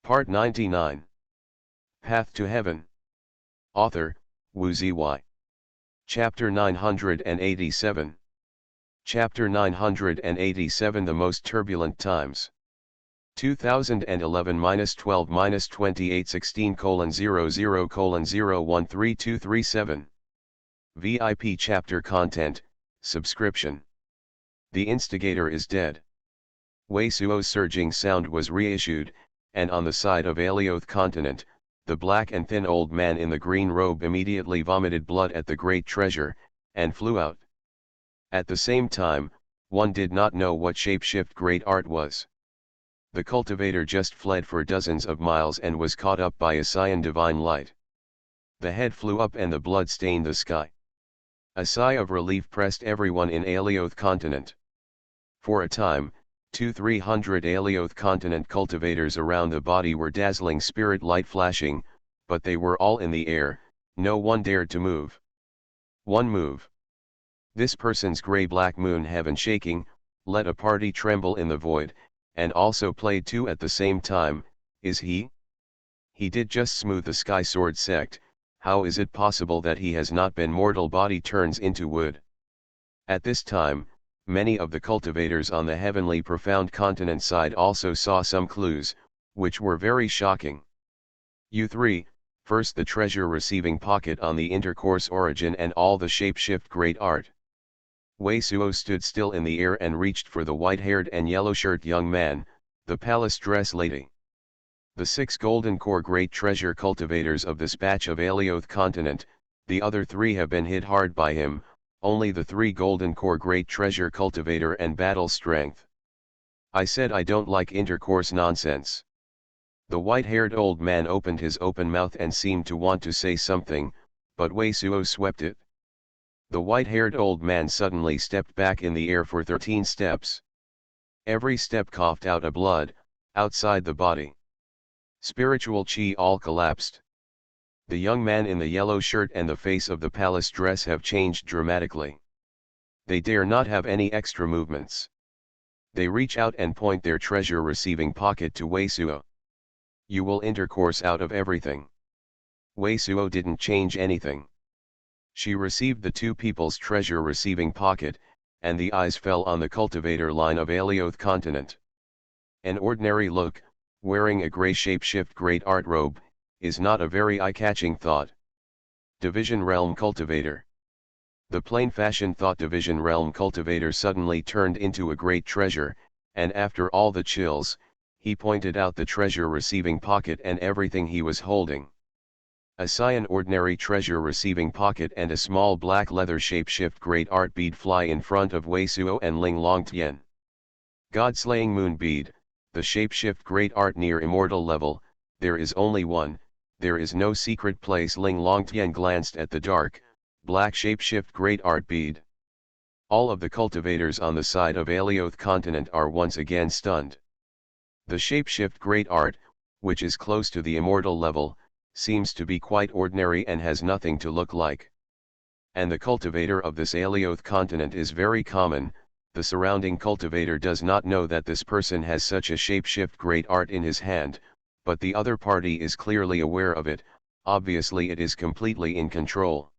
Part 99. Path to Heaven. Author, Wu Ziyi. Chapter 987. Chapter 987 The Most Turbulent Times. 2011-12-2816:00:013237. VIP Chapter Content, Subscription. The instigator is dead. Wei Suo's surging sound was reissued, and on the side of Alioth continent, the black and thin old man in the green robe immediately vomited blood at the great treasure, and flew out. At the same time, one did not know what shapeshift great art was. The cultivator just fled for dozens of miles and was caught up by a cyan divine light. The head flew up and the blood stained the sky. A sigh of relief pressed everyone in Alioth continent. For a time, 200-300 Alioth continent cultivators around the body were dazzling spirit light flashing, but they were all in the air, no one dared to move. One move. This person's grey-black moon heaven shaking, let a party tremble in the void, and also played two at the same time. Is he? He did just smooth the sky sword sect. How is it possible that he has not been mortal body turns into wood? At this time, many of the cultivators on the heavenly profound continent side also saw some clues, which were very shocking. U3, first the treasure receiving pocket on the intercourse origin and all the shapeshift great art. Wei Suo stood still in the air and reached for the white-haired and yellow-shirt young man, the palace dress lady. The 6 golden core great treasure cultivators of this batch of Alioth continent, the other 3 have been hit hard by him, only the 3 golden core great treasure cultivator and battle strength. I said I don't like intercourse nonsense. The white-haired old man opened his open mouth and seemed to want to say something, but Wei Suo swept it. The white-haired old man suddenly stepped back in the air for 13 steps. Every step coughed out a blood, outside the body. Spiritual chi all collapsed. The young man in the yellow shirt and the face of the palace dress have changed dramatically. They dare not have any extra movements. They reach out and point their treasure receiving pocket to Wei Suo. You will intercourse out of everything. Wei Suo didn't change anything. She received the 2 people's treasure receiving pocket, and the eyes fell on the cultivator line of Alioth continent. An ordinary look, wearing a grey shapeshift great art robe, is not a very eye-catching thought. Division Realm Cultivator. The plain fashion thought Division Realm Cultivator suddenly turned into a great treasure, and after all the chills, he pointed out the treasure receiving pocket and everything he was holding. A cyan ordinary treasure receiving pocket and a small black leather shapeshift great art bead fly in front of Wei Suo and Ling Longtian. God-slaying moon bead, the shapeshift great art near immortal level, there is only one, there is no secret place. Ling Longtian glanced at the dark, black shapeshift great art bead. All of the cultivators on the side of Alioth continent are once again stunned. The shapeshift great art, which is close to the immortal level, seems to be quite ordinary and has nothing to look like. And the cultivator of this Alioth continent is very common. The surrounding cultivator does not know that this person has such a shapeshift great art in his hand, but the other party is clearly aware of it. Obviously it is completely in control.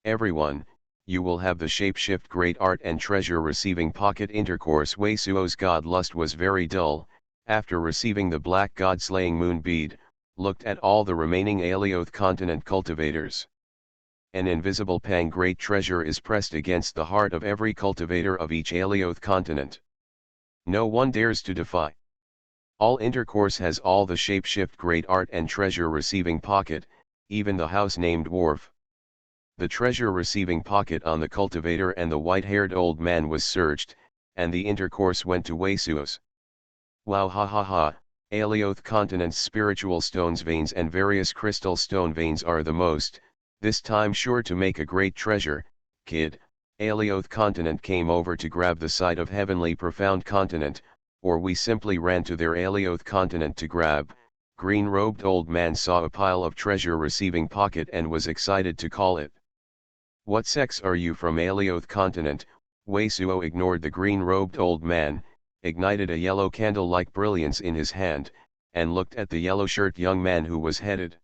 Everyone, you will have the shapeshift great art and treasure receiving pocket intercourse. Wei Suo's god lust was very dull, after receiving the black god-slaying moon bead, looked at all the remaining Alioth continent cultivators. An invisible pang great treasure is pressed against the heart of every cultivator of each Alioth continent. No one dares to defy. All intercourse has all the shapeshift great art and treasure receiving pocket, even the house named Wharf. The treasure receiving pocket on the cultivator and the white-haired old man was searched, and the intercourse went to Wei Suo's. Wow, ha ha ha. Alioth continent's spiritual stones veins and various crystal stone veins are the most, this time sure to make a great treasure. Kid, Alioth continent came over to grab the side of heavenly profound continent, or we simply ran to their Alioth continent to grab. Green-robed old man saw a pile of treasure receiving pocket and was excited to call it. What sex are you from Alioth continent? Wei Suo ignored the green-robed old man, ignited a yellow candle-like brilliance in his hand, and looked at the yellow-shirt young man who was headed.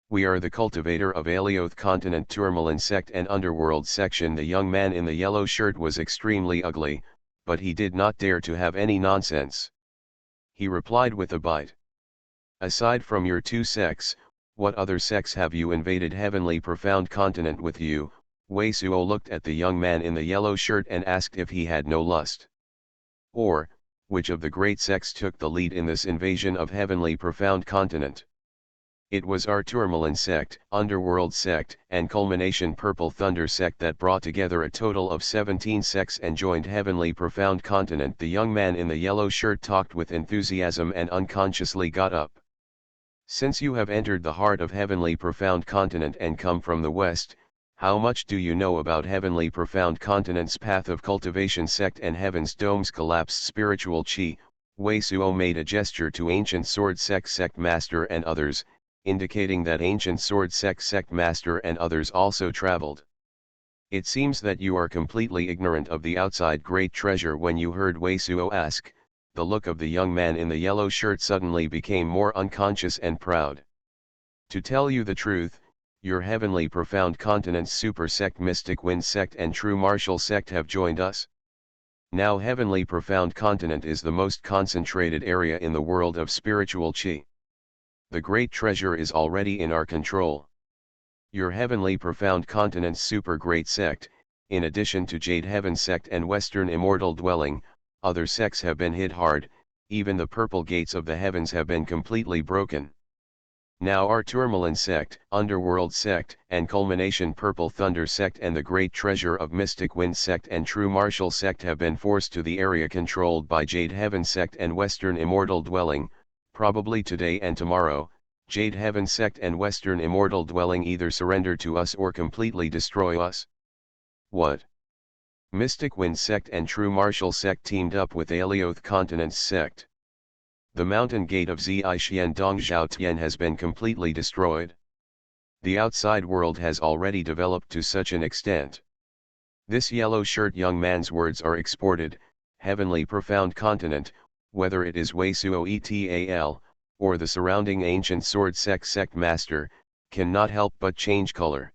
"We are the cultivator of Alioth Continent Tourmaline sect and Underworld section." The young man in the yellow shirt was extremely ugly, but he did not dare to have any nonsense. He replied with a bite. "Aside from your two sects, what other sects have you invaded Heavenly Profound Continent with you?" Wei Suo looked at the young man in the yellow shirt and asked if he had no lust. Or, which of the great sects took the lead in this invasion of Heavenly Profound Continent? It was our Tourmaline sect, Underworld sect, and Culmination Purple Thunder sect that brought together a total of 17 sects and joined Heavenly Profound Continent. The young man in the yellow shirt talked with enthusiasm and unconsciously got up. "Since you have entered the heart of Heavenly Profound Continent and come from the west, how much do you know about Heavenly Profound Continent's path of cultivation sect and Heaven's Dome's collapsed spiritual chi?" Wei Suo made a gesture to Ancient Sword sect master and others, indicating that Ancient Sword sect master and others also traveled. "It seems that you are completely ignorant of the outside great treasure." When you heard Wei Suo ask, the look of the young man in the yellow shirt suddenly became more unconscious and proud. "To tell you the truth, your Heavenly Profound Continent's super sect Mystic Wind sect and True Martial sect have joined us. Now Heavenly Profound Continent is the most concentrated area in the world of spiritual chi. The great treasure is already in our control. Your Heavenly Profound Continent's super great sect, in addition to Jade Heaven sect and Western Immortal Dwelling, other sects have been hit hard. Even the purple gates of the heavens have been completely broken. Now our Tourmaline sect, Underworld sect, and Culmination Purple Thunder sect and the great treasure of Mystic Wind sect and True Martial sect have been forced to the area controlled by Jade Heaven sect and Western Immortal Dwelling. Probably today and tomorrow, Jade Heaven sect and Western Immortal Dwelling either surrender to us or completely destroy us." "What? Mystic Wind sect and True Martial sect teamed up with Alioth Continent's sect? The mountain gate of Zixian Dongzhao Tian has been completely destroyed. The outside world has already developed to such an extent." This yellow shirt young man's words are exported. Heavenly Profound Continent, whether it is Wei Suo etal, or the surrounding Ancient Sword sect master, cannot help but change color.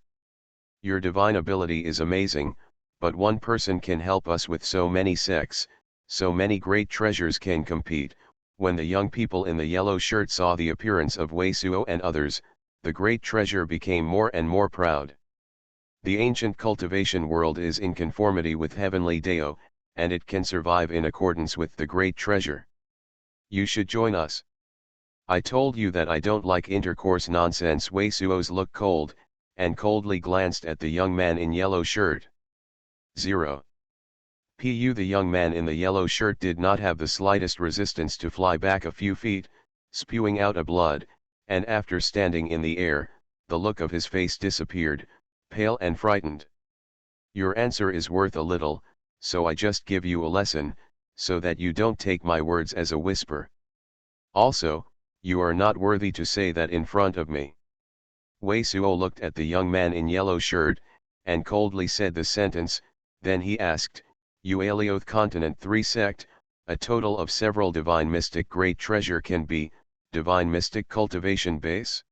"Your divine ability is amazing, but one person can help us with so many sects, so many great treasures can compete." When the young people in the yellow shirt saw the appearance of Wei Suo and others, the great treasure became more and more proud. "The ancient cultivation world is in conformity with Heavenly Dao, and it can survive in accordance with the great treasure. You should join us. I told you that I don't like intercourse nonsense." Wei Suo's look cold, and coldly glanced at the young man in yellow shirt. 0. The young man in the yellow shirt did not have the slightest resistance to fly back a few feet, spewing out a blood, and after standing in the air, the look of his face disappeared, pale and frightened. "Your answer is worth a little, so I just give you a lesson, so that you don't take my words as a whisper. Also, you are not worthy to say that in front of me." Wei Suo looked at the young man in yellow shirt, and coldly said the sentence. Then he asked, "You Alioth Continent 3 sect, a total of several divine mystic great treasure can be, divine mystic cultivation base?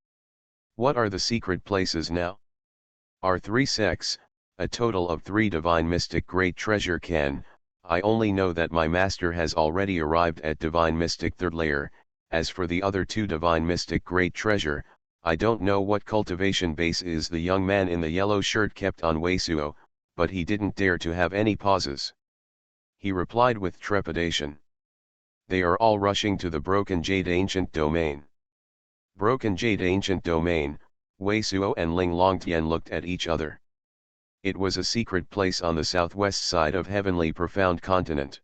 What are the secret places now?" "Our 3 sects, a total of 3 divine mystic great treasure can, I only know that my master has already arrived at divine mystic 3rd layer. As for the other 2 divine mystic great treasure, I don't know what cultivation base is." The young man in the yellow shirt kept on Wei Suo, but he didn't dare to have any pauses. He replied with trepidation. "They are all rushing to the Broken Jade Ancient Domain." Broken Jade Ancient Domain. Wei Suo and Ling Longtian looked at each other. It was a secret place on the southwest side of Heavenly Profound Continent.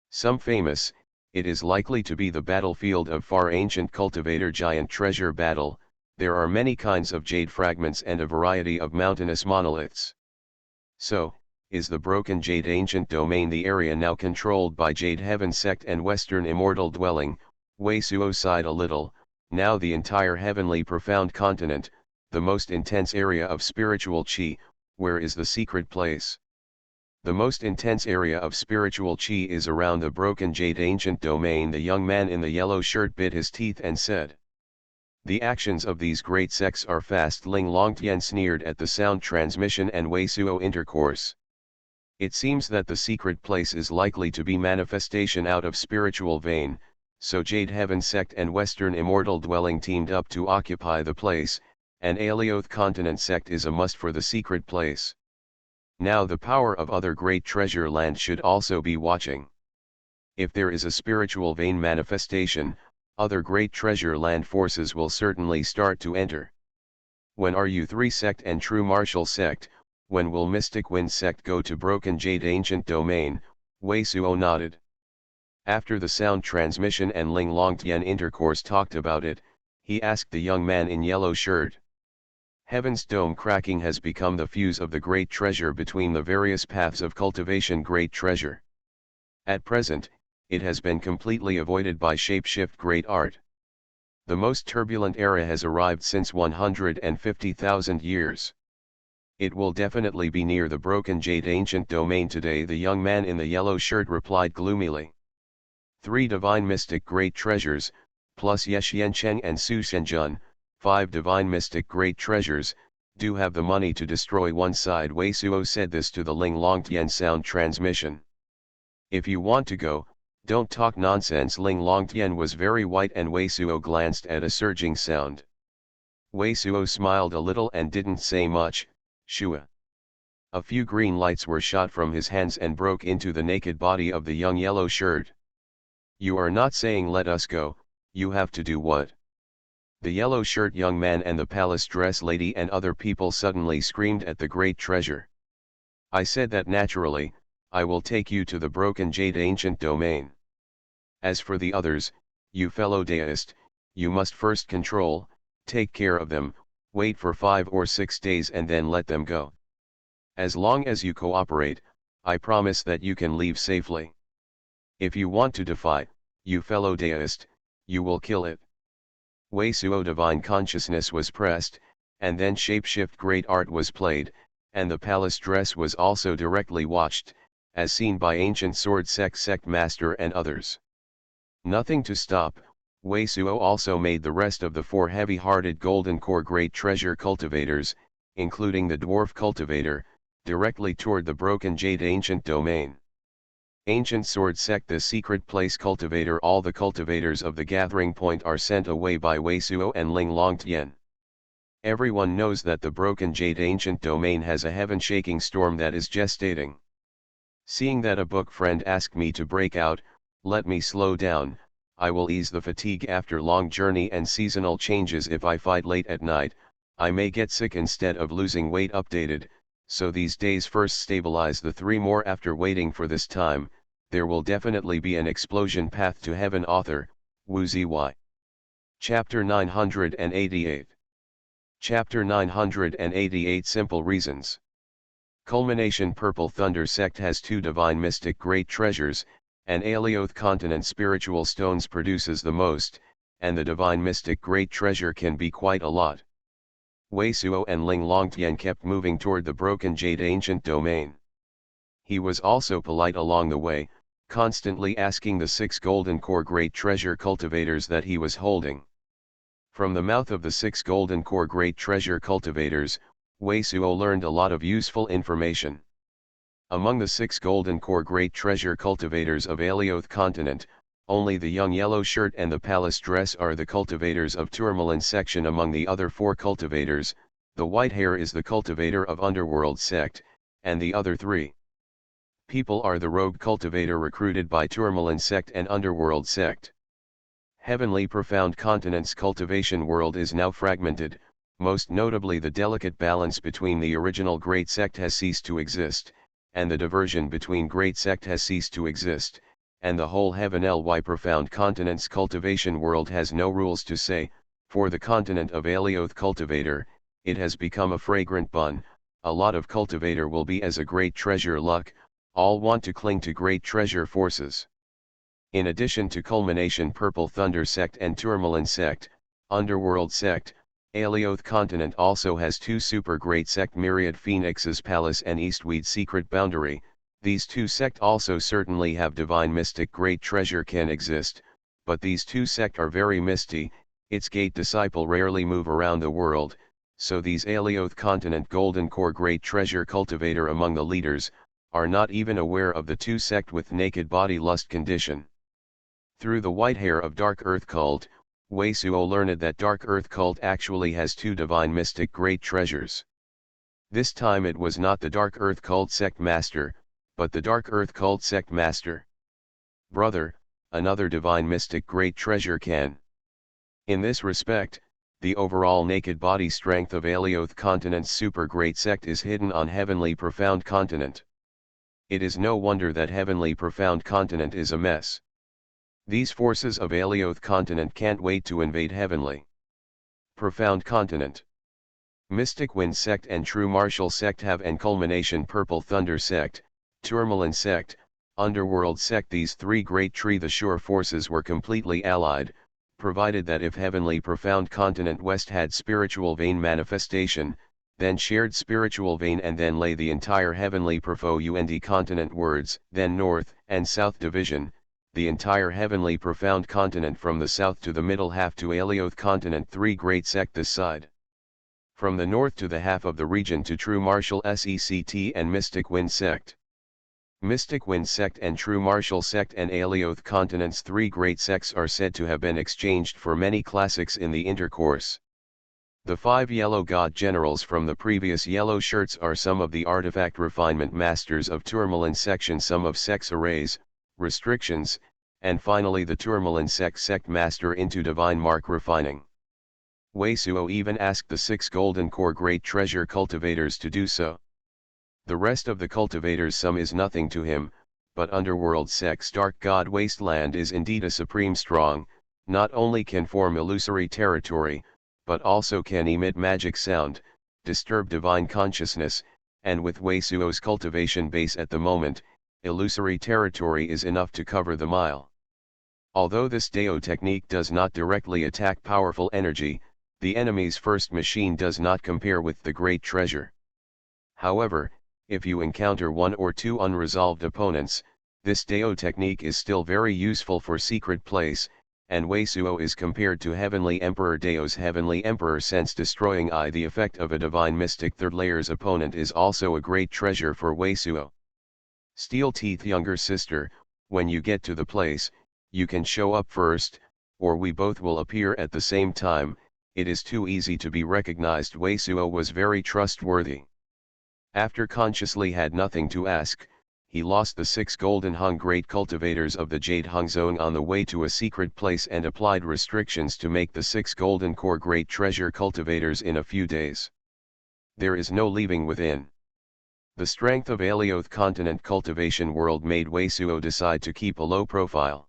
Some famous, it is likely to be the battlefield of Far Ancient Cultivator Giant Treasure Battle. There are many kinds of jade fragments and a variety of mountainous monoliths. So, is the Broken Jade Ancient Domain the area now controlled by Jade Heaven sect and Western Immortal Dwelling? Wei Suo sighed a little. Now the entire Heavenly Profound Continent, the most intense area of spiritual chi, where is the secret place? The most intense area of spiritual chi is around the broken jade ancient domain. The young man in the yellow shirt bit his teeth and said. The actions of these great sects are fast. Ling Longtian sneered at the sound transmission and Wei Suo intercourse. It seems that the secret place is likely to be manifestation out of spiritual vein, so Jade Heaven sect and Western Immortal Dwelling teamed up to occupy the place, and Alioth Continent sect is a must for the secret place. Now the power of other great treasure land should also be watching. If there is a spiritual vein manifestation, other great treasure land forces will certainly start to enter. When are you 3 sect and True Martial sect? When will Mystic Wind sect go to Broken Jade Ancient Domain? Wei Suo nodded. After the sound transmission and Ling Longtian intercourse talked about it, he asked the young man in yellow shirt. Heaven's dome cracking has become the fuse of the great treasure between the various paths of cultivation great treasure. At present, it has been completely avoided by shapeshift great art. The most turbulent era has arrived since 150,000 years. It will definitely be near the broken jade ancient domain today, the young man in the yellow shirt replied gloomily. 3 divine mystic great treasures, plus Yexiancheng and Su Shenjun, 5 divine mystic great treasures, do have the money to destroy one side. Wei Suo said this to the Ling Longtian sound transmission. If you want to go, don't talk nonsense. Ling Longtian was very white and Wei Suo glanced at a surging sound. Wei Suo smiled a little and didn't say much. Shua. A few green lights were shot from his hands and broke into the naked body of the young yellow shirt. You are not saying let us go, you have to do what? The yellow shirt young man and the palace dress lady and other people suddenly screamed at the great treasure. I said that naturally, I will take you to the broken jade ancient domain. As for the others, you fellow deist, you must first control, take care of them, wait for 5 or 6 days and then let them go. As long as you cooperate, I promise that you can leave safely. If you want to defy, you fellow deist, you will kill it. Wei Suo divine consciousness was pressed, and then shapeshift great art was played, and the palace dress was also directly watched, as seen by ancient sword sect master and others. Nothing to stop, Wei Suo also made the rest of the 4 heavy-hearted golden core great treasure cultivators, including the dwarf cultivator, directly toward the broken jade ancient domain. Ancient sword sect the secret place cultivator. All the cultivators of the gathering point are sent away by Wei Suo and Ling Longtian. Everyone knows that the broken jade ancient domain has a heaven-shaking storm that is gestating. Seeing that a book friend asked me to break out, let me slow down, I will ease the fatigue after long journey and seasonal changes. If I fight late at night, I may get sick instead of losing weight. Updated, so these days first stabilize the 3 more. After waiting for this time, there will definitely be an explosion. Path to Heaven. Author, Wu Zy. Chapter 988. Chapter 988 Simple Reasons. Culmination. Purple Thunder sect has 2 divine mystic great treasures, and Alioth Continent spiritual stones produces the most, and the divine mystic great treasure can be quite a lot. Wei Suo and Ling Longtian kept moving toward the broken jade ancient domain. He was also polite along the way, constantly asking the 6 golden core great treasure cultivators that he was holding. From the mouth of the 6 golden core great treasure cultivators, Wei Suo learned a lot of useful information. Among the 6 golden core great treasure cultivators of Alioth Continent, only the young yellow shirt and the palace dress are the cultivators of Tourmaline section. Among the other 4 cultivators, the white hair is the cultivator of Underworld sect, and the other 3 people are the rogue cultivator recruited by Tourmaline sect and Underworld sect. Heavenly Profound Continent's cultivation world is now fragmented, most notably the delicate balance between the original great sect has ceased to exist, and the diversion between great sect has ceased to exist, and the whole Heavenly Profound Continent's cultivation world has no rules to say. For the continent of Alioth cultivator, it has become a fragrant bun. A lot of cultivator will be as a great treasure luck, all want to cling to great treasure forces. In addition to Culmination Purple Thunder sect and Tourmaline sect, Underworld sect, Alioth Continent also has 2 super great sect Myriad Phoenix's Palace and Eastweed Secret Boundary, These two sect also certainly have divine mystic great treasure can exist, but these two sect are very misty, its gate disciple rarely move around the world, so these Alioth continent golden core great treasure cultivator among the leaders, are not even aware of the two sect with naked body lust condition. Through the white hair of Dark Earth cult, Wei Suo learned that Dark Earth cult actually has two divine mystic great treasures. This time it was not the Dark Earth cult sect master, but the Dark Earth cult sect master. Brother, another divine mystic great treasure can. In this respect, the overall naked body strength of Alioth continent's super great sect is hidden on heavenly profound continent. It is no wonder that heavenly profound continent is a mess. These forces of Alioth continent can't wait to invade heavenly profound continent. Mystic Wind sect and True Martial sect have an culmination Purple Thunder sect, Tourmaline sect, Underworld sect. These three great tree the sure forces were completely allied, provided that if heavenly profound continent west had spiritual vein manifestation, then shared spiritual vein and then lay the entire heavenly profound continent words, then north and south division, the entire heavenly profound continent from the south to the middle half to Alioth continent three great sect this side. From the north to the half of the region to True Martial sect and Mystic Wind sect. Mystic Wind sect and True Martial sect and Alioth continent's three great sects are said to have been exchanged for many classics in the intercourse. The 5 yellow god generals from the previous yellow shirts are some of the artifact refinement masters of Tourmaline section, some of sex arrays, restrictions, and finally the Tourmaline sect master into divine mark refining. Wei Suo even asked the 6 golden core great treasure cultivators to do so. The rest of the cultivators some is nothing to him, but Underworld sect's dark god wasteland is indeed a supreme strong, not only can form illusory territory, but also can emit magic sound, disturb divine consciousness, and with Wei Suo's cultivation base at the moment, illusory territory is enough to cover the mile. Although this Dao technique does not directly attack powerful energy, the enemy's first machine does not compare with the great treasure. However, if you encounter one or two unresolved opponents, this Dao technique is still very useful for secret place, and Wei Suo is compared to Heavenly Emperor Dao's Heavenly Emperor sense destroying the effect of a divine mystic third layer's opponent is also a great treasure for Wei Suo. Steel Teeth younger sister, when you get to the place, you can show up first, or we both will appear at the same time, it is too easy to be recognized. Wei Suo was very trustworthy. After consciously had nothing to ask, he lost the 6 golden hung great cultivators of the Jade Hung Zone on the way to a secret place and applied restrictions to make the 6 golden core great treasure cultivators in a few days. There is no leaving within. The strength of Alioth continent cultivation world made Wei Suo decide to keep a low profile.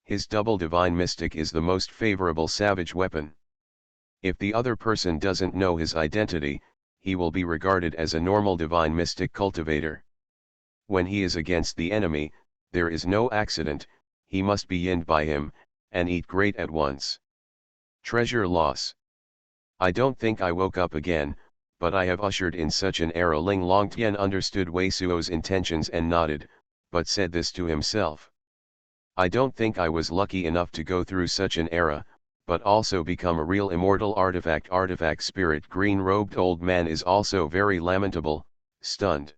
His double divine mystic is the most favorable savage weapon. If the other person doesn't know his identity, he will be regarded as a normal divine mystic cultivator. When he is against the enemy, there is no accident, he must be yinned by him, and eat great at once. Treasure loss. I don't think I woke up again, but I have ushered in such an era. Ling Longtian understood Wei Suo's intentions and nodded, but said this to himself. I don't think I was lucky enough to go through such an era, but also become a real immortal artifact. Artifact spirit green-robed old man is also very lamentable, stunned.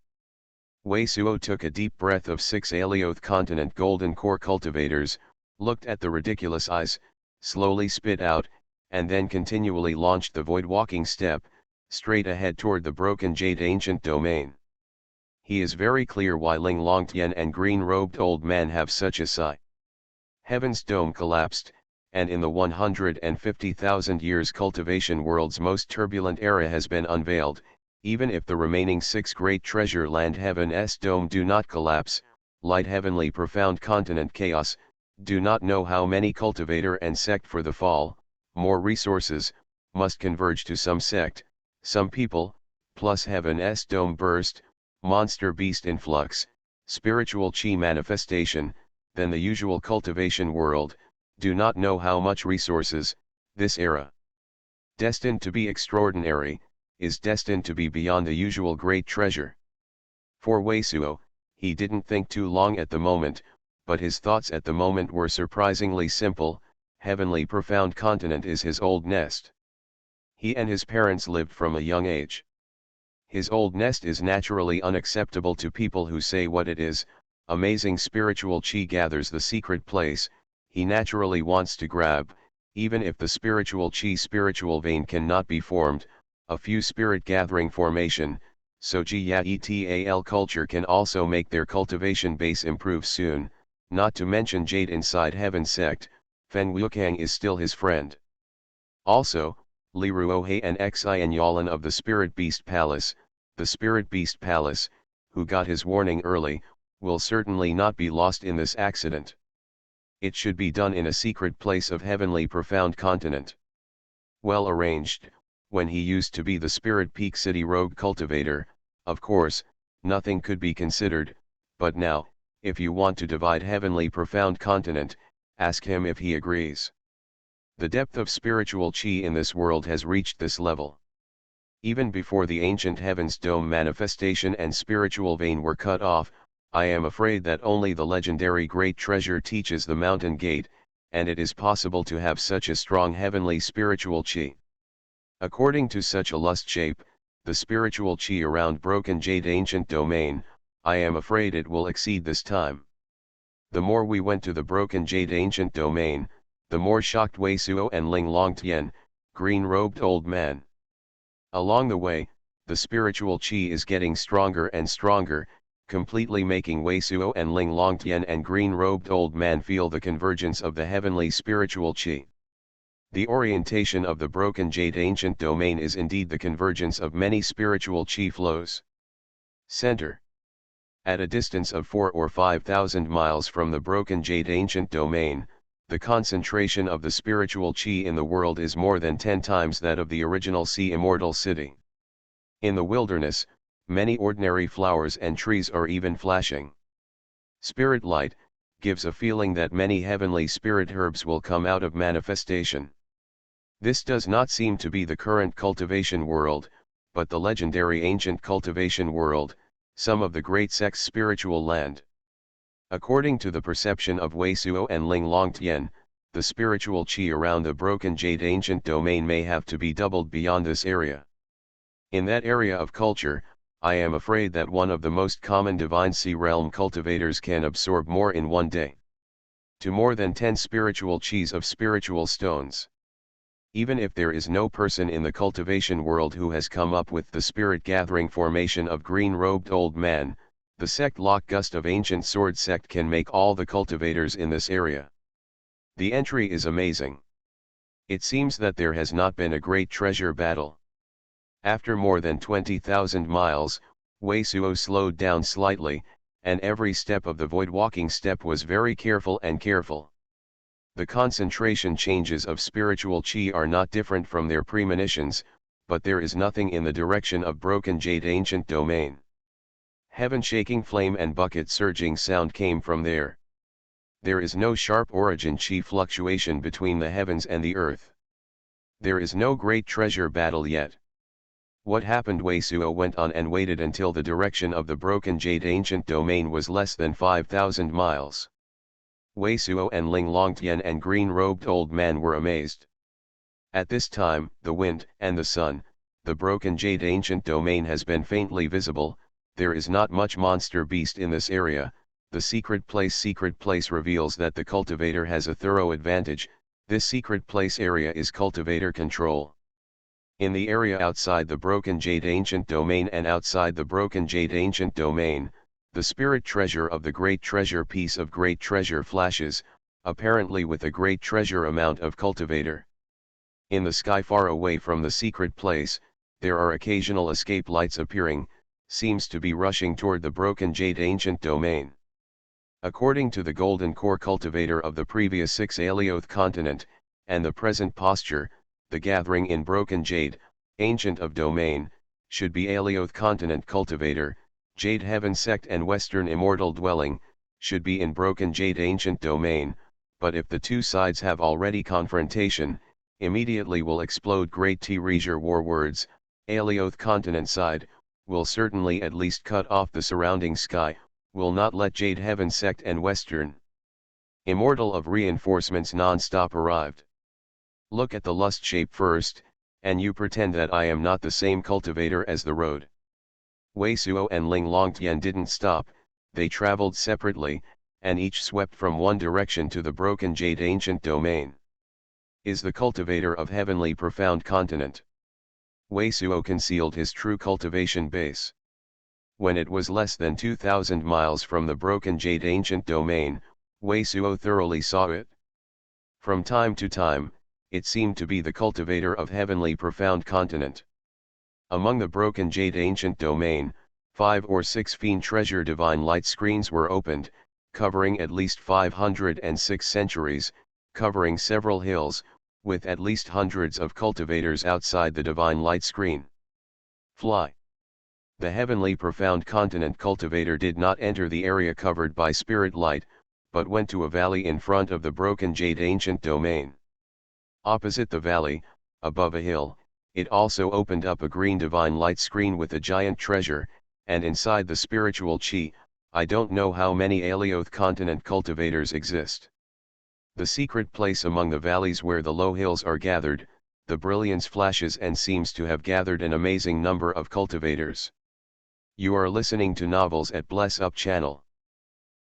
Wei Suo took a deep breath of 6 Alioth continent golden core cultivators, looked at the ridiculous eyes, slowly spit out, and then continually launched the void walking step, straight ahead toward the broken jade ancient domain. He is very clear why Ling Longtian and green-robed old man have such a sigh. Heaven's dome collapsed, and in the 150,000 years cultivation world's most turbulent era has been unveiled. Even if the remaining 6 great treasure land heaven's dome do not collapse, light heavenly profound continent chaos, do not know how many cultivator and sect for the fall, more resources, must converge to some sect, some people, plus heaven's dome burst, monster beast influx, spiritual chi manifestation, than the usual cultivation world, do not know how much resources, this era. Destined to be extraordinary, is destined to be beyond the usual great treasure. For Wei Suo, he didn't think too long at the moment, but his thoughts at the moment were surprisingly simple. Heavenly profound continent is his old nest. He and his parents lived from a young age. His old nest is naturally unacceptable to people who say what it is. Amazing spiritual chi gathers the secret place, he naturally wants to grab, even if the spiritual chi spiritual vein cannot be formed, a few spirit gathering formation, so ji ya etal culture can also make their cultivation base improve soon, not to mention Jade inside Heaven sect, Fen Wukang is still his friend. Also, Li Ruohe and Xian Yalan of the Spirit Beast Palace, the Spirit Beast Palace, who got his warning early, will certainly not be lost in this accident. It should be done in a secret place of heavenly profound continent. Well arranged. When he used to be the Spirit Peak City rogue cultivator, of course, nothing could be considered, but now, if you want to divide heavenly profound continent, ask him if he agrees. The depth of spiritual chi in this world has reached this level. Even before the ancient heaven's dome manifestation and spiritual vein were cut off, I am afraid that only the legendary great treasure teaches the mountain gate, and it is possible to have such a strong heavenly spiritual chi. According to such a lust shape, the spiritual chi around broken jade ancient domain, I am afraid it will exceed this time. The more we went to the broken jade ancient domain, the more shocked Wei Suo and Ling Longtian, green-robed old man. Along the way, the spiritual chi is getting stronger and stronger, completely making Wei Suo and Ling Longtian and green-robed old man feel the convergence of the heavenly spiritual chi. The orientation of the broken jade ancient domain is indeed the convergence of many spiritual chi flows. Center. At a distance of 4,000 or 5,000 miles from the broken jade ancient domain, the concentration of the spiritual chi in the world is more than 10 times that of the original sea immortal city. In the wilderness, many ordinary flowers and trees are even flashing. Spirit light gives a feeling that many heavenly spirit herbs will come out of manifestation. This does not seem to be the current cultivation world, but the legendary ancient cultivation world, some of the great sects' spiritual land. According to the perception of Wei Suo and Ling Longtian, the spiritual chi around the broken jade ancient domain may have to be doubled beyond this area. In that area of culture, I am afraid that one of the most common divine sea realm cultivators can absorb more in one day. To more than 10 spiritual chis of spiritual stones. Even if there is no person in the cultivation world who has come up with the spirit gathering formation of green-robed old man, the sect Lock Gust of Ancient Sword sect can make all the cultivators in this area. The entry is amazing. It seems that there has not been a great treasure battle. After more than 20,000 miles, Wei Suo slowed down slightly, and every step of the void walking step was very careful and careful. The concentration changes of spiritual chi are not different from their premonitions, but there is nothing in the direction of broken jade ancient domain. Heaven shaking flame and bucket surging sound came from there. There is no sharp origin chi fluctuation between the heavens and the earth. There is no great treasure battle yet. What happened? Wei Suo went on and waited until the direction of the broken jade ancient domain was less than 5,000 miles. Wei Suo and Ling Longtian and green-robed old man were amazed. At this time, the wind and the sun, the broken jade ancient domain has been faintly visible. There is not much monster beast in this area. The secret place reveals that the cultivator has a thorough advantage. This secret place area is cultivator control. In the area outside the broken jade ancient domain and outside the broken jade ancient domain, the spirit treasure of the great treasure piece of great treasure flashes, apparently with a great treasure amount of cultivator. In the sky far away from the secret place, there are occasional escape lights appearing, seems to be rushing toward the broken jade ancient domain. According to the golden core cultivator of the previous 6 Alioth continent, and the present posture, the gathering in broken jade, ancient of domain, should be Alioth continent cultivator, Jade Heaven sect and Western immortal dwelling, should be in broken jade ancient domain, but if the two sides have already confrontation, immediately will explode great T-Reger war words, Alioth continent side, will certainly at least cut off the surrounding sky, will not let Jade Heaven sect and Western Immortal of reinforcements non-stop arrived. Look at the lust shape first, and you pretend that I am not the same cultivator as the road. Wei Suo and Ling Longtian didn't stop, they traveled separately, and each swept from one direction to the broken jade ancient domain. Is the cultivator of heavenly profound continent. Wei Suo concealed his true cultivation base. When it was less than 2,000 miles from the broken jade ancient domain, Wei Suo thoroughly saw it. From time to time, it seemed to be the cultivator of heavenly profound continent. Among the broken jade ancient domain, 5 or 6 fiend treasure divine light screens were opened, covering at least 506 centuries, covering several hills, with at least hundreds of cultivators outside the divine light screen. Fly. The heavenly profound continent cultivator did not enter the area covered by spirit light, but went to a valley in front of the broken jade ancient domain. Opposite the valley, above a hill, it also opened up a green divine light screen with a giant treasure, and inside the spiritual chi, I don't know how many Alioth continent cultivators exist. The secret place among the valleys where the low hills are gathered, the brilliance flashes and seems to have gathered an amazing number of cultivators. You are listening to Novels at Bless Up channel.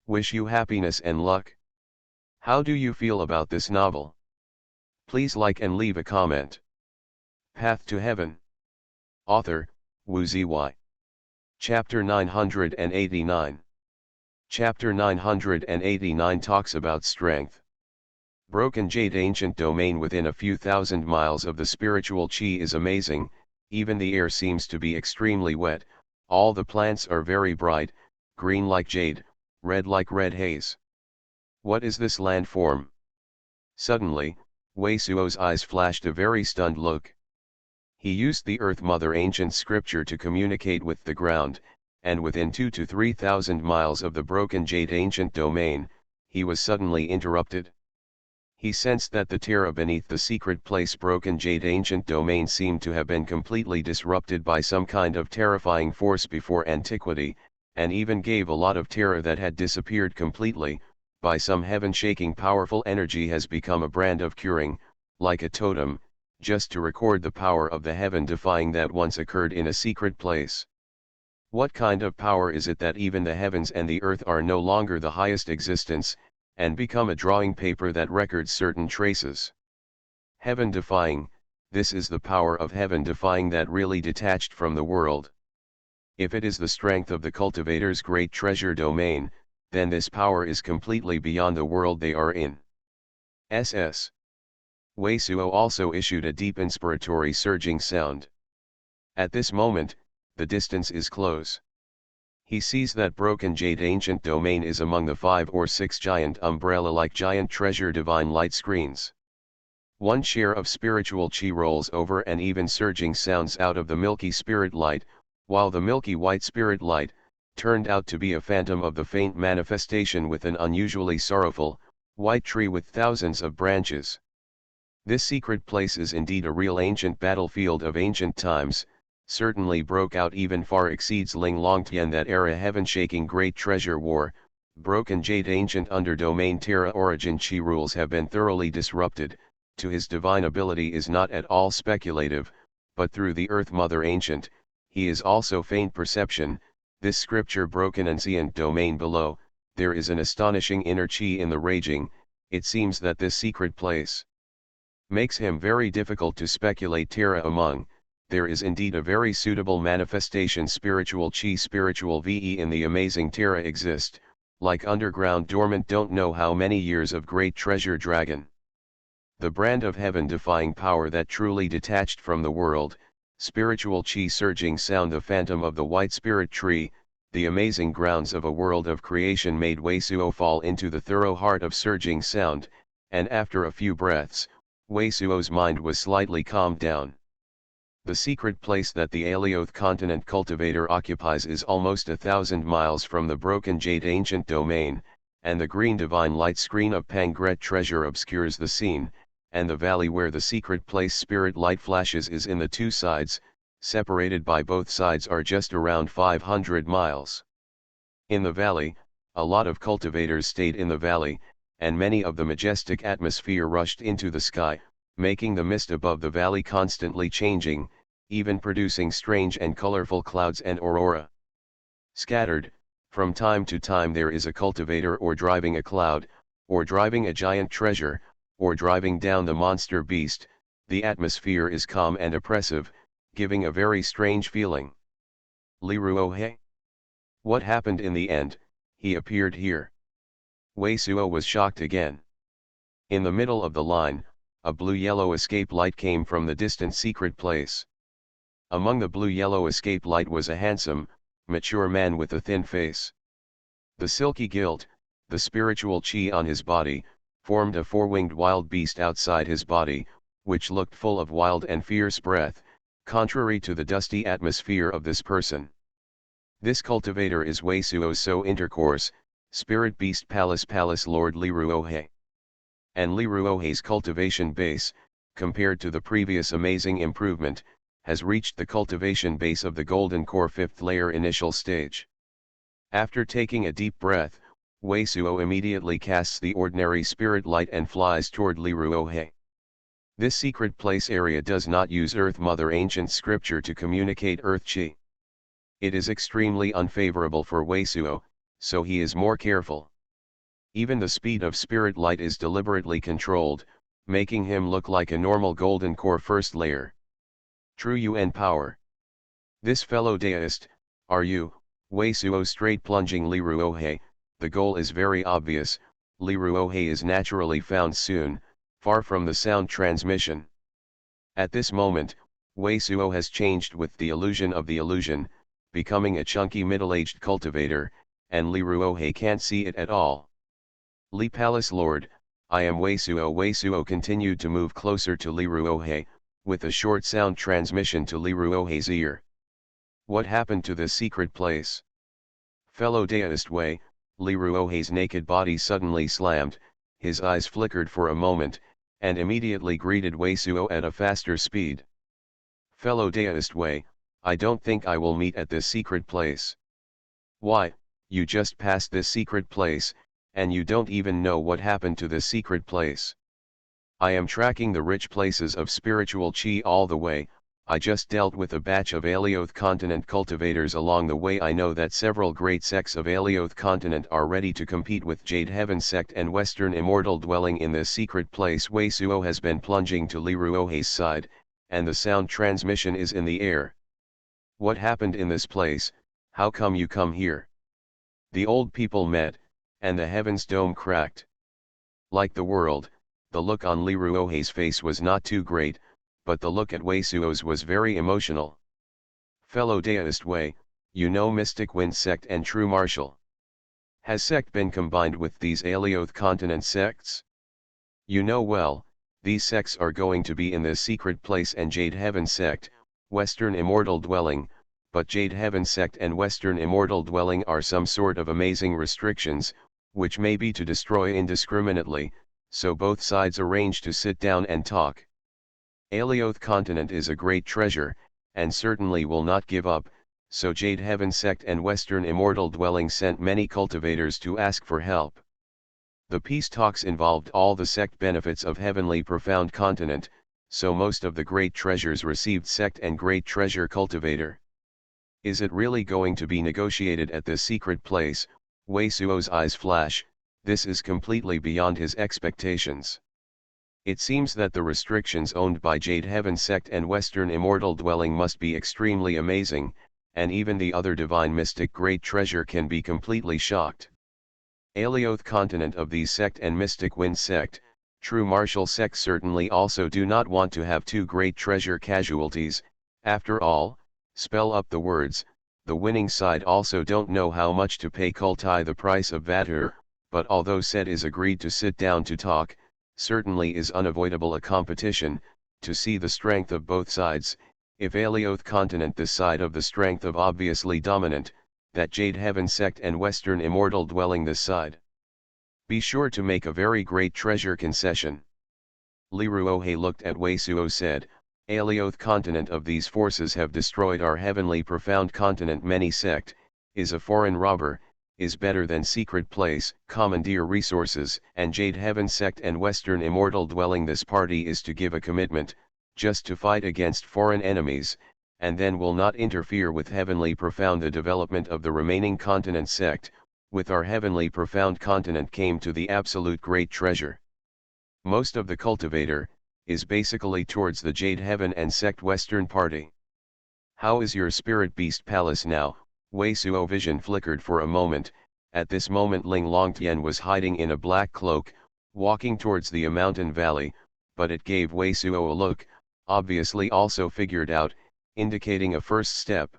Wish you happiness and luck. How do you feel about this novel? Please like and leave a comment. Path to Heaven. Author, Wu Zy. Chapter 989. Chapter 989 talks about strength. Broken jade ancient domain within a few thousand miles of the spiritual chi is amazing, even the air seems to be extremely wet, all the plants are very bright, green like jade, red like red haze. What is this landform? Suddenly, Wei Suo's eyes flashed a very stunned look. He used the Earth Mother ancient scripture to communicate with the ground, and within 2,000 to 3,000 miles of the broken jade ancient domain, he was suddenly interrupted. He sensed that the terra beneath the secret place broken jade ancient domain seemed to have been completely disrupted by some kind of terrifying force before antiquity, and even gave a lot of terror that had disappeared completely, by some heaven-shaking powerful energy has become a brand of curing, like a totem, just to record the power of the heaven-defying that once occurred in a secret place. What kind of power is it that even the heavens and the earth are no longer the highest existence, and become a drawing paper that records certain traces? Heaven-defying, this is the power of heaven-defying that really detached from the world. If it is the strength of the cultivator's great treasure domain, then this power is completely beyond the world they are in. SS. Wei Suo also issued a deep inspiratory surging sound. At this moment, the distance is close. He sees that broken jade ancient domain is among the 5 or 6 giant umbrella-like giant treasure divine light screens. One share of spiritual chi rolls over and even surging sounds out of the milky spirit light, while the milky white spirit light, turned out to be a phantom of the faint manifestation with an unusually sorrowful, white tree with thousands of branches. This secret place is indeed a real ancient battlefield of ancient times, certainly broke out even far exceeds Ling Longtian that era heaven-shaking great treasure war, broken jade ancient under domain terra origin chi rules have been thoroughly disrupted, to his divine ability is not at all speculative, but through the earth mother ancient, he is also faint perception. This scripture broken ancient domain below, there is an astonishing inner chi in the raging, it seems that this secret place makes him very difficult to speculate terra among, there is indeed a very suitable manifestation spiritual chi spiritual ve in the amazing terra exist, like underground dormant don't know how many years of great treasure dragon. The brand of heaven defying power that truly detached from the world, spiritual chi surging sound the phantom of the white spirit tree, the amazing grounds of a world of creation made Wei Suo fall into the thorough heart of surging sound, and after a few breaths, Wei Suo's mind was slightly calmed down. The secret place that the Alioth continent cultivator occupies is almost 1,000 miles from the broken jade ancient domain, and the green divine light screen of Pangret treasure obscures the scene, and the valley where the secret place spirit light flashes is in the two sides, separated by both sides are just around 500 miles. In the valley, a lot of cultivators stayed in the valley, and many of the majestic atmosphere rushed into the sky, making the mist above the valley constantly changing, even producing strange and colorful clouds and aurora. Scattered, from time to time there is a cultivator or driving a cloud, or driving a giant treasure, or driving down the monster beast. The atmosphere is calm and oppressive, giving a very strange feeling. Li Ruohe? What happened in the end? He appeared here. Wei Suo was shocked again. In the middle of the line, a blue-yellow escape light came from the distant secret place. Among the blue-yellow escape light was a handsome, mature man with a thin face. The silky gilt, the spiritual chi on his body, formed a four-winged wild beast outside his body, which looked full of wild and fierce breath, contrary to the dusty atmosphere of this person. This cultivator is Wei Suo's So Intercourse, Spirit Beast Palace Lord Li Ruohe. And Li Ruohe's cultivation base, compared to the previous amazing improvement, has reached the cultivation base of the Golden Core 5th layer initial stage. After taking a deep breath, Wei Suo immediately casts the ordinary spirit light and flies toward Li Ruohe. This secret place area does not use Earth Mother ancient scripture to communicate Earth Chi. It is extremely unfavorable for Wei Suo, so he is more careful. Even the speed of spirit light is deliberately controlled, making him look like a normal Golden Core 1st layer. True UN power. This fellow deist, are you, Wei Suo straight plunging Li Ruohe? The goal is very obvious. Li Ruohe is naturally found soon, far from the sound transmission. At this moment, Wei Suo has changed with the illusion of the illusion, becoming a chunky middle-aged cultivator, and Li Ruohe can't see it at all. Li Palace Lord, I am Wei Suo. Wei Suo continued to move closer to Li Ruohe, with a short sound transmission to Li Ruohe's ear. What happened to this secret place? Fellow deist Wei, Li Ruohe's naked body suddenly slammed, his eyes flickered for a moment, and immediately greeted Wei Suo at a faster speed. Fellow deist Wei, I don't think I will meet at this secret place. Why, you just passed this secret place, and you don't even know what happened to this secret place. I am tracking the rich places of spiritual chi all the way. I just dealt with a batch of Alioth continent cultivators along the way. I know that several great sects of Alioth continent are ready to compete with Jade Heaven sect and Western Immortal dwelling in this secret place. Wei Suo has been plunging to Li Ruohe's side, and the sound transmission is in the air. What happened in this place? How come you come here? The old people met, and the heaven's dome cracked. Like the world, the look on Li Ruohe's face was not too great, but the look at Wei Suo's was very emotional. Fellow deist Wei, you know Mystic Wind sect and True Martial. Has sect been combined with these Alioth continent sects? You know well, these sects are going to be in this secret place and Jade Heaven sect, Western Immortal dwelling, but Jade Heaven sect and Western Immortal dwelling are some sort of amazing restrictions, which may be to destroy indiscriminately, so both sides arrange to sit down and talk. Alioth continent is a great treasure, and certainly will not give up, so Jade Heaven sect and Western Immortal dwelling sent many cultivators to ask for help. The peace talks involved all the sect benefits of Heavenly Profound Continent, so most of the great treasures received sect and great treasure cultivator. Is it really going to be negotiated at this secret place? Wei Suo's eyes flash. This is completely beyond his expectations. It seems that the restrictions owned by Jade Heaven sect and Western Immortal dwelling must be extremely amazing, and even the other divine mystic great treasure can be completely shocked. Alioth continent of these sect and Mystic Wind sect, True Martial sect certainly also do not want to have two great treasure casualties. After all, spell up the words, the winning side also don't know how much to pay Kultai the price of Vatur, but although Set is agreed to sit down to talk, certainly is unavoidable a competition, to see the strength of both sides. If Alioth continent this side of the strength of obviously dominant, that Jade Heaven sect and Western Immortal dwelling this side. Be sure to make a very great treasure concession. Li Ruohe looked at Wei Suo said, Alioth continent of these forces have destroyed our heavenly profound continent. Many sect, is a foreign robber, is better than secret place, commandeer resources, and Jade Heaven sect and Western immortal dwelling. This party is to give a commitment, just to fight against foreign enemies, and then will not interfere with heavenly profound. The development of the remaining continent sect, with our heavenly profound continent came to the absolute great treasure. Most of the cultivator, is basically towards the Jade Heaven and sect Western party. How is your spirit beast palace now? Wei Suo vision flickered for a moment. At this moment Ling Longtian was hiding in a black cloak, walking towards the mountain valley, but it gave Wei Suo a look, obviously also figured out, indicating a first step.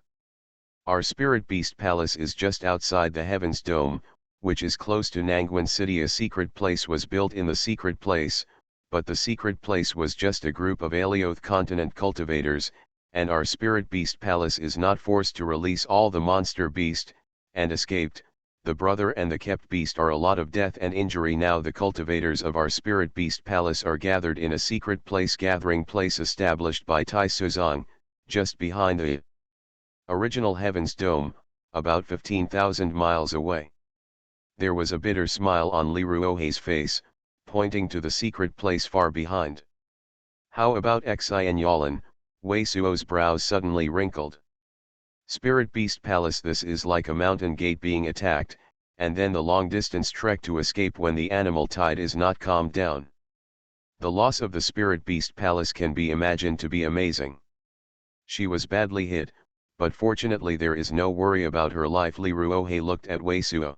Our spirit beast palace is just outside the Heaven's Dome, which is close to Nangguan City. A secret place was built in the secret place, but the secret place was just a group of Alioth continent cultivators, and our spirit beast palace is not forced to release all the monster beast, and escaped. The brother and the kept beast are a lot of death and injury now. The cultivators of our spirit beast palace are gathered in a secret place, gathering place established by Tai Suzong, just behind the original Heaven's Dome, about 15,000 miles away. There was a bitter smile on Li Ruohei's face, pointing to the secret place far behind. How about Xuanhuan? Wei Suo's brows suddenly wrinkled. Spirit Beast Palace. This is like a mountain gate being attacked, and then the long distance trek to escape when the animal tide is not calmed down. The loss of the Spirit Beast Palace can be imagined to be amazing. She was badly hit, but fortunately there is no worry about her life. Li Ruohei looked at Wei Suo.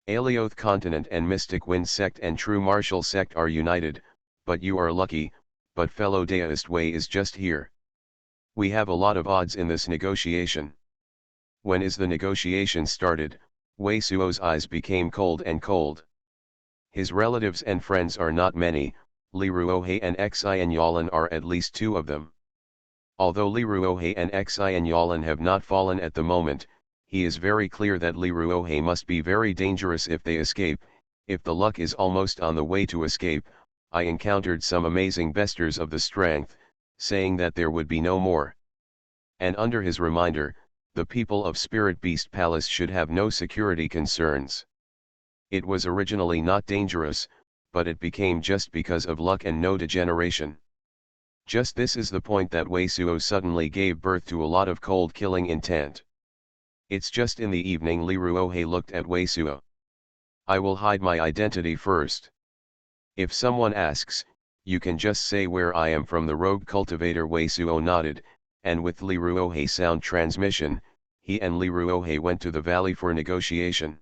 Alioth Continent and Mystic Wind Sect and True Martial Sect are united, but you are lucky, but fellow Daoist Wei is just here. We have a lot of odds in this negotiation. When is the negotiation started? Wei Suo's eyes became cold and cold. His relatives and friends are not many. Li Ruohei and Xuanhuan are at least two of them. Although Li Ruohei and Xuanhuan have not fallen at the moment, he is very clear that Li Ruohei must be very dangerous if they escape. If the luck is almost on the way to escape, I encountered some amazing besters of the strength, saying that there would be no more. And under his reminder, the people of Spirit Beast Palace should have no security concerns. It was originally not dangerous, but it became just because of luck and no degeneration. Just this is the point that Wei Suo suddenly gave birth to a lot of cold killing intent. It's just in the evening. Li Ruohei looked at Wei Suo. I will hide my identity first. If someone asks, you can just say where I am from. The rogue cultivator. Wei Suo nodded, and with Li Ruohei sound transmission, he and Li Ruohei went to the valley for negotiation.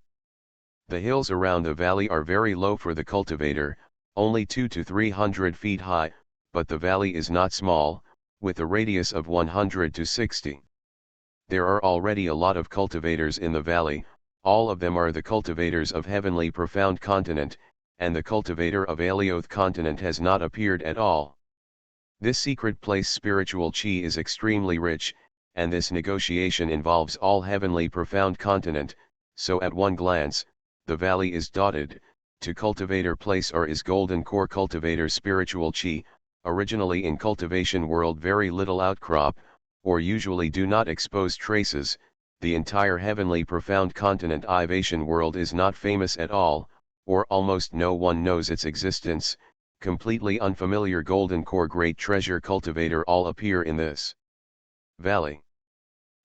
The hills around the valley are very low for the cultivator, only 200 to 300 feet high, but the valley is not small, with a radius of 100 to 60. There are already a lot of cultivators in the valley. All of them are the cultivators of Heavenly Profound Continent, and the cultivator of Alioth Continent has not appeared at all. This secret place spiritual chi is extremely rich, and this negotiation involves all Heavenly Profound Continent, so at one glance, the valley is dotted. To cultivator place or is golden core cultivator spiritual chi, originally in cultivation world very little outcrop, or usually do not expose traces. The entire Heavenly Profound Continent Ivation world is not famous at all, or almost no one knows its existence. Completely unfamiliar golden core great treasure cultivator all appear in this valley.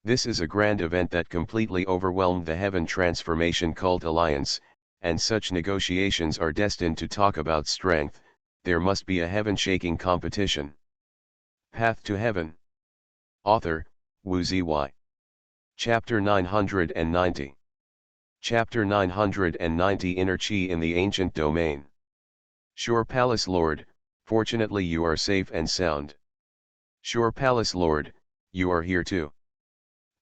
This is a grand event that completely overwhelmed the Heaven Transformation Cult Alliance, and such negotiations are destined to talk about strength. There must be a heaven-shaking competition. Path to Heaven. Author, Wu Zy. Chapter 990. Chapter 990 Inner Chi in the Ancient Domain. Shore Palace Lord, fortunately you are safe and sound. Shore Palace Lord, you are here too.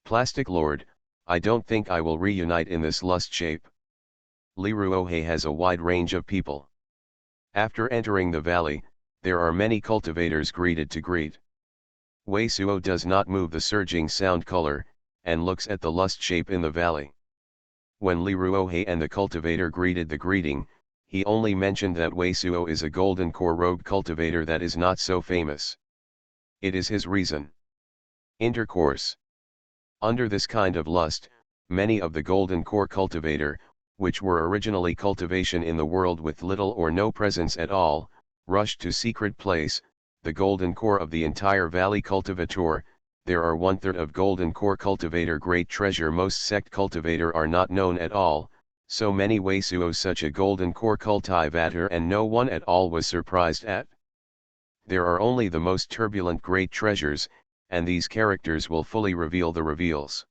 Plastic Lord, I don't think I will reunite in this lust shape. Li Ruohei has a wide range of people. After entering the valley, there are many cultivators greeted to greet. Wei Suo does not move the surging sound color, and looks at the lust shape in the valley. When Li Ruohei and the cultivator greeted the greeting, he only mentioned that Wei Suo is a golden core rogue cultivator that is not so famous. It is his reason. Intercourse. Under this kind of lust, many of the golden core cultivator, which were originally cultivation in the world with little or no presence at all, rushed to secret place, the golden core of the entire valley cultivator. There are 1/3 of golden core cultivator great treasure. Most sect cultivator are not known at all, so many Weisuo such a golden core cultivator and no one at all was surprised at. There are only the most turbulent great treasures, and these characters will fully reveal the reveals.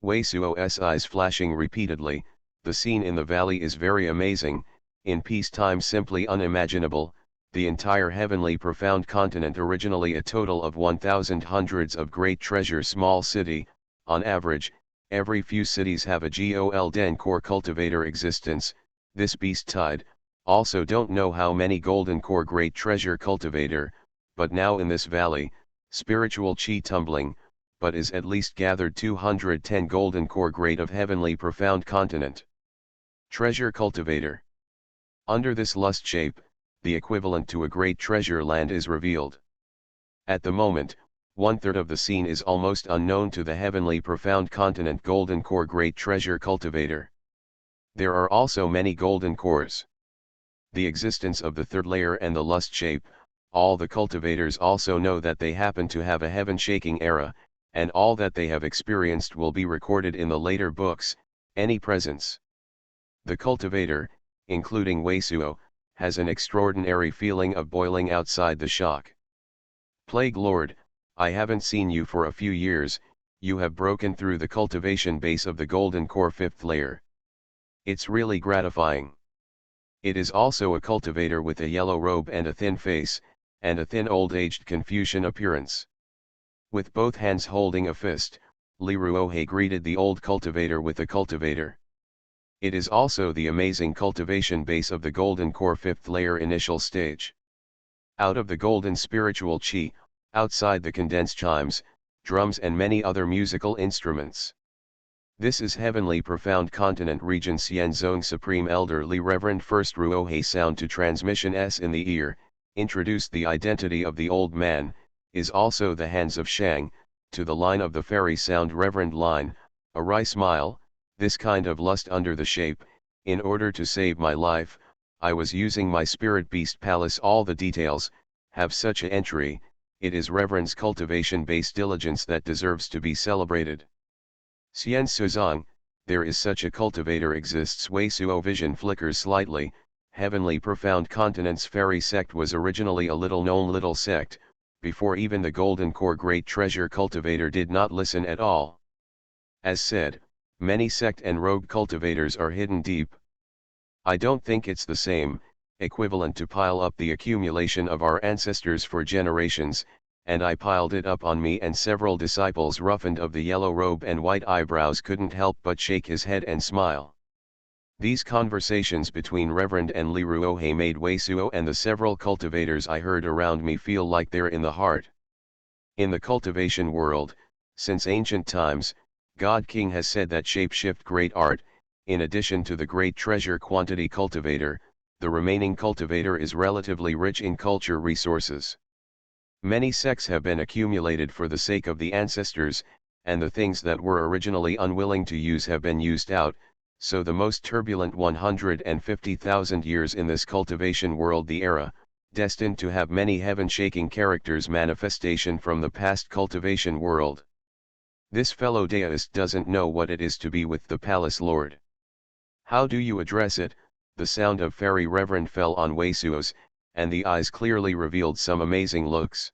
Weisuo's eyes flashing repeatedly, the scene in the valley is very amazing, in peacetime simply unimaginable, the entire heavenly profound continent originally a total of 1,000 hundreds of great treasure small city, on average, every few cities have a golden core cultivator existence, this beast tide, also don't know how many golden core great treasure cultivator, but now in this valley, spiritual chi tumbling, but is at least gathered 210 golden core great of heavenly profound continent. Treasure cultivator. Under this lust shape, the equivalent to a great treasure land is revealed. At the moment, 1/3 of the scene is almost unknown to the heavenly profound continent golden core great treasure cultivator. There are also many golden cores. The existence of the third layer and the lust shape, all the cultivators also know that they happen to have a heaven-shaking era, and all that they have experienced will be recorded in the later books, any presence. The cultivator, including Weisuo, has an extraordinary feeling of boiling outside the shock. Plague Lord, I haven't seen you for a few years, you have broken through the cultivation base of the golden core 5th layer. It's really gratifying. It is also a cultivator with a yellow robe and a thin face, and a thin old-aged Confucian appearance. With both hands holding a fist, Li Ruohe greeted the old cultivator with a cultivator. It is also the amazing cultivation base of the golden core 5th layer initial stage. Out of the golden spiritual chi, outside the condensed chimes, drums and many other musical instruments. This is heavenly profound continent region Xianzong Supreme Elder Li Reverend First Ruohe sound to transmission S in the ear, introduced the identity of the old man, is also the hands of Shang, to the line of the fairy sound Reverend line, a wry smile, this kind of lust under the shape, in order to save my life, I was using my spirit beast palace all the details, have such a entry, it is Reverend's cultivation base diligence that deserves to be celebrated. Xian Suzong, there is such a cultivator exists Weisuo vision flickers slightly, heavenly profound continent's fairy sect was originally a little known little sect, before even the golden core great treasure cultivator did not listen at all. As said, many sect and rogue cultivators are hidden deep. I don't think it's the same, equivalent to pile up the accumulation of our ancestors for generations, and I piled it up on me and several disciples roughened of the yellow robe and white eyebrows couldn't help but shake his head and smile. These conversations between Reverend and Li Ruohe made Weisuo and the several cultivators I heard around me feel like they're in the heart. In the cultivation world, since ancient times, God King has said that shape-shift great art, in addition to the great treasure quantity cultivator, the remaining cultivator is relatively rich in culture resources. Many sects have been accumulated for the sake of the ancestors, and the things that were originally unwilling to use have been used out, so the most turbulent 150,000 years in this cultivation world the era, destined to have many heaven-shaking characters manifestation from the past cultivation world. This fellow deist doesn't know what it is to be with the palace lord. How do you address it? The sound of fairy reverend fell on Weisuo's, and the eyes clearly revealed some amazing looks.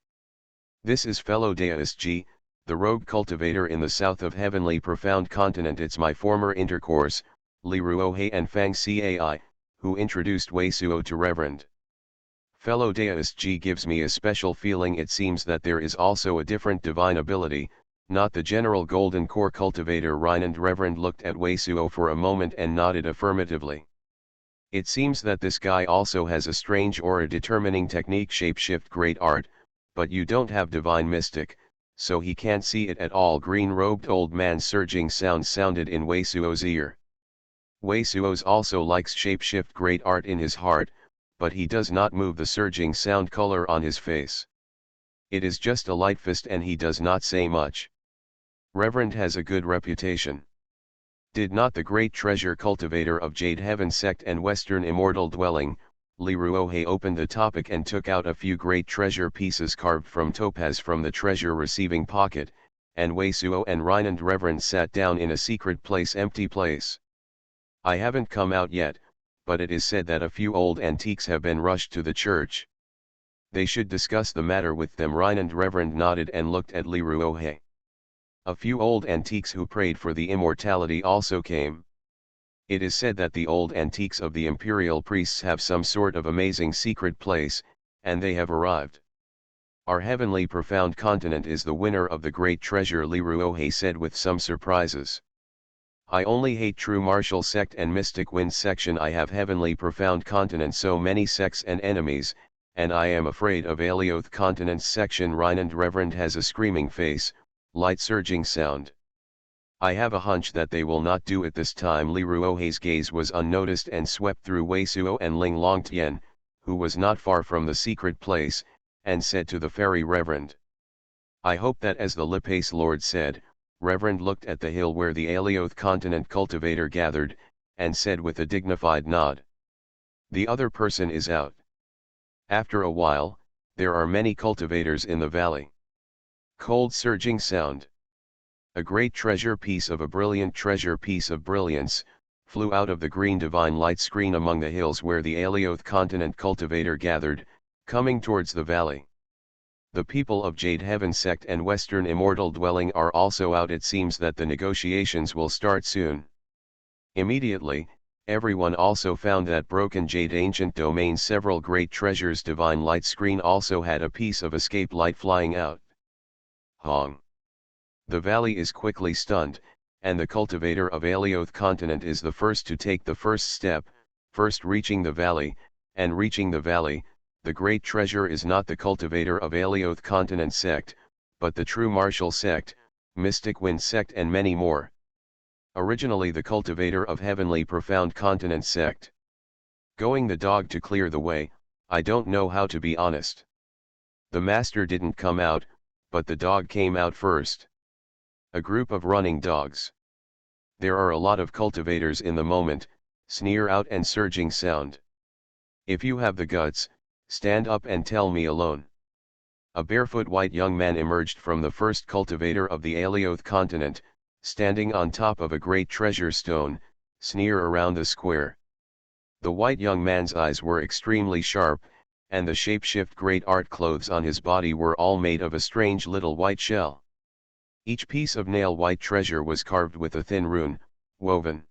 This is fellow deist G, the rogue cultivator in the south of heavenly profound continent. It's my former intercourse, Li Ruohe and Fang Cai, who introduced Weisuo to Reverend. Fellow deist G gives me a special feeling. It seems that there is also a different divine ability, not the general golden core cultivator Rhinand. Reverend looked at Weisuo for a moment and nodded affirmatively. It seems that this guy also has a strange aura determining technique shapeshift great art, but you don't have divine mystic, so he can't see it at all. Green-robed old man surging sounds sounded in Weisuo's ear. Weisuo's also likes shapeshift great art in his heart, but he does not move the surging sound color on his face. It is just a light fist and he does not say much. Reverend has a good reputation. Did not the great treasure cultivator of Jade Heaven sect and Western immortal dwelling, Li Ruohe opened the topic and took out a few great treasure pieces carved from topaz from the treasure receiving pocket, and Wei Suo and Rhinand Reverend sat down in a secret place, empty place. I haven't come out yet, but it is said that a few old antiques have been rushed to the church. They should discuss the matter with them. Rhinand Reverend nodded and looked at Li Ruohe. A few old antiques who prayed for the immortality also came. It is said that the old antiques of the imperial priests have some sort of amazing secret place, and they have arrived. Our heavenly profound continent is the winner of the great treasure, Li Ruohe said with some surprises. I only hate true martial sect and mystic wind section. I have heavenly profound continent, so many sects and enemies, and I am afraid of Alioth continent's section. Rhinand Reverend has a screaming face, light surging sound. I have a hunch that they will not do it this time. Li Ruohe's gaze was unnoticed and swept through Wei Suo and Ling Longtian, who was not far from the secret place, and said to the fairy Reverend, I hope that as the Lipace Lord said. Reverend looked at the hill where the Alioth continent cultivator gathered, and said with a dignified nod, the other person is out. After a while, there are many cultivators in the valley. Cold surging sound. A great treasure piece of a brilliant treasure piece of brilliance, flew out of the green divine light screen among the hills where the Alioth continent cultivator gathered, coming towards the valley. The people of Jade Heaven sect and Western immortal dwelling are also out. It seems that the negotiations will start soon. Immediately, everyone also found that broken jade ancient domain. Several great treasures divine light screen also had a piece of escape light flying out. Hong. The valley is quickly stunned, and the cultivator of Alioth continent is the first to take the first step, first reaching the valley, and reaching the valley. The great treasure is not the cultivator of Alioth continent sect, but the true martial sect, mystic wind sect and many more. Originally the cultivator of heavenly profound continent sect. Going the dog to clear the way. I don't know how, to be honest. The master didn't come out, but the dog came out first. A group of running dogs. There are a lot of cultivators in the moment, sneer out and surging sound. If you have the guts, stand up and tell me alone. A barefoot white young man emerged from the first cultivator of the Alioth continent, standing on top of a great treasure stone, sneer around the square. The white young man's eyes were extremely sharp, and the shapeshift great art clothes on his body were all made of a strange little white shell. Each piece of nail white treasure was carved with a thin rune, woven.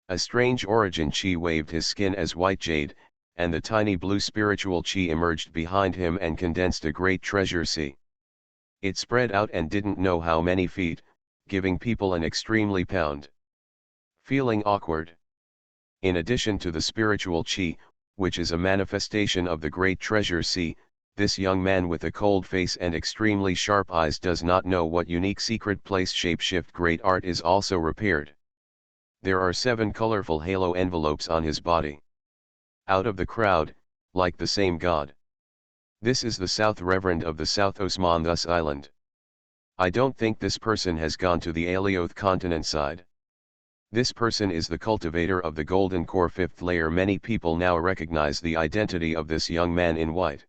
A strange origin chi waved his skin as white jade, and the tiny blue spiritual chi emerged behind him and condensed a great treasure sea. It spread out and didn't know how many feet, giving people an extremely pound feeling awkward. In addition to the spiritual chi, which is a manifestation of the great treasure sea, this young man with a cold face and extremely sharp eyes does not know what unique secret place shapeshift great art is also repaired. There are 7 colorful halo envelopes on his body. Out of the crowd, like the same god. This is the South Reverend of the South Osmanthus Island. I don't think this person has gone to the Alioth continent side. This person is the cultivator of the Golden Core 5th layer. Many people now recognize the identity of this young man in white.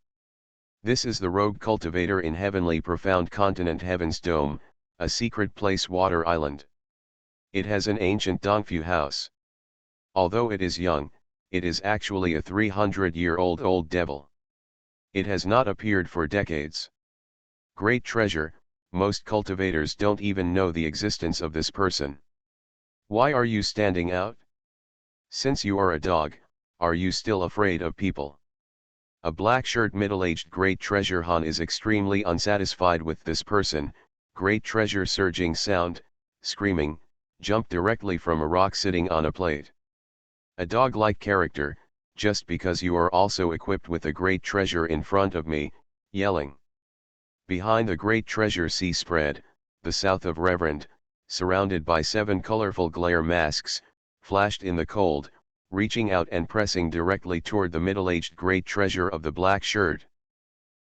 This is the rogue cultivator in heavenly profound continent Heaven's Dome, a secret place water island. It has an ancient Dongfu house. Although it is young, it is actually a 300-year-old old devil. It has not appeared for decades. Great treasure, most cultivators don't even know the existence of this person. Why are you standing out? Since you are a dog, are you still afraid of people? A black-shirt middle-aged great treasure Han is extremely unsatisfied with this person. Great treasure surging sound, screaming, jumped directly from a rock sitting on a plate. A dog-like character, just because you are also equipped with a great treasure in front of me, yelling. Behind the great treasure sea spread, the south of Reverend, surrounded by 7 colorful glare masks, flashed in the cold, reaching out and pressing directly toward the middle-aged great treasure of the black shirt.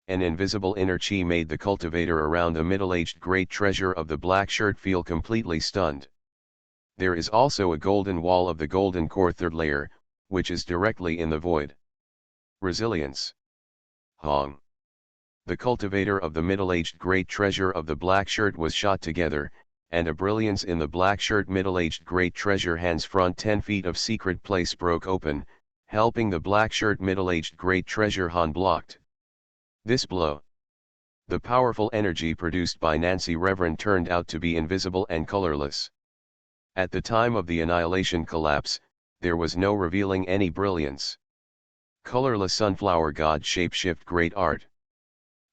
An invisible inner chi made the cultivator around the middle-aged great treasure of the black shirt feel completely stunned. There is also a golden wall of the golden core third layer, which is directly in the void. Resilience. Hong. The cultivator of the middle-aged great treasure of the black shirt was shot together, and a brilliance in the black shirt middle-aged great treasure hands front 10 feet of secret place broke open, helping the black shirt middle-aged great treasure Han blocked. This blow. The powerful energy produced by Nancy Reverend turned out to be invisible and colorless. At the time of the annihilation collapse, there was no revealing any brilliance. Colorless sunflower god shapeshift great art.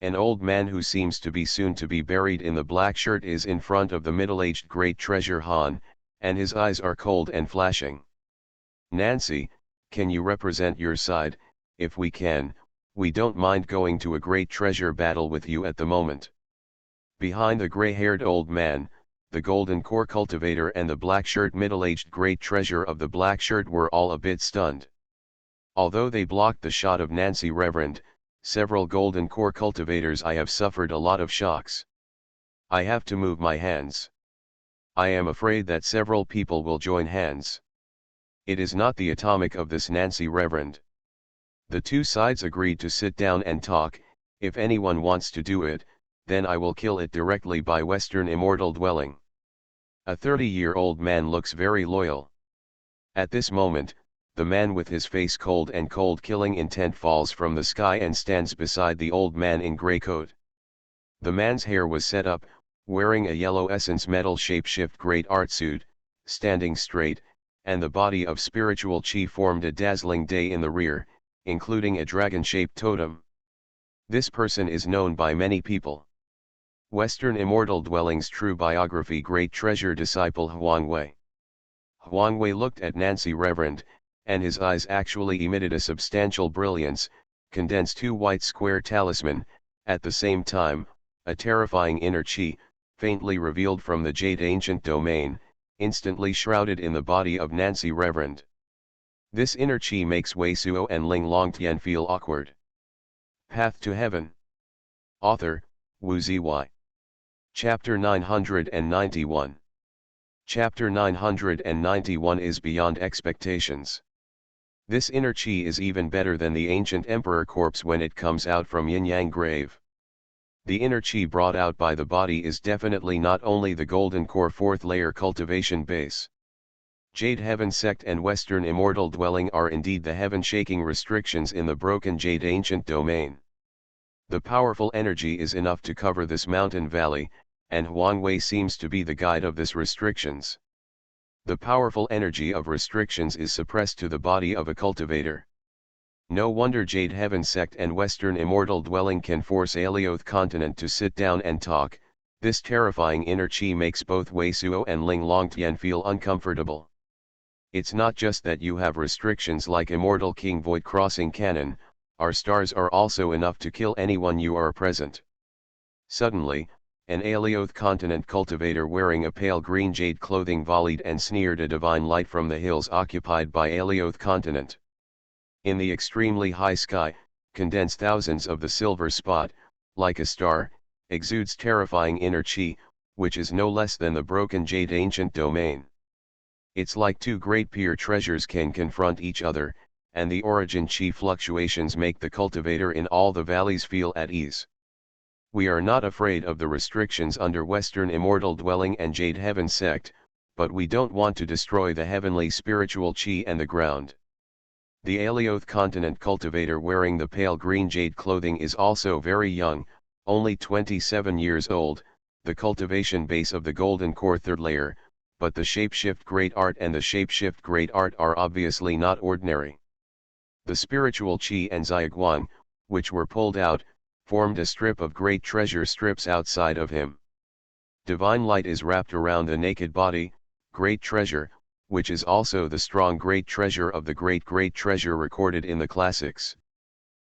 An old man who seems to be soon to be buried in the black shirt is in front of the middle-aged great treasure Han, and his eyes are cold and flashing. Nancy, can you represent your side? If we can, we don't mind going to a great treasure battle with you at the moment. Behind the gray-haired old man, the golden core cultivator and the black shirt middle-aged great treasure of the black shirt were all a bit stunned. Although they blocked the shot of Nancy Reverend, several golden core cultivators I have suffered a lot of shocks. I have to move my hands. I am afraid that several people will join hands. It is not the atomic of this Nancy Reverend. The two sides agreed to sit down and talk. If anyone wants to do it, then I will kill it directly by Western immortal dwelling. A 30-year-old man looks very loyal. At this moment, the man with his face cold and cold killing intent falls from the sky and stands beside the old man in grey coat. The man's hair was set up, wearing a yellow essence metal shapeshift great art suit, standing straight, and the body of spiritual chi formed a dazzling day in the rear, including a dragon-shaped totem. This person is known by many people. Western Immortal Dwelling's true biography great treasure disciple Xuanhuan. Xuanhuan looked at Nancy Reverend, and his eyes actually emitted a substantial brilliance, condensed two white square talisman, at the same time, a terrifying inner chi, faintly revealed from the jade ancient domain, instantly shrouded in the body of Nancy Reverend. This inner chi makes Wei Suo and Ling Longtian feel awkward. Path to Heaven. Author, Wu Ziyi. Chapter 991. Chapter 991 is beyond expectations. This inner chi is even better than the ancient emperor corpse when it comes out from yin-yang grave. The inner chi brought out by the body is definitely not only the golden core fourth layer cultivation base. Jade Heaven sect and Western Immortal Dwelling are indeed the heaven-shaking restrictions in the broken Jade ancient domain. The powerful energy is enough to cover this mountain valley, and Xuanhuan seems to be the guide of this restrictions. The powerful energy of restrictions is suppressed to the body of a cultivator. No wonder Jade Heaven sect and Western Immortal Dwelling can force Alioth continent to sit down and talk. This terrifying inner chi makes both Wei Suo and Ling Longtian feel uncomfortable. It's not just that you have restrictions like Immortal King Void Crossing Cannon, our stars are also enough to kill anyone you are present. Suddenly, an Alioth continent cultivator wearing a pale green jade clothing volleyed and sneered a divine light from the hills occupied by Alioth continent. In the extremely high sky, condense thousands of the silver spot, like a star, exudes terrifying inner chi, which is no less than the broken jade ancient domain. It's like two great pure treasures can confront each other, and the origin chi fluctuations make the cultivator in all the valleys feel at ease. We are not afraid of the restrictions under Western Immortal Dwelling and Jade Heaven sect, but we don't want to destroy the heavenly spiritual chi and the ground. The Alioth continent cultivator wearing the pale green jade clothing is also very young, only 27 years old, the cultivation base of the golden core third layer, but the shapeshift great art and the shapeshift great art are obviously not ordinary. The spiritual chi and Ziyuan, which were pulled out, formed a strip of great treasure strips outside of him. Divine light is wrapped around the naked body, great treasure, which is also the strong great treasure of the great treasure recorded in the classics.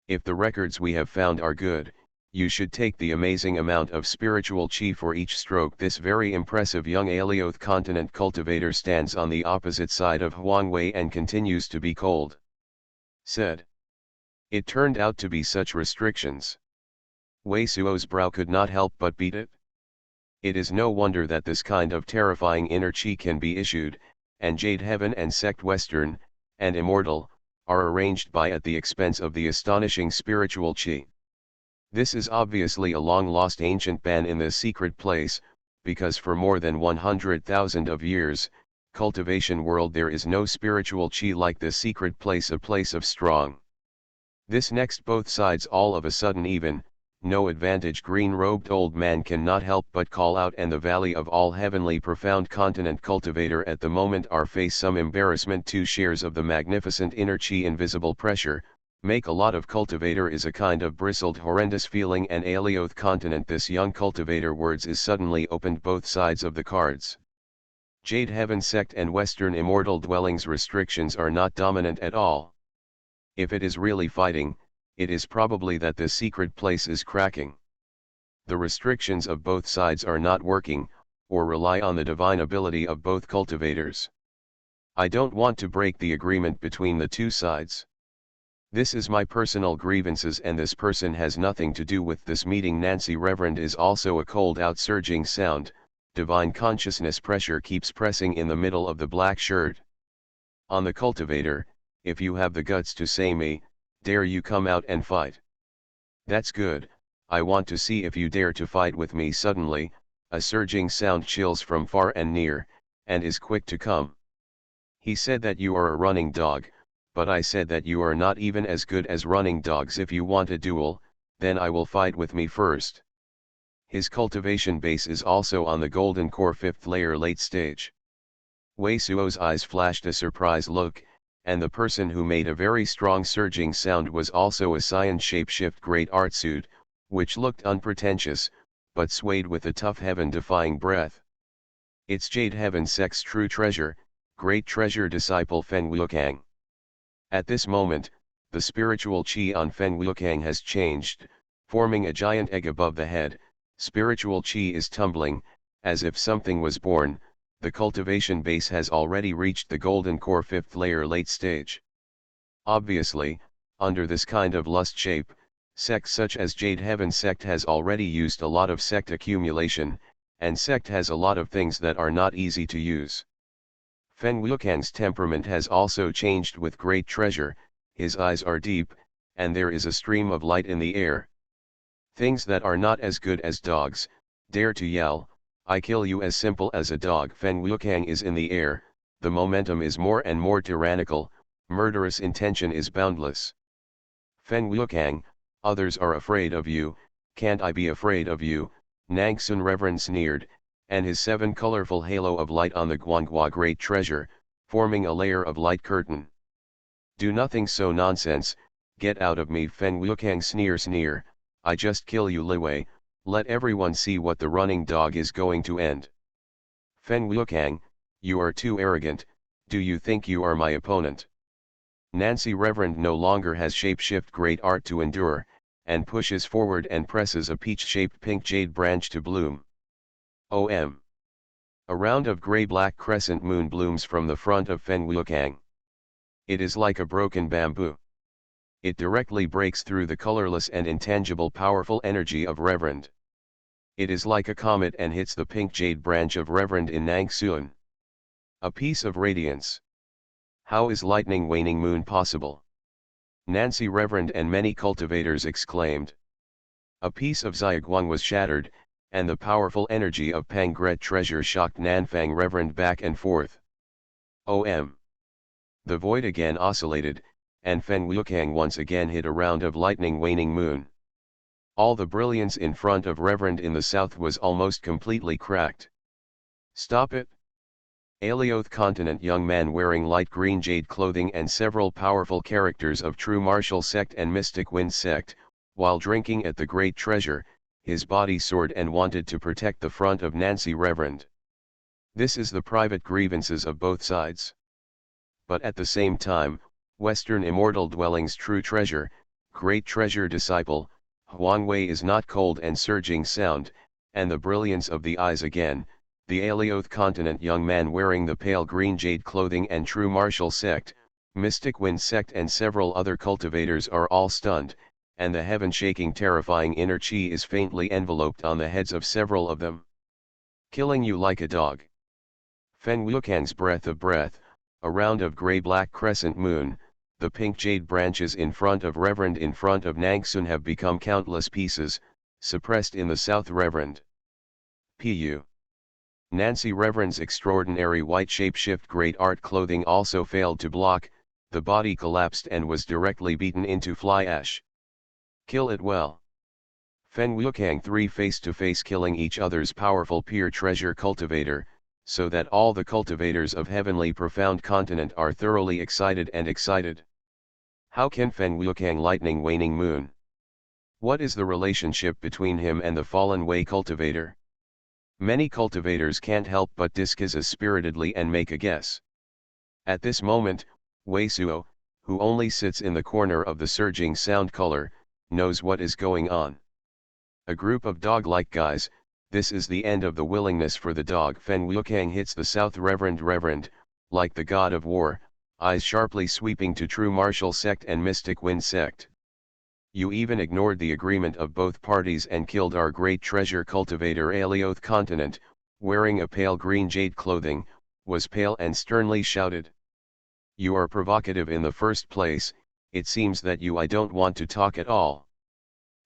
If the records we have found are good, you should take the amazing amount of spiritual chi for each stroke. This very impressive young Alioth continent cultivator stands on the opposite side of Xuanhuan and continues to be cold. Said. It turned out to be such restrictions. Wei Suo's brow could not help but beat it. It is no wonder that this kind of terrifying inner chi can be issued, and Jade Heaven and Sect Western, and Immortal, are arranged by at the expense of the astonishing spiritual chi. This is obviously a long-lost ancient ban in this secret place, because for more than 100,000 of years, cultivation world there is no spiritual chi like this secret place, a place of strong. This next both sides all of a sudden even, no advantage green-robed old man cannot help but call out, and the valley of all heavenly profound continent cultivator at the moment are face some embarrassment. 2 shares of the magnificent inner chi invisible pressure, make a lot of cultivator is a kind of bristled horrendous feeling, and alioth continent this young cultivator words is suddenly opened both sides of the cards. Jade Heaven Sect and Western Immortal Dwellings restrictions are not dominant at all. If it is really fighting, it is probably that this secret place is cracking. The restrictions of both sides are not working, or rely on the divine ability of both cultivators. I don't want to break the agreement between the two sides. This is my personal grievances, and this person has nothing to do with this meeting. Nancy Reverend is also a cold out surging sound, divine consciousness pressure keeps pressing in the middle of the black shirt. On the cultivator, if you have the guts to say me, dare you come out and fight? That's good, I want to see if you dare to fight with me. Suddenly, a surging sound chills from far and near, and is quick to come. He said that you are a running dog, but I said that you are not even as good as running dogs. If you want a duel, then I will fight with me first. His cultivation base is also on the golden core 5th layer late stage. Wei Suo's eyes flashed a surprised look, and the person who made a very strong surging sound was also a Saiyan shapeshift great art suit, which looked unpretentious, but swayed with a tough heaven-defying breath. It's Jade Heaven Sect's true treasure, great treasure disciple Fen Wuokang. At this moment, the spiritual chi on Fen Wuokang has changed, forming a giant egg above the head. Spiritual chi is tumbling, as if something was born. The cultivation base has already reached the golden core 5th layer late stage. Obviously, under this kind of lust shape, sects such as Jade Heaven Sect has already used a lot of sect accumulation, and sect has a lot of things that are not easy to use. Fen Wuokang's temperament has also changed with great treasure, his eyes are deep, and there is a stream of light in the air. Things that are not as good as dogs, dare to yell, I kill you, as simple as a dog. Fen Wuokang is in the air, the momentum is more and more tyrannical, murderous intention is boundless. Fen Wuokang, others are afraid of you, can't I be afraid of you? Nangsun Reverend sneered, and his 7 colorful halo of light on the Guanghua great treasure, forming a layer of light curtain. Do nothing so nonsense, get out of me. Fen Wuokang sneer, I just kill you Liwei, let everyone see what the running dog is going to end. Fen Wuokang, you are too arrogant, do you think you are my opponent? Nancy Reverend no longer has shapeshift great art to endure, and pushes forward and presses a peach-shaped pink jade branch to bloom. OM. A round of gray-black crescent moon blooms from the front of Fen Wuokang. It is like a broken bamboo. It directly breaks through the colorless and intangible powerful energy of Reverend. It is like a comet and hits the pink jade branch of Reverend in Nangsun. A piece of radiance. How is lightning waning moon possible? Nancy Reverend and many cultivators exclaimed. A piece of Xiaoguang was shattered, and the powerful energy of Pangret treasure shocked Nanfang Reverend back and forth. OM. The void again oscillated, and Fen Wuokang once again hit a round of lightning waning moon. All the brilliance in front of Reverend in the south was almost completely cracked. Stop it! Alioth continent young man wearing light green jade clothing and several powerful characters of True Martial Sect and Mystic Wind Sect, while drinking at the great treasure, his body soared and wanted to protect the front of Nancy Reverend. This is the private grievances of both sides. But at the same time, Western Immortal Dwellings true treasure, great treasure disciple, Xuanhuan is not cold and surging sound, and the brilliance of the eyes again, the Alioth continent young man wearing the pale green jade clothing and True Martial Sect, Mystic Wind Sect and several other cultivators are all stunned, and the heaven-shaking terrifying inner chi is faintly enveloped on the heads of several of them. killing you like a dog. Fen Wukang's breath of breath, a round of gray-black crescent moon, the pink jade branches in front of Nangsun have become countless pieces, suppressed in the south Reverend. Pu. Nancy Reverend's extraordinary white shape-shift great art clothing also failed to block, the body collapsed and was directly beaten into fly ash. Kill it well. Fen Wukang 3 face-to-face killing each other's powerful peer treasure cultivator, so that all the cultivators of heavenly profound continent are thoroughly excited. How can Fen Wukang lightning waning moon? What is the relationship between him and the fallen Wei cultivator? Many cultivators can't help but discuss spiritedly and make a guess. At this moment, Wei Suo, who only sits in the corner of the surging sound color, knows what is going on. A group of dog-like guys, this is the end of the willingness for the dog. Fen Wukang hits the south Reverend, like the god of war, eyes sharply sweeping to true martial sect and mystic wind sect. You even ignored the agreement of both parties and killed our great treasure cultivator. Alioth continent, wearing a pale green jade clothing, was pale and sternly shouted. You are provocative in the first place, it seems that I don't want to talk at all.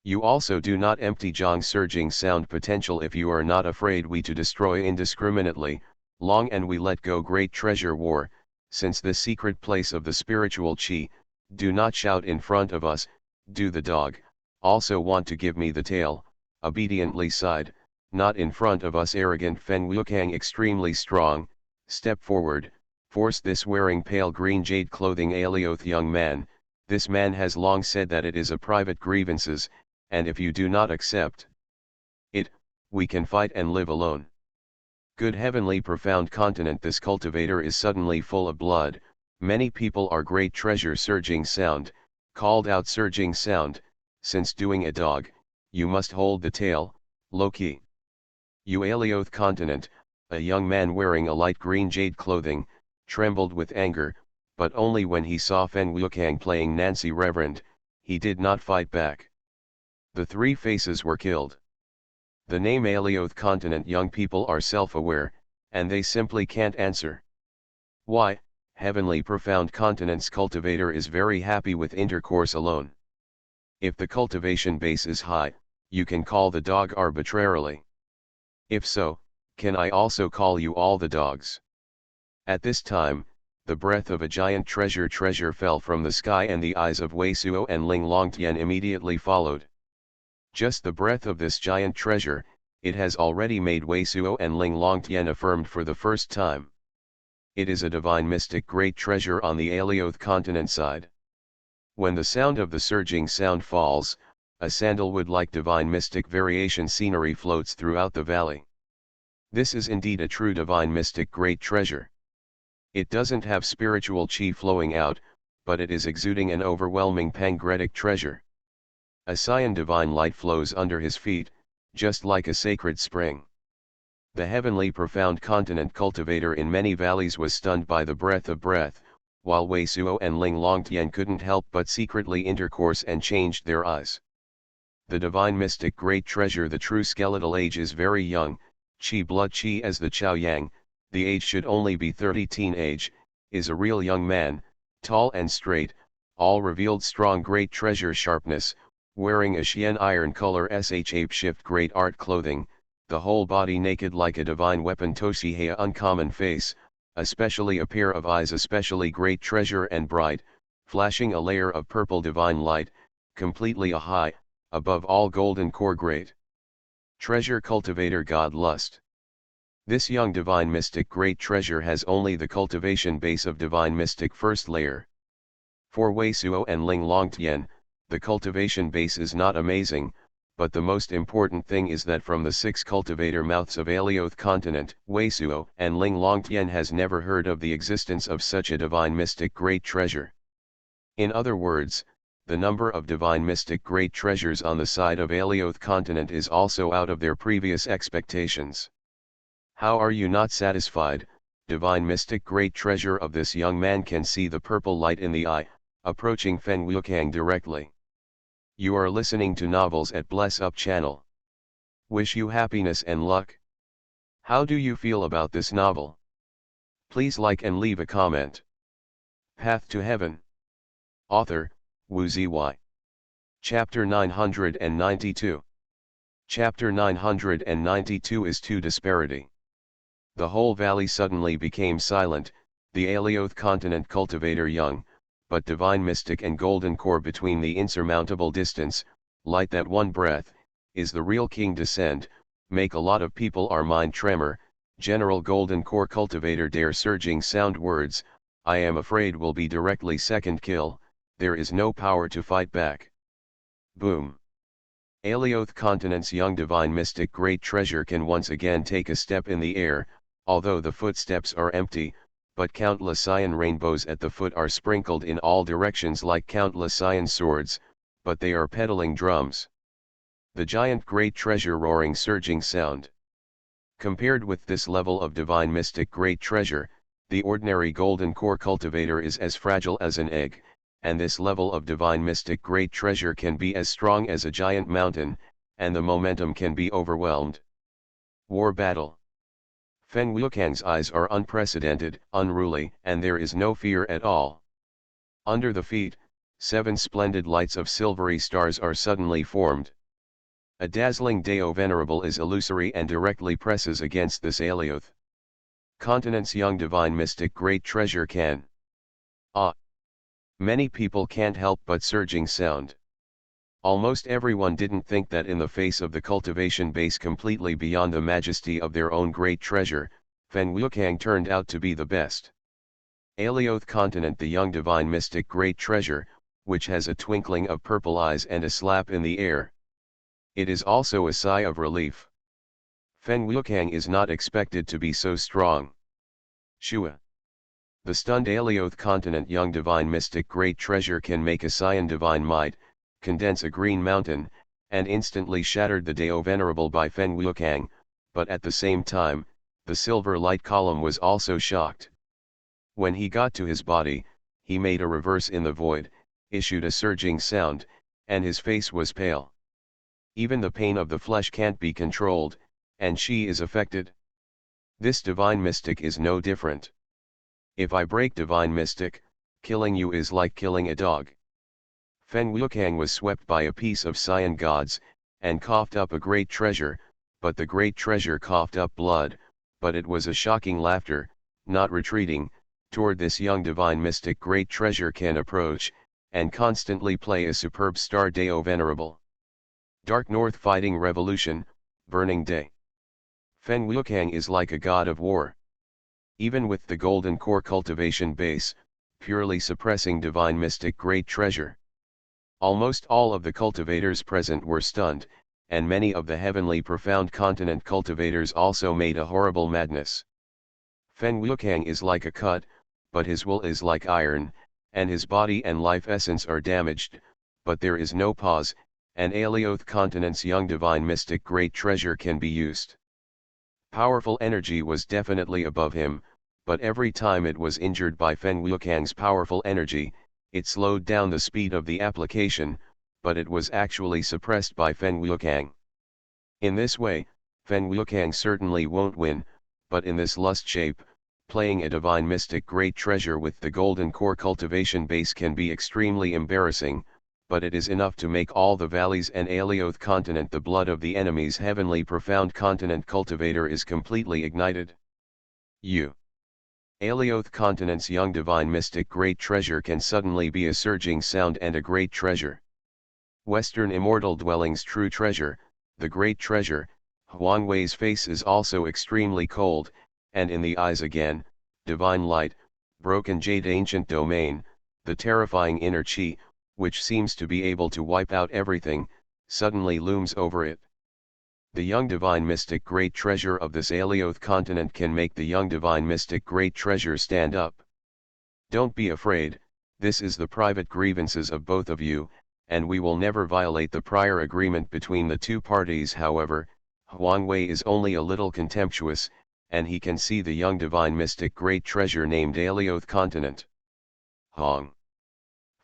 You also do not empty Zhang's surging sound potential if you are not afraid we to destroy indiscriminately, long and we let go great treasure war, since the secret place of the spiritual chi, do not shout in front of us, do the dog, also want to give me the tail, obediently sighed, not in front of us arrogant Fen Wukang extremely strong, step forward, force this wearing pale green jade clothing Alioth young man, this man has long said that it is a private grievances, and if you do not accept it, we can fight and live alone. Good heavenly profound continent this cultivator is suddenly full of blood, many people are great treasure surging sound, called out surging sound, since doing a dog, you must hold the tail, low-key. You Alioth continent, a young man wearing a light green jade clothing, trembled with anger, but only when he saw Fen Wukang playing Nancy Reverend, he did not fight back. The 3 faces were killed. The name Alioth continent young people are self-aware, and they simply can't answer. Why, heavenly profound continent's cultivator is very happy with intercourse alone. If the cultivation base is high, you can call the dog arbitrarily. If so, can I also call you all the dogs? At this time, the breath of a giant treasure fell from the sky and the eyes of Wei Suo and Ling Longtian immediately followed. Just the breath of this giant treasure, it has already made Wei Suo and Ling Longtian affirmed for the first time. It is a divine mystic great treasure on the Alioth continent side. When the sound of the surging sound falls, a sandalwood-like divine mystic variation scenery floats throughout the valley. This is indeed a true divine mystic great treasure. It doesn't have spiritual chi flowing out, but it is exuding an overwhelming pangretic treasure. A cyan divine light flows under his feet, just like a sacred spring. The heavenly profound continent cultivator in many valleys was stunned by the breath of breath, while Wei Suo and Ling Longtian couldn't help but secretly intercourse and changed their eyes. The divine mystic great treasure the true skeletal age is very young, chi blood chi as the Chao Yang, the age should only be 30 teenage, is a real young man, tall and straight, all revealed strong great treasure sharpness, wearing a Xian iron color shape-shift great art clothing, the whole body naked like a divine weapon Toshihaya uncommon face, especially a pair of eyes especially great treasure and bright, flashing a layer of purple divine light, completely a high, above all golden core great treasure cultivator god lust. This young divine mystic great treasure has only the cultivation base of divine mystic first layer. For Wei Suo and Ling Longtian, the cultivation base is not amazing, but the most important thing is that from the 6 cultivator mouths of Alioth continent, Wei Suo and Ling Longtian has never heard of the existence of such a divine mystic great treasure. In other words, the number of divine mystic great treasures on the side of Alioth continent is also out of their previous expectations. How are you not satisfied? Divine mystic great treasure of this young man can see the purple light in the eye, approaching Fen Wukang directly. You are listening to novels at Bless Up channel. Wish you happiness and luck. How do you feel about this novel? Please like and leave a comment. Path to Heaven. Author, Wu Ziyi. Chapter 992. Chapter 992 is to disparity. The whole valley suddenly became silent, the Alioth continent cultivator young, but divine mystic and golden core between the insurmountable distance, light that one breath, is the real king descend, make a lot of people our mind tremor, general golden core cultivator dare surging sound words, I am afraid will be directly second kill, there is no power to fight back. Boom. Alioth continent's young divine mystic great treasure can once again take a step in the air, although the footsteps are empty, but countless cyan rainbows at the foot are sprinkled in all directions like countless cyan swords, but they are pedaling drums. The giant great treasure roaring surging sound. Compared with this level of divine mystic great treasure, the ordinary golden core cultivator is as fragile as an egg, and this level of divine mystic great treasure can be as strong as a giant mountain, and the momentum can be overwhelmed. War battle. Feng Wukang's eyes are unprecedented, unruly, and there is no fear at all. Under the feet, 7 splendid lights of silvery stars are suddenly formed. A dazzling Deo Venerable is illusory and directly presses against this Alioth continent's young divine mystic great treasure can. Many people can't help but surging sound. Almost everyone didn't think that in the face of the cultivation base completely beyond the majesty of their own great treasure, Feng Wukang turned out to be the best. Alioth continent the young divine mystic great treasure, which has a twinkling of purple eyes and a slap in the air. It is also a sigh of relief. Feng Wukang is not expected to be so strong. Shua. The stunned Alioth continent young divine mystic great treasure can make a cyan divine might, condense a green mountain, and instantly shattered the Deo Venerable by Feng Wukang, but at the same time, the silver light column was also shocked. When he got to his body, he made a reverse in the void, issued a surging sound, and his face was pale. Even the pain of the flesh can't be controlled, and she is affected. This divine mystic is no different. If I break divine mystic, killing you is like killing a dog. Feng Wukang was swept by a piece of cyan gods, and coughed up a great treasure, but the great treasure coughed up blood, but it was a shocking laughter, not retreating, toward this young divine mystic great treasure can approach, and constantly play a superb star Deo Venerable. Dark North fighting revolution, burning day. Feng Wukang is like a god of war. Even with the golden core cultivation base, purely suppressing divine mystic great treasure. Almost all of the cultivators present were stunned, and many of the heavenly profound continent cultivators also made a horrible madness. Feng Wukang is like a cut, but his will is like iron, and his body and life essence are damaged, but there is no pause, and Alioth continent's young divine mystic great treasure can be used. Powerful energy was definitely above him, but every time it was injured by Feng Wukang's powerful energy, it slowed down the speed of the application, but it was actually suppressed by Feng Wukang. In this way, Feng Wukang certainly won't win, but in this lust shape, playing a divine mystic great treasure with the golden core cultivation base can be extremely embarrassing, but it is enough to make all the valleys and Alioth continent the blood of the enemy's heavenly profound continent cultivator is completely ignited. Alioth continent's young divine mystic great treasure can suddenly be a surging sound and a great treasure. Western immortal dwellings true treasure, the great treasure, Xuanhuan's face is also extremely cold, and in the eyes again, divine light, broken jade ancient domain, the terrifying inner chi, which seems to be able to wipe out everything, suddenly looms over it. The young divine mystic great treasure of this Alioth continent can make the young divine mystic great treasure stand up. Don't be afraid, this is the private grievances of both of you, and we will never violate the prior agreement between the two parties. However, Xuanhuan is only a little contemptuous, and he can see the young divine mystic great treasure named Alioth continent. Hong.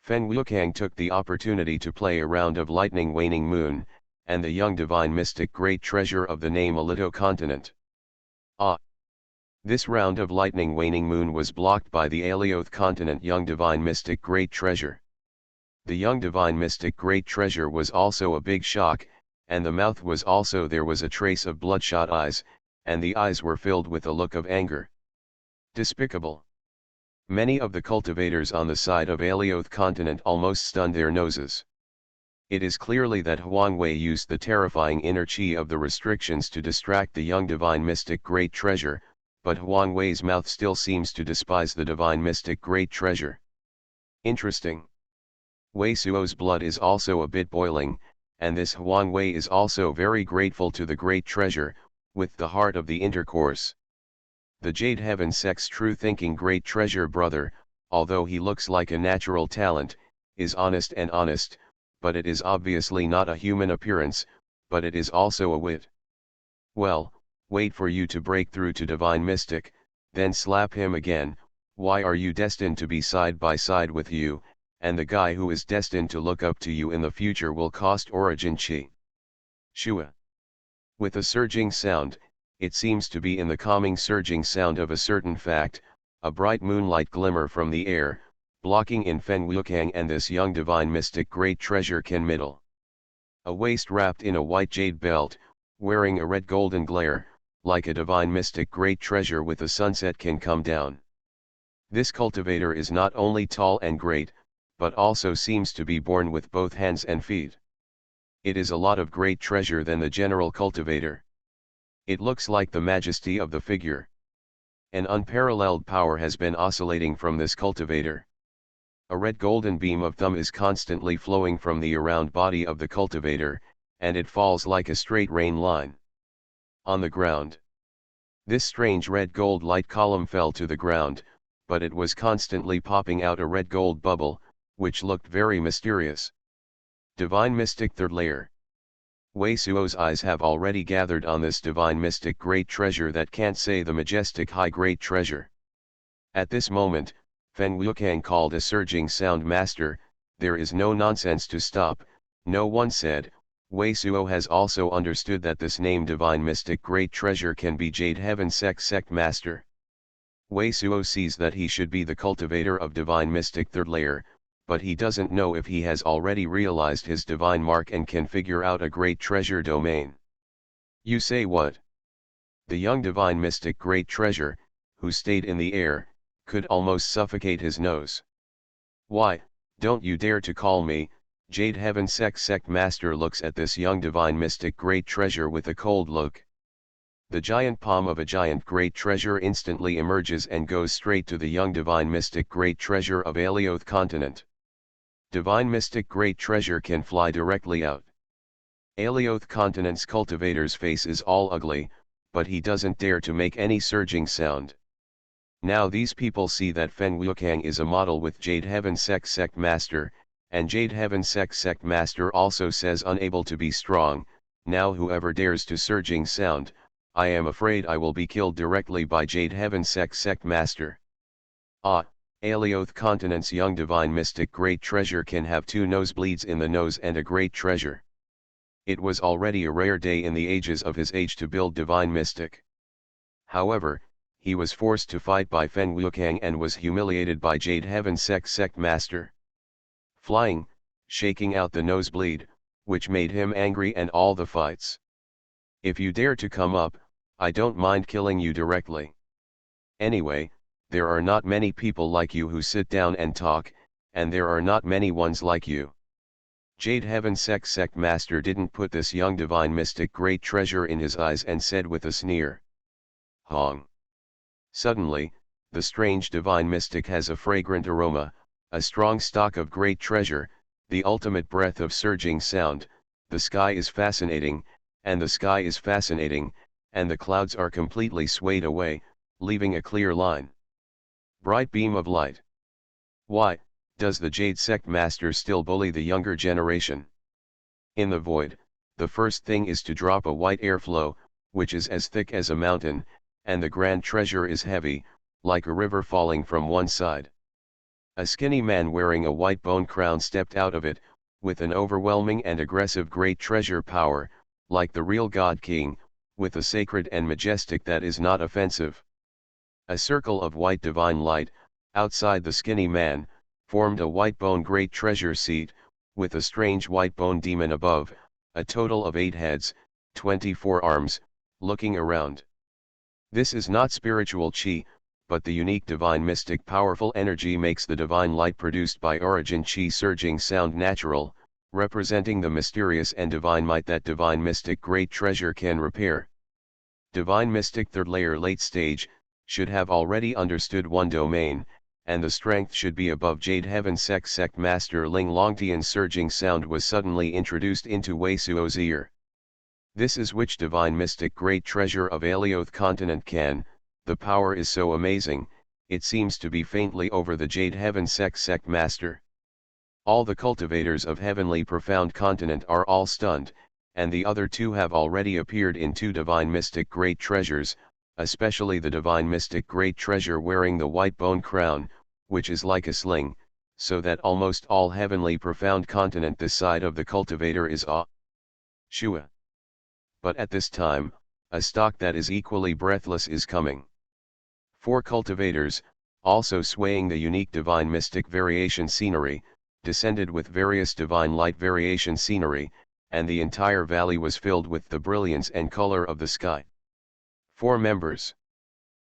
Feng Wukang took the opportunity to play a round of lightning waning moon, and the young divine mystic great treasure of the name Alito continent. Ah! This round of lightning waning moon was blocked by the Alioth continent young divine mystic great treasure. The young divine mystic great treasure was also a big shock, and the mouth was also there was a trace of bloodshot eyes, and the eyes were filled with a look of anger. Despicable. Many of the cultivators on the side of Alioth continent almost stunned their noses. It is clearly that Xuanhuan used the terrifying inner chi of the restrictions to distract the young divine mystic great treasure, but Xuanhuan's mouth still seems to despise the divine mystic great treasure. Interesting. Wei Suo's blood is also a bit boiling, and this Xuanhuan is also very grateful to the great treasure, with the heart of the intercourse. The Jade Heaven Sect's true-thinking great treasure brother, although he looks like a natural talent, is honest, but it is obviously not a human appearance, but it is also a wit. Well, wait for you to break through to divine mystic, then slap him again. Why are you destined to be side by side with you, and the guy who is destined to look up to you in the future will cost origin chi. Shua. With a surging sound, it seems to be in the calming surging sound of a certain fact, a bright moonlight glimmer from the air, blocking in Fen Wukang and this young divine mystic great treasure Ken middle. A waist wrapped in a white jade belt, wearing a red golden glare, like a divine mystic great treasure with the sunset can come down. This cultivator is not only tall and great, but also seems to be born with both hands and feet. It is a lot of great treasure than the general cultivator. It looks like the majesty of the figure. An unparalleled power has been oscillating from this cultivator. A red golden beam of thumb is constantly flowing from the around body of the cultivator, and it falls like a straight rain line on the ground. This strange red gold light column fell to the ground, but it was constantly popping out a red gold bubble, which looked very mysterious. Divine Mystic Third Layer. Wei Suo's eyes have already gathered on this divine mystic great treasure that can't say the majestic high great treasure. At this moment, Fen Wukang called a surging sound master. There is no nonsense to stop, no one said. Wei Suo has also understood that this name divine mystic great treasure can be Jade Heaven sect master. Wei Suo sees that he should be the cultivator of divine mystic third layer, but he doesn't know if he has already realized his divine mark and can figure out a great treasure domain. You say what? The young divine mystic great treasure, who stayed in the air, could almost suffocate his nose. Why, don't you dare to call me, Jade Heaven sect master looks at this young divine mystic great treasure with a cold look. The giant palm of a giant great treasure instantly emerges and goes straight to the young divine mystic great treasure of Alioth continent. Divine mystic great treasure can fly directly out. Alioth continent's cultivator's face is all ugly, but he doesn't dare to make any surging sound. Now these people see that Fen Wukang is a model with Jade Heaven sect master, and Jade Heaven sect master also says unable to be strong. Now whoever dares to surging sound, I am afraid I will be killed directly by Jade Heaven sect master. Ah! Alioth continent's young divine mystic great treasure can have 2 nosebleeds in the nose and a great treasure. It was already a rare day in the ages of his age to build divine mystic. However, he was forced to fight by Fen Wukang and was humiliated by Jade Heaven sect master. Flying, shaking out the nosebleed, which made him angry and all the fights. If you dare to come up, I don't mind killing you directly. Anyway, there are not many people like you who sit down and talk, and there are not many ones like you. Jade Heaven sect master didn't put this young divine mystic great treasure in his eyes and said with a sneer. Hong. Suddenly, the strange divine mystic has a fragrant aroma, a strong stock of great treasure, the ultimate breath of surging sound. The sky is fascinating, and the sky is fascinating, and the clouds are completely swayed away, leaving a clear line. Bright beam of light. Why, does the Jade Sect Master still bully the younger generation? In the void, the first thing is to drop a white airflow, which is as thick as a mountain, and the grand treasure is heavy, like a river falling from one side. A skinny man wearing a white bone crown stepped out of it, with an overwhelming and aggressive great treasure power, like the real God King, with a sacred and majestic that is not offensive. A circle of white divine light, outside the skinny man, formed a white bone great treasure seat, with a strange white bone demon above, a total of 8 heads, 24 arms, looking around. This is not spiritual chi, but the unique divine mystic powerful energy makes the divine light produced by origin chi surging sound natural, representing the mysterious and divine might that divine mystic great treasure can repair. Divine mystic third layer late stage, should have already understood one domain, and the strength should be above Jade Heaven sect Master Ling Longtian surging sound was suddenly introduced into Wei Suo's ear. This is which divine mystic great treasure of Alioth continent can, the power is so amazing, it seems to be faintly over the Jade Heaven sect Master. All the cultivators of heavenly profound continent are all stunned, and the other two have already appeared in 2 divine mystic great treasures, especially the divine mystic great treasure wearing the white bone crown, which is like a sling, so that almost all heavenly profound continent this side of the cultivator is Shua. But at this time, a stock that is equally breathless is coming. 4 cultivators, also swaying the unique divine mystic variation scenery, descended with various divine light variation scenery, and the entire valley was filled with the brilliance and color of the sky. 4 members.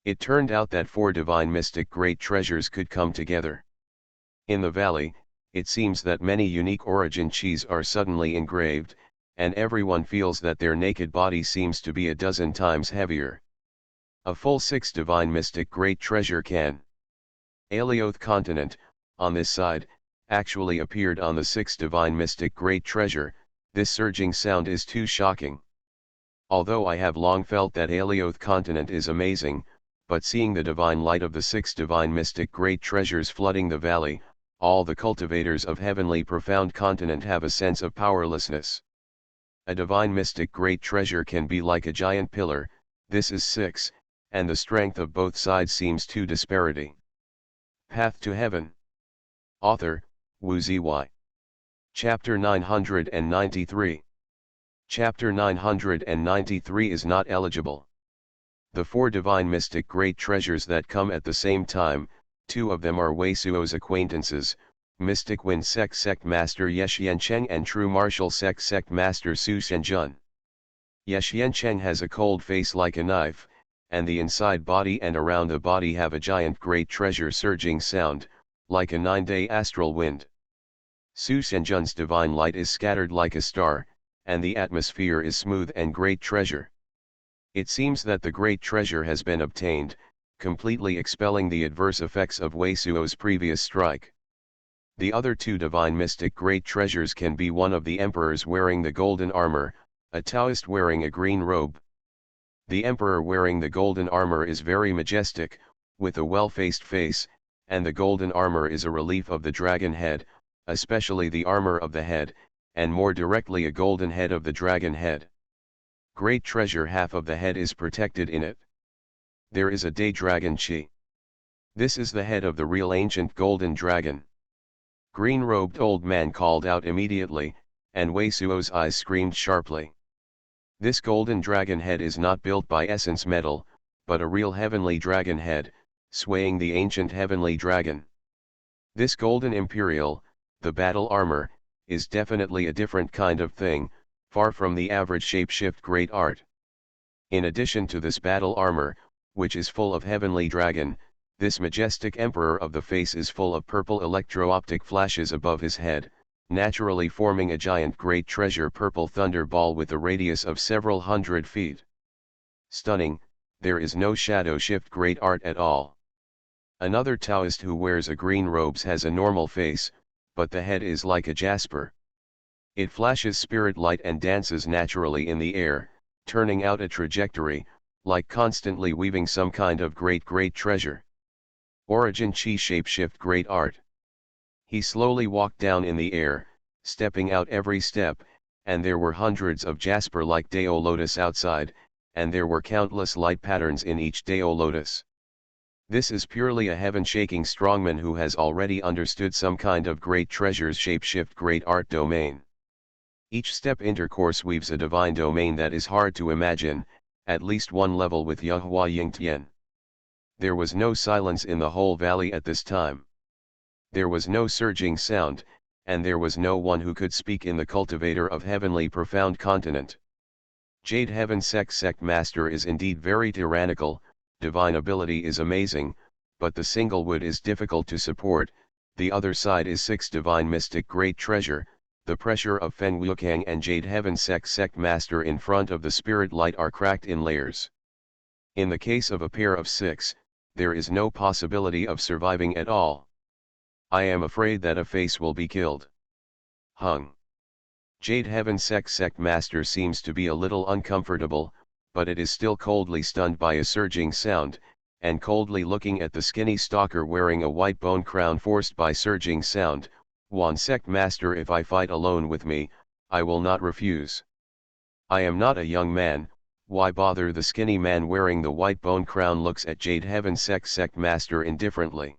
It turned out that 4 divine mystic great treasures could come together. In the valley, it seems that many unique origin chis are suddenly engraved, and everyone feels that their naked body seems to be a dozen times heavier. A full 6 divine mystic great treasure can. Alioth continent, on this side, actually appeared on the 6 divine mystic great treasure. This surging sound is too shocking. Although I have long felt that Alioth continent is amazing, but seeing the divine light of the 6 divine mystic great treasures flooding the valley, all the cultivators of heavenly profound continent have a sense of powerlessness. A divine mystic great treasure can be like a giant pillar, this is 6, and the strength of both sides seems too disparity. Path to Heaven. Author, Wu Zy. Chapter 993. Chapter 993 is not eligible. The 4 divine mystic great treasures that come at the same time, 2 of them are Wei Suo's acquaintances, Mystic Wind sect Master Yexiancheng and True Martial sect Master Su Shenjun. Yexiancheng has a cold face like a knife, and the inside body and around the body have a giant great treasure surging sound, like a 9-day astral wind. Su Shenjun's divine light is scattered like a star, and the atmosphere is smooth and great treasure. It seems that the great treasure has been obtained, completely expelling the adverse effects of Wei Suo's previous strike. The other 2 divine mystic great treasures can be one of the emperors wearing the golden armor, a Taoist wearing a green robe. The emperor wearing the golden armor is very majestic, with a well-faced face, and the golden armor is a relief of the dragon head, especially the armor of the head, and more directly a golden head of the dragon head. Great treasure half of the head is protected in it. There is a day dragon chi. This is the head of the real ancient golden dragon. Green-robed old man called out immediately, and Wei Suo's eyes screamed sharply. This golden dragon head is not built by essence metal, but a real heavenly dragon head, swaying the ancient heavenly dragon. This golden imperial, the battle armor, is definitely a different kind of thing, far from the average shapeshift great art. In addition to this battle armor, which is full of heavenly dragon, this majestic emperor of the face is full of purple electro-optic flashes above his head, naturally forming a giant great treasure purple thunder ball with a radius of several hundred feet. Stunning, there is no shadow shift great art at all. Another Taoist who wears a green robes has a normal face, but the head is like a jasper. It flashes spirit light and dances naturally in the air, turning out a trajectory, like constantly weaving some kind of great treasure. Origin Chi shapeshift great art. He slowly walked down in the air, stepping out every step, and there were hundreds of jasper like Dao lotus outside, and there were countless light patterns in each Dao lotus. This is purely a heaven-shaking strongman who has already understood some kind of great treasures shapeshift great art domain. Each step intercourse weaves a divine domain that is hard to imagine, at least one level with Yahua Yingtian. There was no silence in the whole valley at this time. There was no surging sound, and there was no one who could speak in the cultivator of heavenly profound continent. Jade Heaven Sect Master is indeed very tyrannical, divine ability is amazing, but the single wood is difficult to support. The other side is 6 divine mystic great treasure. The pressure of Feng Wukang and Jade Heaven Sect Master in front of the spirit light are cracked in layers. In the case of a pair of 6, there is no possibility of surviving at all. I am afraid that a face will be killed. Hung. Jade Heaven Sect Master seems to be a little uncomfortable, but it is still coldly stunned by a surging sound, and coldly looking at the skinny stalker wearing a white bone crown forced by surging sound. Wan Sect Master, if I fight alone with me, I will not refuse. I am not a young man, why bother? The skinny man wearing the white bone crown looks at Jade Heaven Sect Master indifferently.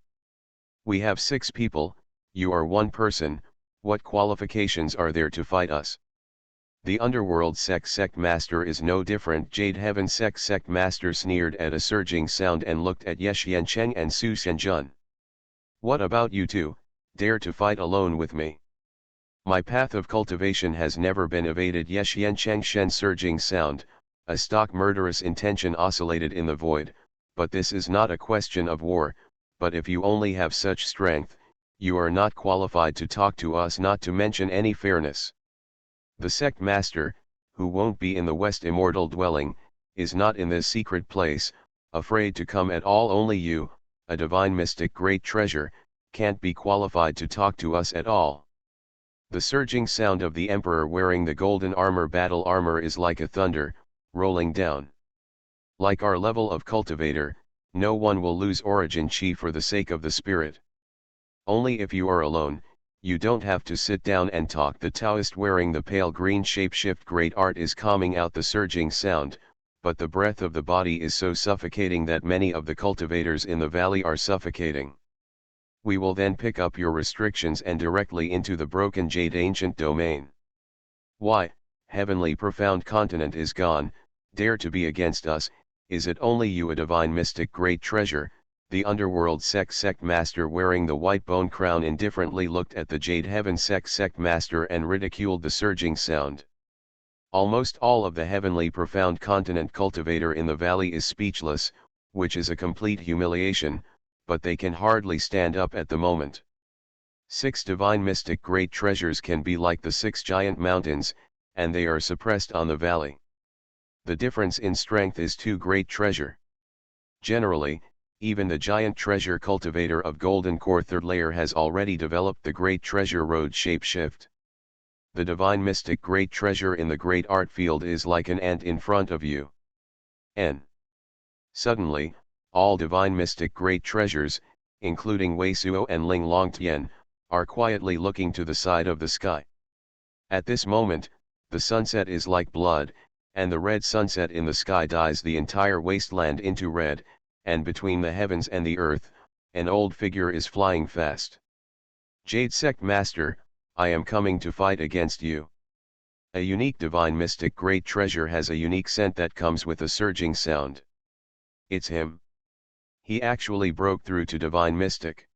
We have 6 people, you are 1 person, what qualifications are there to fight us? The Underworld Sect Master is no different. Jade Heaven Sect Master sneered at a surging sound and looked at Yexiancheng and Su Shenjun. What about you two, dare to fight alone with me? My path of cultivation has never been evaded. Yexiancheng Shen surging sound, a stock murderous intention oscillated in the void, but this is not a question of war, but if you only have such strength, you are not qualified to talk to us, not to mention any fairness. The sect master, who won't be in the West Immortal dwelling, is not in this secret place, afraid to come at all. Only you, a divine mystic great treasure, can't be qualified to talk to us at all. The surging sound of the emperor wearing the golden armor battle armor is like a thunder, rolling down. Like our level of cultivator, no one will lose origin chi for the sake of the spirit. Only if you are alone, you don't have to sit down and talk. The Taoist wearing the pale green shapeshift great art is calming out the surging sound, but the breath of the body is so suffocating that many of the cultivators in the valley are suffocating. We will then pick up your restrictions and directly into the broken jade ancient domain. Why, heavenly profound continent is gone, dare to be against us, is it only you, a divine mystic great treasure? The Underworld Sect Master wearing the white bone crown indifferently looked at the Jade Heaven Sect Master and ridiculed the surging sound. Almost all of the heavenly profound continent cultivator in the valley is speechless, which is a complete humiliation, but they can hardly stand up at the moment. 6 divine mystic great treasures can be like the 6 giant mountains, and they are suppressed on the valley. The difference in strength is 2 great treasure. Generally, even the giant treasure cultivator of golden core 3rd layer has already developed the great treasure road shapeshift. The divine mystic great treasure in the great art field is like an ant in front of you. Suddenly, all divine mystic great treasures, including Wei Suo and Ling Longtian, are quietly looking to the side of the sky. At this moment, the sunset is like blood, and the red sunset in the sky dyes the entire wasteland into red, and between the heavens and the earth, an old figure is flying fast. Jade Sect Master, I am coming to fight against you. A unique divine mystic great treasure has a unique scent that comes with a surging sound. It's him. He actually broke through to divine mystic.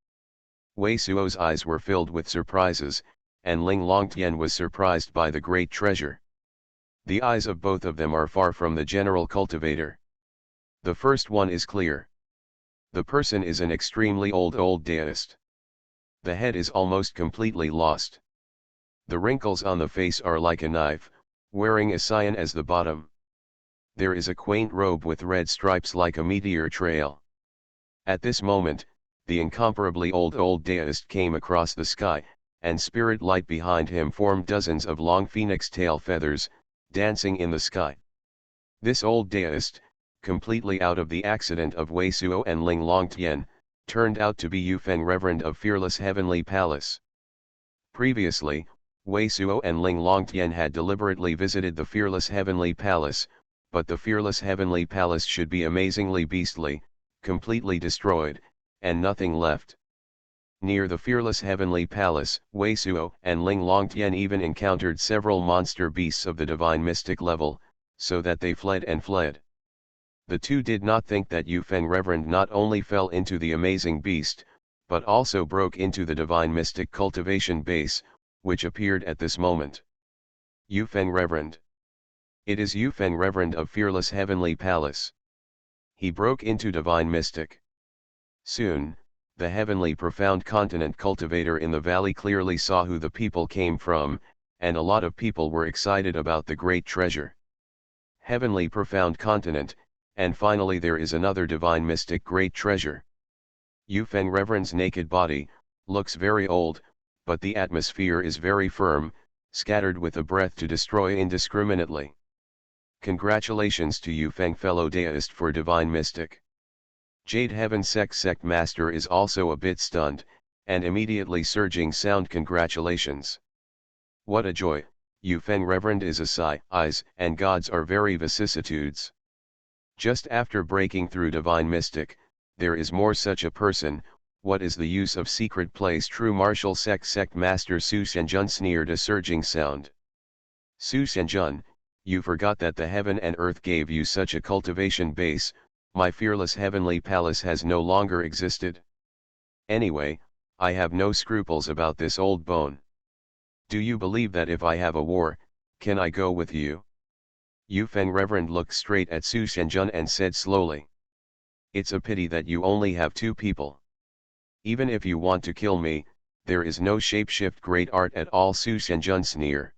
Wei Suo's eyes were filled with surprises, and Ling Longtian was surprised by the great treasure. The eyes of both of them are far from the general cultivator. The first one is clear. The person is an extremely old deist. The head is almost completely lost. The wrinkles on the face are like a knife, wearing a cyan as the bottom. There is a quaint robe with red stripes like a meteor trail. At this moment, the incomparably old deist came across the sky, and spirit light behind him formed dozens of long phoenix tail feathers, dancing in the sky. This old deist, completely out of the accident of Wei Suo and Ling Longtian, turned out to be Yu Feng, Reverend of Fearless Heavenly Palace. Previously, Wei Suo and Ling Longtian had deliberately visited the Fearless Heavenly Palace, but the Fearless Heavenly Palace should be amazingly beastly, completely destroyed, and nothing left. Near the Fearless Heavenly Palace, Wei Suo and Ling Longtian even encountered several monster beasts of the divine mystic level, so that they fled and fled. The two did not think that Yufeng Reverend not only fell into the amazing beast, but also broke into the divine mystic cultivation base, which appeared at this moment. Yufeng Reverend. It is Yufeng Reverend of Fearless Heavenly Palace. He broke into divine mystic. Soon, the heavenly profound continent cultivator in the valley clearly saw who the people came from, and a lot of people were excited about the great treasure. Heavenly profound continent, and finally there is another divine mystic great treasure. Yufeng Reverend's naked body looks very old, but the atmosphere is very firm, scattered with a breath to destroy indiscriminately. Congratulations to Yufeng fellow deist for divine mystic. Jade Heaven sect master is also a bit stunned, and immediately surging sound congratulations. What a joy, Yufeng Reverend is a Sci-Fi, and gods are very vicissitudes. Just after breaking through divine mystic, there is more such a person. What is the use of secret place? True martial sect master Su Shenjun sneered a surging sound. Su Shenjun, you forgot that the heaven and earth gave you such a cultivation base. My fearless heavenly palace has no longer existed. Anyway, I have no scruples about this old bone. Do you believe that if I have a war, can I go with you? Yufeng Reverend looked straight at Su Shenjun and said slowly. It's a pity that you only have two people. Even if you want to kill me, there is no shapeshift great art at all. Su Shenjun sneer.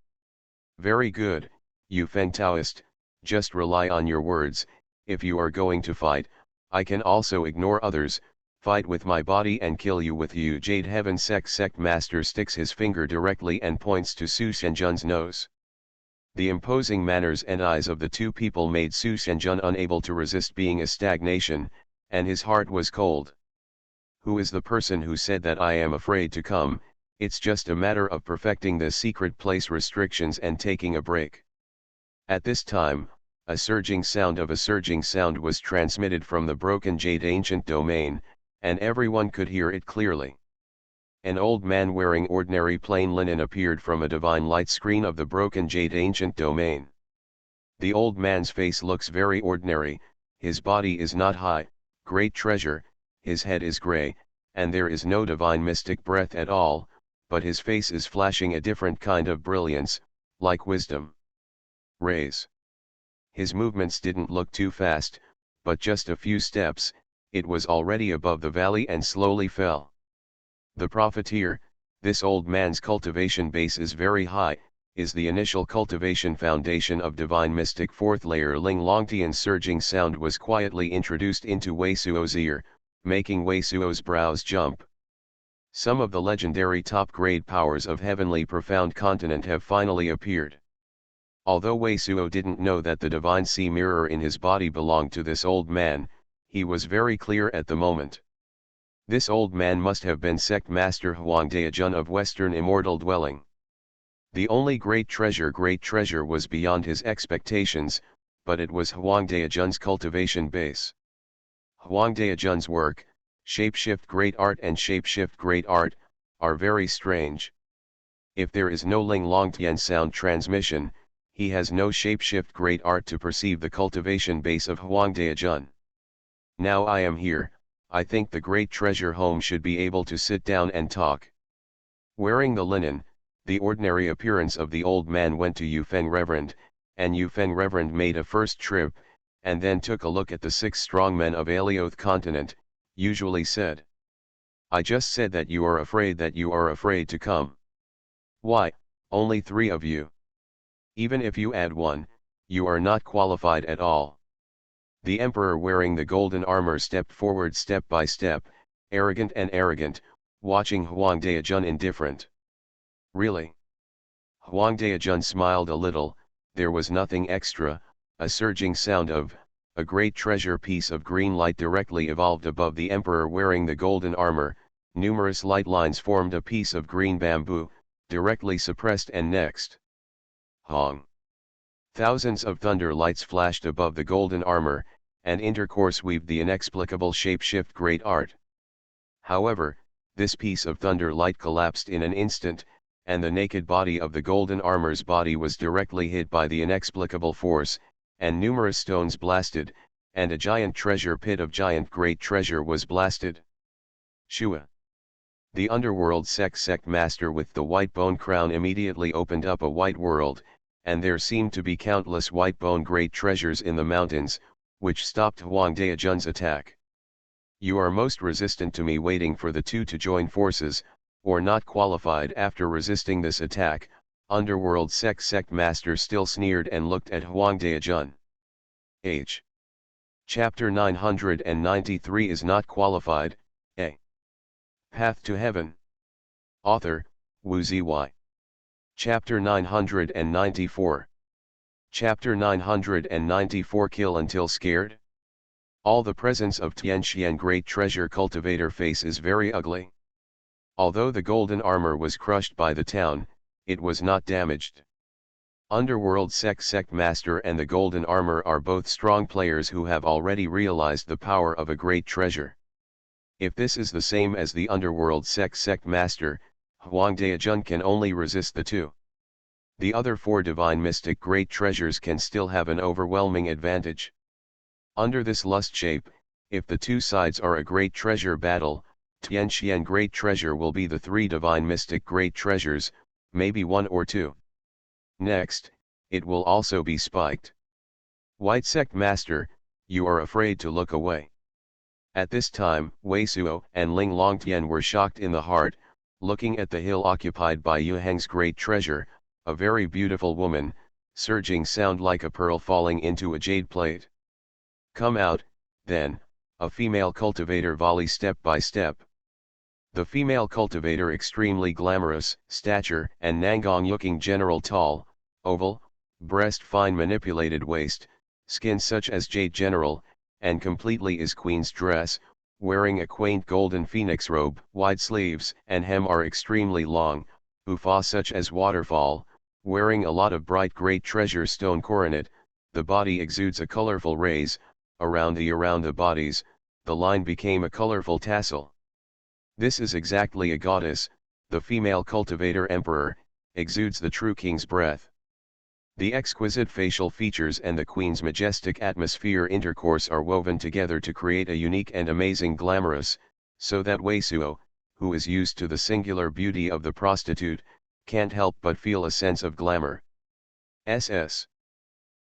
Very good, Yufeng Taoist, just rely on your words. If you are going to fight, I can also ignore others, fight with my body and kill you with you. Jade Heaven sect master sticks his finger directly and points to Su Shenjun's nose. The imposing manners and eyes of the two people made Su Shenjun unable to resist being a stagnation, and his heart was cold. Who is the person who said that I am afraid to come? It's just a matter of perfecting the secret place restrictions and taking a break. At this time, a surging sound was transmitted from the broken jade ancient domain, and everyone could hear it clearly. An old man wearing ordinary plain linen appeared from a divine light screen of the broken jade ancient domain. The old man's face looks very ordinary, his body is not high, great treasure, his head is gray, and there is no divine mystic breath at all, but his face is flashing a different kind of brilliance, like wisdom. Raise. His movements didn't look too fast, but just a few steps, it was already above the valley and slowly fell. The profiteer, this old man's cultivation base is very high, is the initial cultivation foundation of divine mystic fourth layer. Ling Longtian's surging sound was quietly introduced into Wei Suo's ear, making Wei Suo's brows jump. Some of the legendary top-grade powers of heavenly profound continent have finally appeared. Although Wei Suo didn't know that the divine sea mirror in his body belonged to this old man, he was very clear at the moment. This old man must have been sect master Huang Daijun of Western Immortal Dwelling. The only great treasure was beyond his expectations, but it was Huang Daijun's cultivation base. Huang Daijun's work, Shapeshift Great Art and Shapeshift Great Art, are very strange. If there is no Ling Longtian sound transmission, he has no Shapeshift Great Art to perceive the cultivation base of Huang Daijun. Now I am here, I think the great treasure home should be able to sit down and talk. Wearing the linen, the ordinary appearance of the old man went to Yufeng Reverend, and Yufeng Reverend made a first trip, and then took a look at the 6 strongmen of Alioth continent, usually said. I just said that you are afraid to come. Why, only 3 of you. Even if you add 1, you are not qualified at all. The emperor wearing the golden armor stepped forward step by step, arrogant, watching Huang Daijun indifferent. Really? Huang Daijun smiled a little, there was nothing extra. A surging sound of, a great treasure piece of green light directly evolved above the emperor wearing the golden armor, numerous light lines formed a piece of green bamboo, directly suppressed and next. Hong. Thousands of thunder lights flashed above the golden armor, and intercourse weaved the inexplicable shapeshift great art. However, this piece of thunder light collapsed in an instant, and the naked body of the golden armor's body was directly hit by the inexplicable force, and numerous stones blasted, and a giant treasure pit of giant great treasure was blasted. Shua. The underworld sect master with the white bone crown immediately opened up a white world, and there seemed to be countless white bone great treasures in the mountains, which stopped Huang Daojun's attack. You are most resistant to me waiting for the two to join forces, or not qualified after resisting this attack. Underworld sect master still sneered and looked at Huang Daojun. H. Chapter 993 is not qualified, A. Path to Heaven. Author, Wu Zy. Chapter 994. Chapter 994 Kill Until Scared? All the presence of Tianxian Great Treasure Cultivator face is very ugly. Although the golden armor was crushed by the town, it was not damaged. Underworld sect master and the golden armor are both strong players who have already realized the power of a great treasure. If this is the same as the underworld sect master, Huang Daojun can only resist the two. The other four divine mystic great treasures can still have an overwhelming advantage. Under this lust shape, if the two sides are a great treasure battle, Tianxian great treasure will be the three divine mystic great treasures, maybe one or two. Next, it will also be spiked. White sect master, you are afraid to look away. At this time, Wei Suo and Ling Longtian were shocked in the heart, looking at the hill occupied by Yu Heng's great treasure, a very beautiful woman, surging sound like a pearl falling into a jade plate. Come out, then, a female cultivator volley step by step. The female cultivator extremely glamorous, stature and Nangong looking general tall, oval, breast fine manipulated waist, skin such as jade general, and completely is queen's dress, wearing a quaint golden phoenix robe, wide sleeves and hem are extremely long, ufa such as waterfall, wearing a lot of bright great treasure stone coronet, the body exudes a colorful rays, around the bodies, the line became a colorful tassel. This is exactly a goddess, the female cultivator emperor, exudes the true king's breath. The exquisite facial features and the queen's majestic atmosphere intercourse are woven together to create a unique and amazing glamorous, so that Wei Suo, who is used to the singular beauty of the prostitute, can't help but feel a sense of glamour. SS.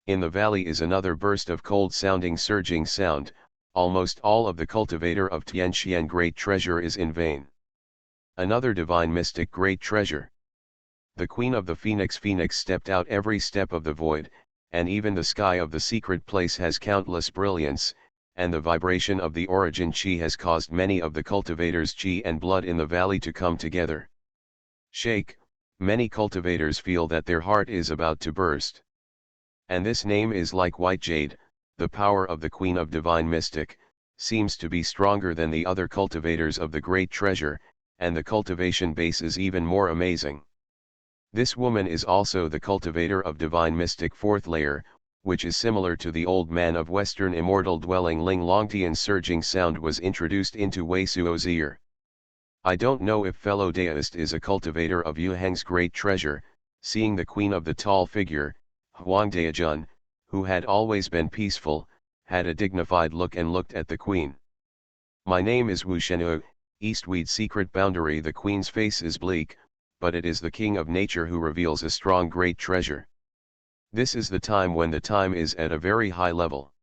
In the valley is another burst of cold-sounding surging sound. Almost all of the cultivator of Tianxian great treasure is in vain. Another divine mystic great treasure. The queen of the Phoenix stepped out every step of the void, and even the sky of the secret place has countless brilliance, and the vibration of the origin chi has caused many of the cultivators' chi and blood in the valley to come together. Shake, many cultivators feel that their heart is about to burst. And this name is like white jade. The power of the Queen of Divine Mystic, seems to be stronger than the other cultivators of the great treasure, and the cultivation base is even more amazing. This woman is also the cultivator of Divine Mystic fourth layer, which is similar to the old man of Western immortal dwelling Ling Longtian's surging sound was introduced into Wei Suo's ear. I don't know if fellow deist is a cultivator of Yu Heng's great treasure, seeing the queen of the tall figure, Huang Daojun, who had always been peaceful, had a dignified look and looked at the queen. My name is Wu Shenhu, Eastweed secret boundary. The queen's face is bleak, but it is the king of nature who reveals a strong great treasure. This is the time when the time is at a very high level.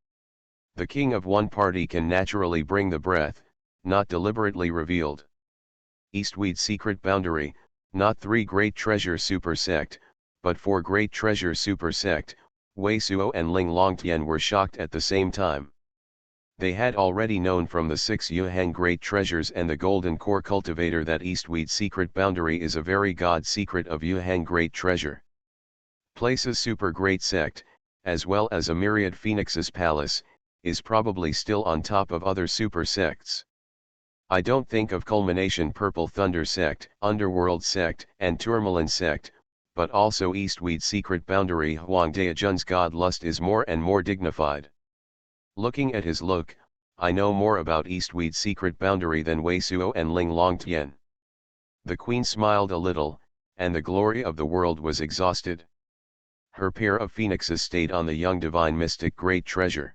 The king of one party can naturally bring the breath, not deliberately revealed. Eastweed secret boundary, not 3 great treasure super sect, but 4 great treasure super sect. Wei Suo and Ling Longtian were shocked at the same time. They had already known from the 6 Yu Heng great treasures and the golden core cultivator that Eastweed secret boundary is a very god secret of Yu Heng great treasure. Place's super great sect, as well as a myriad phoenix's palace, is probably still on top of other super sects. I don't think of culmination purple thunder sect, underworld sect and tourmaline sect, but also Eastweed secret boundary. Huang Daojun's god lust is more and more dignified. Looking at his look, I know more about Eastweed secret boundary than Wei Suo and Ling Longtian. The queen smiled a little, and the glory of the world was exhausted. Her pair of phoenixes stayed on the young divine mystic great treasure.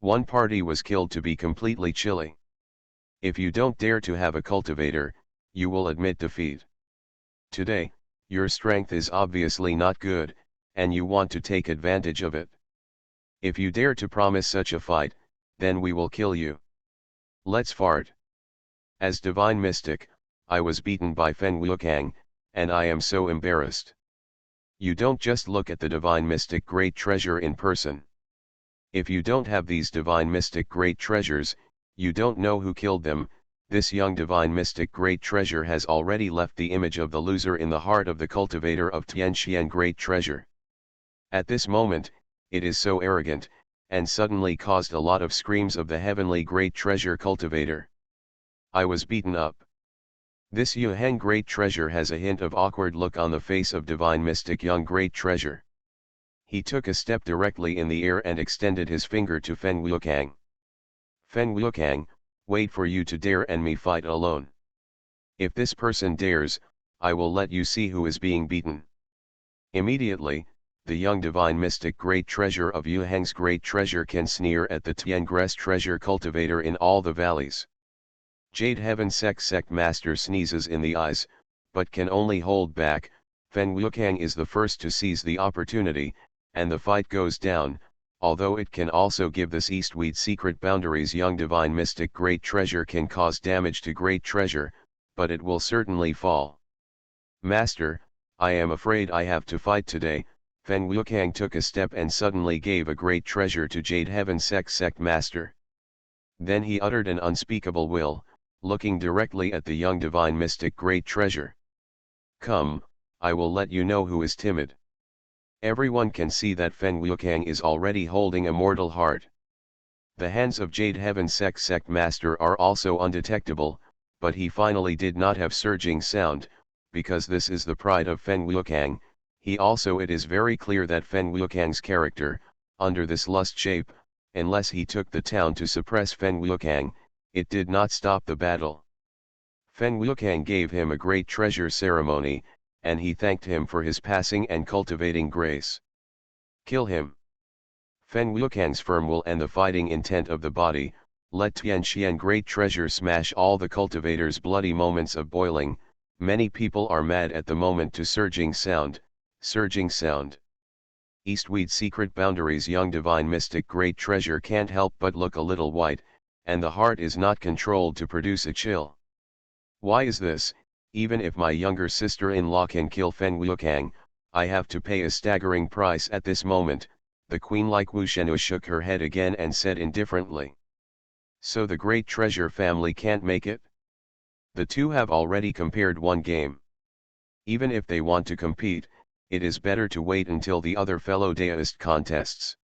One party was killed to be completely chilly. If you don't dare to have a cultivator, you will admit defeat. Today, your strength is obviously not good, and you want to take advantage of it. If you dare to promise such a fight, then we will kill you. Let's fart. As divine mystic, I was beaten by Feng Wuokang, and I am so embarrassed. You don't just look at the divine mystic great treasure in person. If you don't have these divine mystic great treasures, you don't know who killed them. This young divine mystic great treasure has already left the image of the loser in the heart of the cultivator of Tianxian great treasure. At this moment, it is so arrogant, and suddenly caused a lot of screams of the heavenly great treasure cultivator. I was beaten up. This Yuheng great treasure has a hint of awkward look on the face of divine mystic young great treasure. He took a step directly in the air and extended his finger to Feng Wuokang. Feng Wuokang, wait for you to dare and me fight alone. If this person dares, I will let you see who is being beaten. Immediately, the young divine mystic great treasure of Yuheng's great treasure can sneer at the Tiangres treasure cultivator in all the valleys. Jade Heaven sect master sneezes in the eyes, but can only hold back. Feng Wuokang is the first to seize the opportunity, and the fight goes down, although it can also give this Eastweed secret boundaries young divine mystic great treasure can cause damage to great treasure, but it will certainly fall. Master, I am afraid I have to fight today. Feng Wuokang took a step and suddenly gave a great treasure to Jade Heaven sect master. Then he uttered an unspeakable will, looking directly at the young divine mystic great treasure. Come, I will let you know who is timid. Everyone can see that Feng Wuokang is already holding a mortal heart. The hands of Jade Heaven sect master are also undetectable, but he finally did not have surging sound, because this is the pride of Feng Wuokang. It is very clear that Feng Wuokang's character, under this lust shape, unless he took the town to suppress Feng Wuokang, it did not stop the battle. Feng Wuokang gave him a great treasure ceremony, and he thanked him for his passing and cultivating grace. Kill him. Feng Wuokang's firm will and the fighting intent of the body, let Tianxian great treasure smash all the cultivator's bloody moments of boiling. Many people are mad at the moment to surging sound. Eastweed secret boundaries young divine mystic great treasure can't help but look a little white, and the heart is not controlled to produce a chill. Why is this? Even if my younger sister-in-law can kill Feng Wuokang, I have to pay a staggering price at this moment. The queen like Wu Shenhu shook her head again and said indifferently. So the great treasure family can't make it? The two have already compared one game. Even if they want to compete, it is better to wait until the other fellow deist contests.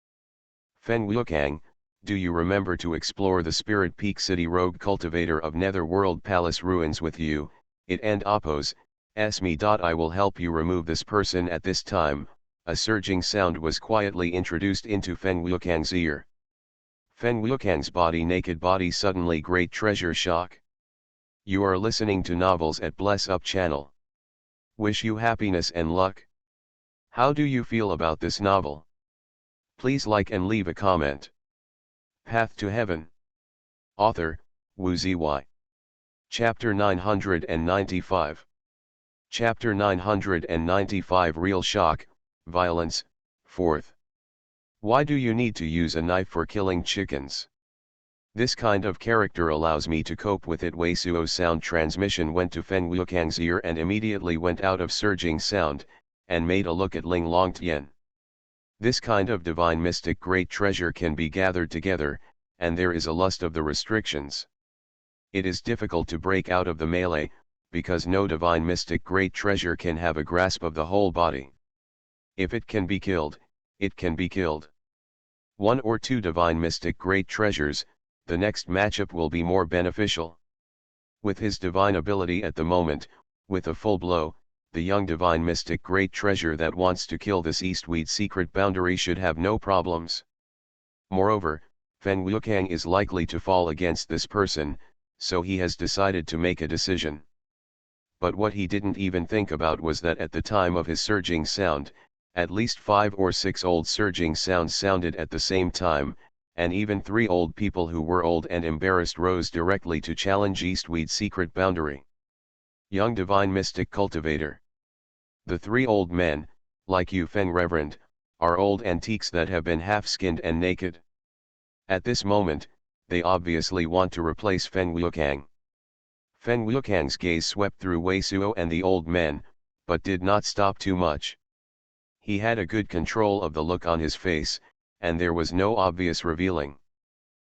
Feng Wuokang, do you remember to explore the Spirit Peak City rogue cultivator of Netherworld Palace ruins with you? It and oppose, me. I will help you remove this person at this time. A surging sound was quietly introduced into Feng Wuokang's ear. Feng Wuokang's naked body suddenly great treasure shock. You are listening to novels at Bless Up channel. Wish you happiness and luck. How do you feel about this novel? Please like and leave a comment. Path to Heaven. Author, Wu Zy. Chapter 995. Chapter 995 Real Shock, Violence, 4th. Why do you need to use a knife for killing chickens? This kind of character allows me to cope with it. Wei Suo's sound transmission went to Feng Wuokang's ear and immediately went out of surging sound, and made a look at Ling Longtian. This kind of divine mystic great treasure can be gathered together, and there is a lust of the restrictions. It is difficult to break out of the melee, because no divine mystic great treasure can have a grasp of the whole body. If it can be killed, it can be killed. One or two divine mystic great treasures, the next matchup will be more beneficial. With his divine ability at the moment, with a full blow, the young divine mystic great treasure that wants to kill this Eastweed secret boundary should have no problems. Moreover, Feng Wuokang is likely to fall against this person, so he has decided to make a decision. But what he didn't even think about was that at the time of his surging sound, at least 5 or 6 old surging sounds sounded at the same time, and even 3 old people who were old and embarrassed rose directly to challenge Eastweed's secret boundary. Young divine mystic cultivator. The 3 old men, like you Feng Reverend, are old antiques that have been half-skinned and naked. At this moment, they obviously want to replace Feng Wuokang. Feng Wuokang's gaze swept through Wei Suo and the old men, but did not stop too much. He had a good control of the look on his face, and there was no obvious revealing.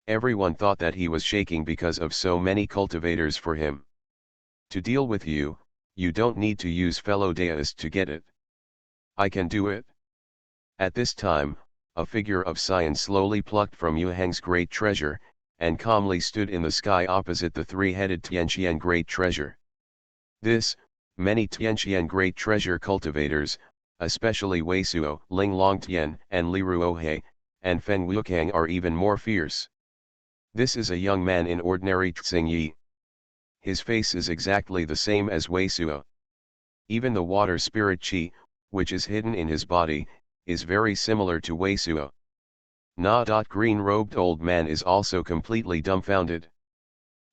Everyone thought that he was shaking because of so many cultivators for him. To deal with you, you don't need to use fellow deist to get it. I can do it. At this time, a figure of science slowly plucked from Yuhang's great treasure, and calmly stood in the sky opposite the 3-headed Tianqian great treasure. This, many Tianqian great treasure cultivators, especially Wei Suo, Ling Longtian, and Li Ruohe, and Feng Wuokang are even more fierce. This is a young man in ordinary Xingyi. His face is exactly the same as Wei Suo. Even the water spirit Qi, which is hidden in his body, is very similar to Wei Suo. Green-robed old man is also completely dumbfounded.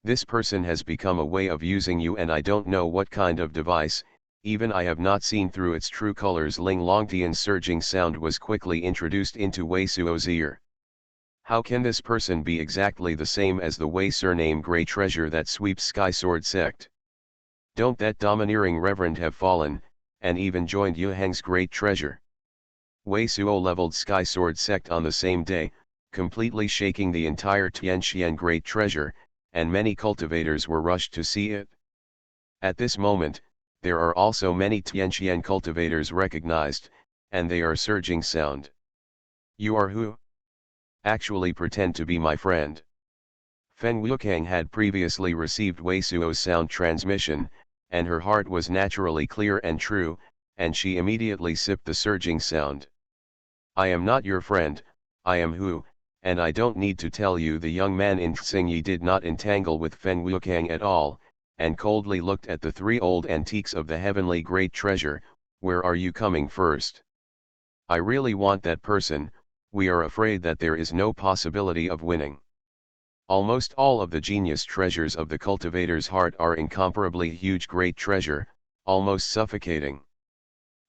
This person has become a way of using you, and I don't know what kind of device, even I have not seen through its true colors. Ling Longtian's surging sound was quickly introduced into Wei Suo's ear. How can this person be exactly the same as the Wei surname Grey Treasure that sweeps Sky Sword sect? Don't that domineering reverend have fallen, and even joined Yuhang's great treasure? Wei Suo leveled Sky Sword sect on the same day, completely shaking the entire Tianqian great treasure, and many cultivators were rushed to see it. At this moment, there are also many Tianqian cultivators recognized, and they are surging sound. You are who? Actually pretend to be my friend. Feng Wuokang had previously received Wei Suo's sound transmission, and her heart was naturally clear and true, and she immediately sipped the surging sound. I am not your friend, I am who, and I don't need to tell you. The young man in Xingyi did not entangle with Feng Wuokang at all, and coldly looked at the 3 old antiques of the heavenly great treasure. Where are you coming first? I really want that person. We are afraid that there is no possibility of winning. Almost all of the genius treasures of the cultivator's heart are incomparably huge great treasure, almost suffocating.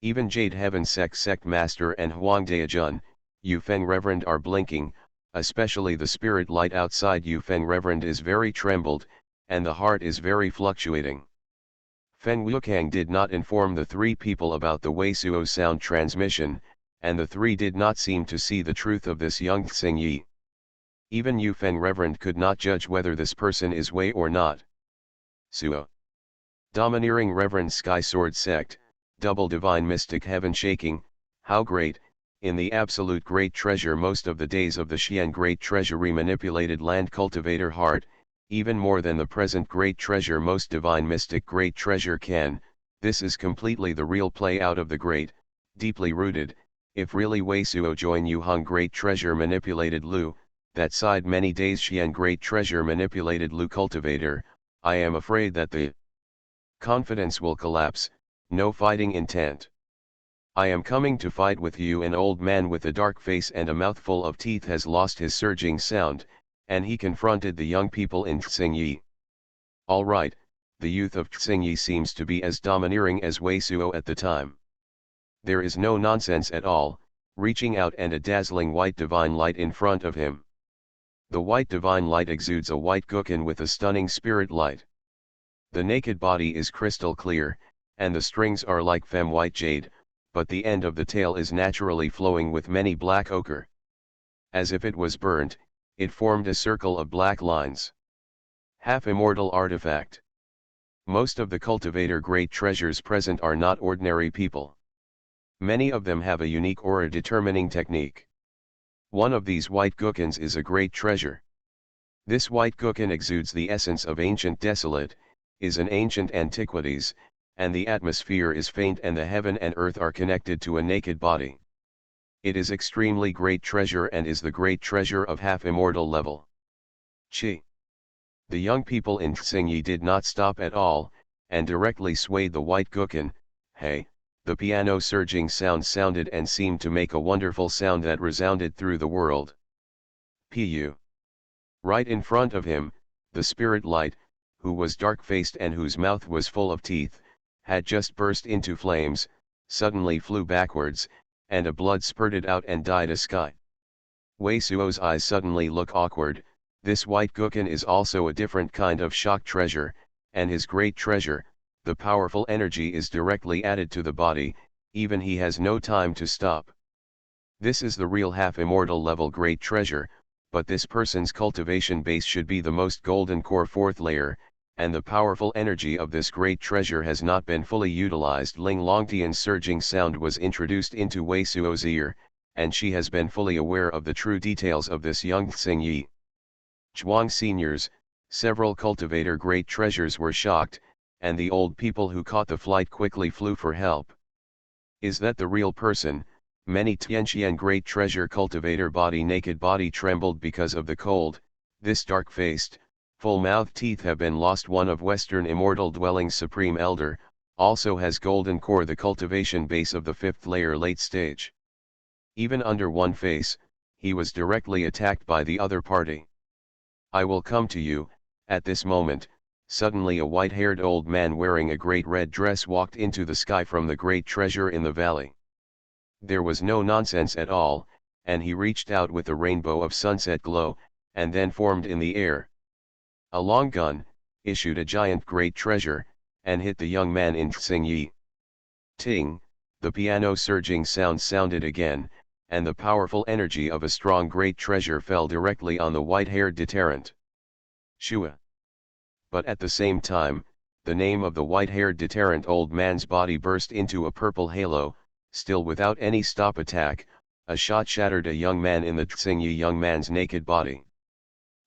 Even Jade Heaven sect master and Huang Daijun, Yu Feng Reverend are blinking, especially the spirit light outside Yu Feng Reverend is very trembled, and the heart is very fluctuating. Feng Wuokang did not inform the 3 people about the Wei Suo sound transmission, and the 3 did not seem to see the truth of this young Xingyi. Even Yu Feng Reverend could not judge whether this person is Wei or not. Suo. Domineering Reverend Sky Sword sect, double divine mystic heaven shaking, how great, in the absolute great treasure most of the days of the Xian great treasury manipulated land cultivator heart, even more than the present great treasure most divine mystic great treasure can. This is completely the real play out of the great, deeply rooted. If really Wei Suo join Yu Hung great treasure manipulated Lu, that side many days Xian great treasure manipulated Lu cultivator, I am afraid that the confidence will collapse, no fighting intent. I am coming to fight with you. An old man with a dark face and a mouthful of teeth has lost his surging sound, and he confronted the young people in Xingyi. All right, the youth of Xingyi seems to be as domineering as Wei Suo at the time. There is no nonsense at all, reaching out and a dazzling white divine light in front of him. The white divine light exudes a white guqin with a stunning spirit light. The naked body is crystal clear, and the strings are like femme white jade, but the end of the tail is naturally flowing with many black ochre. As if it was burnt, it formed a circle of black lines. Half-immortal artifact. Most of the cultivator great treasures present are not ordinary people. Many of them have a unique aura determining technique. One of these white guqins is a great treasure. This white guqin exudes the essence of ancient desolate, is an ancient antiquities, and the atmosphere is faint and the heaven and earth are connected to a naked body. It is extremely great treasure and is the great treasure of half-immortal level. Qi. The young people in Xingyi did not stop at all, and directly swayed the white guqin. Hey, the piano surging sound sounded and seemed to make a wonderful sound that resounded through the world. Pu. Right in front of him, the spirit light, who was dark-faced and whose mouth was full of teeth, had just burst into flames, suddenly flew backwards, and a blood spurted out and dyed a sky. Wei Suo's eyes suddenly look awkward. This white Guqin is also a different kind of shock treasure, and his great treasure, the powerful energy is directly added to the body, even he has no time to stop. This is the real half-immortal level great treasure, but this person's cultivation base should be the most golden core fourth layer, and the powerful energy of this great treasure has not been fully utilized. Ling Longtian's surging sound was introduced into Wei Suo's ear, and she has been fully aware of the true details of this young Xingyi. Zhuang seniors, several cultivator great treasures were shocked, and the old people who caught the flight quickly flew for help. Is that the real person? Many Tianqian great treasure cultivator naked body trembled because of the cold. This dark-faced, full-mouthed teeth have been lost. One of Western immortal dwellings supreme elder, also has golden core, the cultivation base of the fifth layer late stage. Even under one face, he was directly attacked by the other party. I will come to you. At this moment, suddenly a white-haired old man wearing a great red dress walked into the sky from the great treasure in the valley. There was no nonsense at all, and he reached out with a rainbow of sunset glow, and then formed in the air. A long gun, issued a giant great treasure, and hit the young man in Xingyi. Ting, the piano surging sound sounded again, and the powerful energy of a strong great treasure fell directly on the white-haired deterrent. Shua. But at the same time, the name of the white-haired deterrent old man's body burst into a purple halo. Still without any stop attack, a shot shattered a young man in the Xingyi young man's naked body.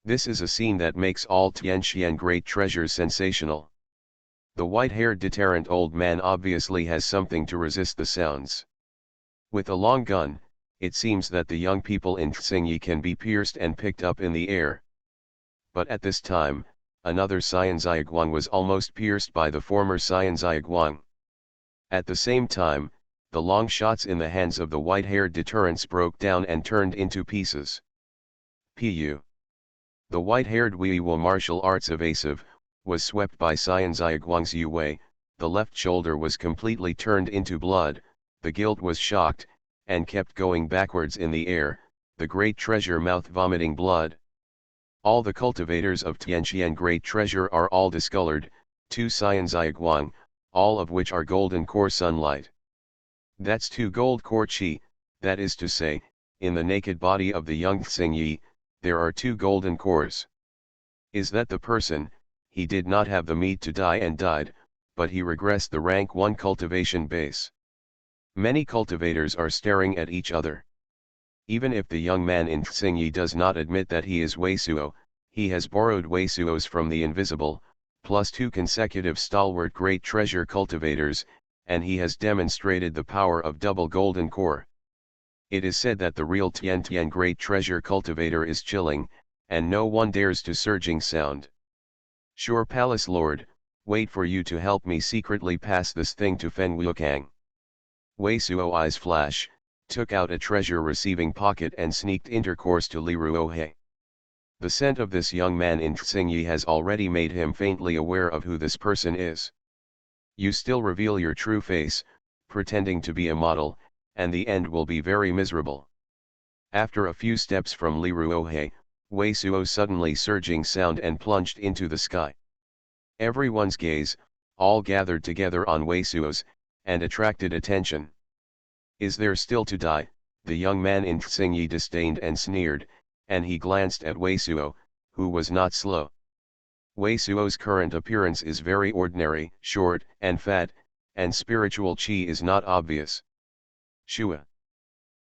This is a scene that makes all Tianqian great treasures sensational. The white-haired deterrent old man obviously has something to resist the sounds. With a long gun, it seems that the young people in Xingyi can be pierced and picked up in the air. But at this time, another Xianziyiguang was almost pierced by the former Xianziyiguang. At the same time, the long shots in the hands of the white-haired deterrents broke down and turned into pieces. Pu. The white-haired Weiwo martial arts evasive, was swept by Xianziyiguang's Yuwei, the left shoulder was completely turned into blood, the guild was shocked, and kept going backwards in the air, the great treasure mouth vomiting blood. All the cultivators of Tianqian great treasure are all discolored, 2 Xianziyiguang, all of which are golden core sunlight. That's 2 gold core qi, that is to say, in the naked body of the young Xingyi, there are 2 golden cores. Is that the person? He did not have the meat to die and died, but he regressed the rank 1 cultivation base. Many cultivators are staring at each other. Even if the young man in Xingyi does not admit that he is Wei Suo, he has borrowed Wei Suo's from the invisible, plus 2 consecutive stalwart great treasure cultivators, and he has demonstrated the power of double golden core. It is said that the real Tiantian great treasure cultivator is chilling, and no one dares to surging sound. Sure Palace Lord, wait for you to help me secretly pass this thing to Feng Wukang. Wei Suo eyes flash, took out a treasure receiving pocket and sneaked intercourse to Li Ruohe. The scent of this young man in Xingyi has already made him faintly aware of who this person is. You still reveal your true face, pretending to be a model, and the end will be very miserable. After a few steps from Li Ruohe, Wei Suo suddenly surging sound and plunged into the sky. Everyone's gaze, all gathered together on Wei Suo's, and attracted attention. Is there still to die? The young man in Xingyi disdained and sneered, and he glanced at Wei Suo, who was not slow. Wei Suo's current appearance is very ordinary, short and fat, and spiritual qi is not obvious. Shua.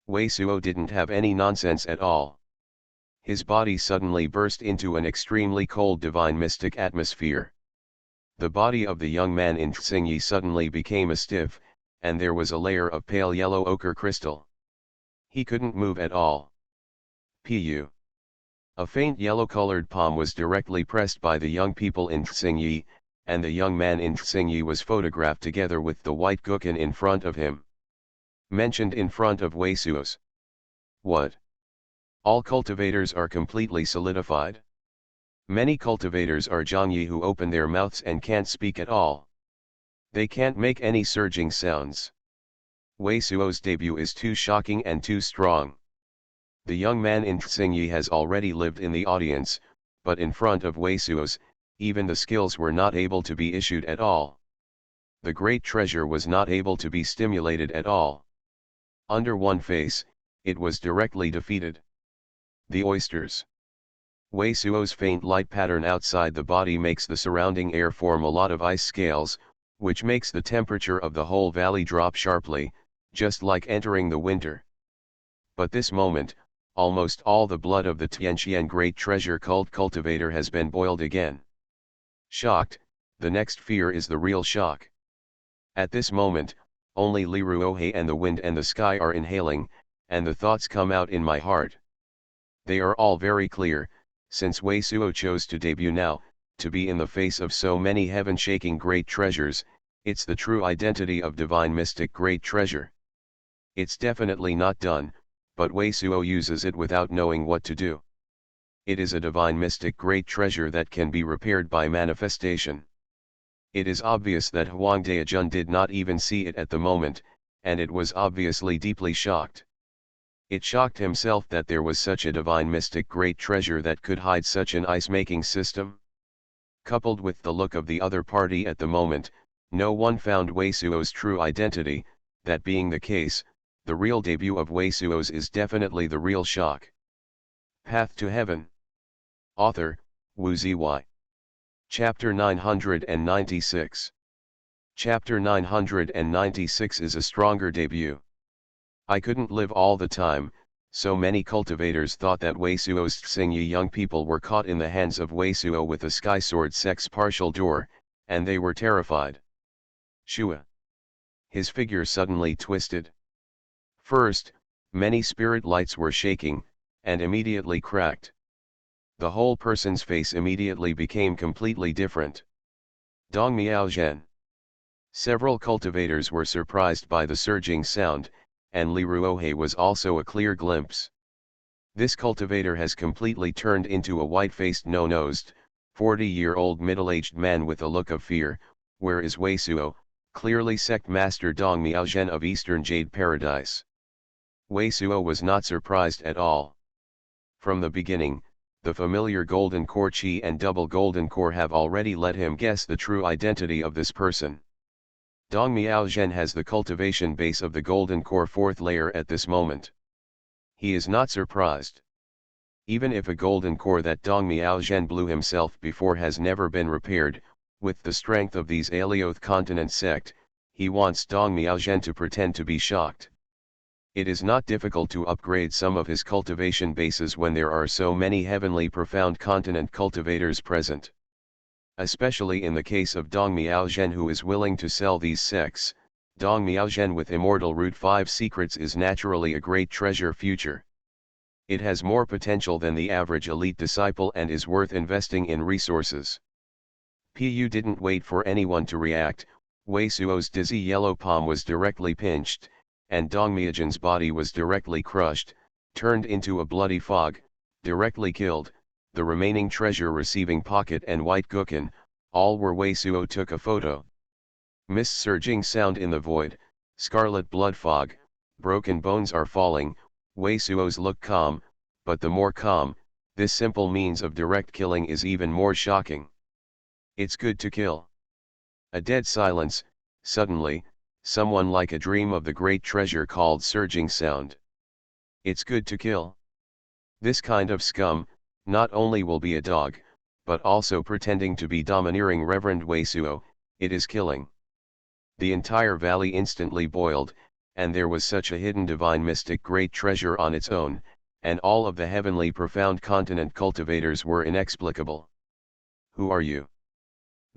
Wei Suo didn't have any nonsense at all. His body suddenly burst into an extremely cold divine mystic atmosphere. The body of the young man in Xingyi suddenly became a stiff, and there was a layer of pale yellow ochre crystal. He couldn't move at all. Pu. A faint yellow-colored palm was directly pressed by the young people in Xingyi, and the young man in Xingyi was photographed together with the white Guqin in front of him. Mentioned in front of Wei Suo's. What? All cultivators are completely solidified. Many cultivators are Zhangyi who open their mouths and can't speak at all. They can't make any surging sounds. Wei Suo's debut is too shocking and too strong. The young man in Xingyi has already lived in the audience, but in front of Wei Suo's, even the skills were not able to be issued at all. The great treasure was not able to be stimulated at all. Under one face, it was directly defeated. The oysters. Wei Suo's faint light pattern outside the body makes the surrounding air form a lot of ice scales, which makes the temperature of the whole valley drop sharply, just like entering the winter. But this moment, almost all the blood of the Tianqian great treasure cult cultivator has been boiled again. Shocked, the next fear is the real shock. At this moment, only Li Ruohe and the wind and the sky are inhaling, and the thoughts come out in my heart. They are all very clear, since Wei Suo chose to debut now, to be in the face of so many heaven-shaking great treasures, it's the true identity of divine mystic great treasure. It's definitely not done, but Wei Suo uses it without knowing what to do. It is a divine mystic great treasure that can be repaired by manifestation. It is obvious that Huang Daijun did not even see it at the moment, and it was obviously deeply shocked. It shocked himself that there was such a divine mystic great treasure that could hide such an ice-making system. Coupled with the look of the other party at the moment, no one found Wei Suo's true identity. That being the case, the real debut of Wei Suo's is definitely the real shock. Path to Heaven. Author, Wu Ziyi. Chapter 996. Chapter 996 is a stronger debut. I couldn't live all the time, so many cultivators thought that Wei Suo's Xingyi young people were caught in the hands of Wei Suo with a sky sword sex partial door, and they were terrified. Shua. His figure suddenly twisted. First, many spirit lights were shaking, and immediately cracked. The whole person's face immediately became completely different. Dong Miao Zhen. Several cultivators were surprised by the surging sound, and Li Ruohe was also a clear glimpse. This cultivator has completely turned into a white-faced no-nosed, 40-year-old middle-aged man with a look of fear. Where is Wei Suo? Clearly sect master Dong Miaozhen of Eastern Jade Paradise. Wei Suo was not surprised at all. From the beginning, the familiar golden core chi and double golden core have already let him guess the true identity of this person. Dong Miaozhen has the cultivation base of the golden core fourth layer at this moment. He is not surprised. Even if a golden core that Dong Miaozhen blew himself before has never been repaired, with the strength of these Alioth continent sect, he wants Dong Miaozhen to pretend to be shocked. It is not difficult to upgrade some of his cultivation bases when there are so many heavenly profound continent cultivators present. Especially in the case of Dong Miaozhen, who is willing to sell these sects. Dong Miaozhen with Immortal Root 5 secrets is naturally a great treasure future. It has more potential than the average elite disciple and is worth investing in resources. Pu didn't wait for anyone to react. Wei Suo's dizzy yellow palm was directly pinched, and Dong Miaozhen's body was directly crushed, turned into a bloody fog, directly killed. The remaining treasure receiving Pocket and White Gukin, all were Wei Suo took a photo. Mist surging sound in the void, scarlet blood fog, broken bones are falling. Wei Suo's look calm, but the more calm, this simple means of direct killing is even more shocking. It's good to kill. A dead silence. Suddenly, someone like a dream of the great treasure called surging sound. It's good to kill. This kind of scum, not only will be a dog, but also pretending to be domineering Reverend Wei Suo, it is killing. The entire valley instantly boiled, and there was such a hidden divine mystic great treasure on its own, and all of the heavenly profound continent cultivators were inexplicable. Who are you?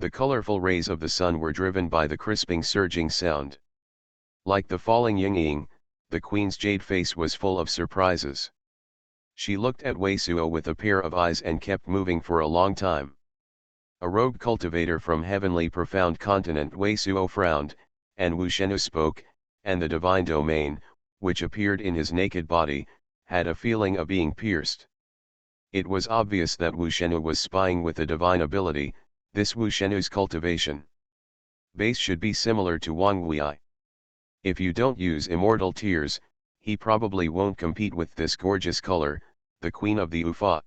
The colorful rays of the sun were driven by the crisping surging sound. Like the falling yin-yang, the queen's jade face was full of surprises. She looked at Wei Suo with a pair of eyes and kept moving for a long time. A rogue cultivator from heavenly profound continent Wei Suo frowned, and Wu Shenu spoke, and the divine domain, which appeared in his naked body, had a feeling of being pierced. It was obvious that Wu Shenu was spying with a divine ability, this Wu Shenu's cultivation base should be similar to Wang Wei. If you don't use immortal tears, he probably won't compete with this gorgeous color, the queen of the Ufa.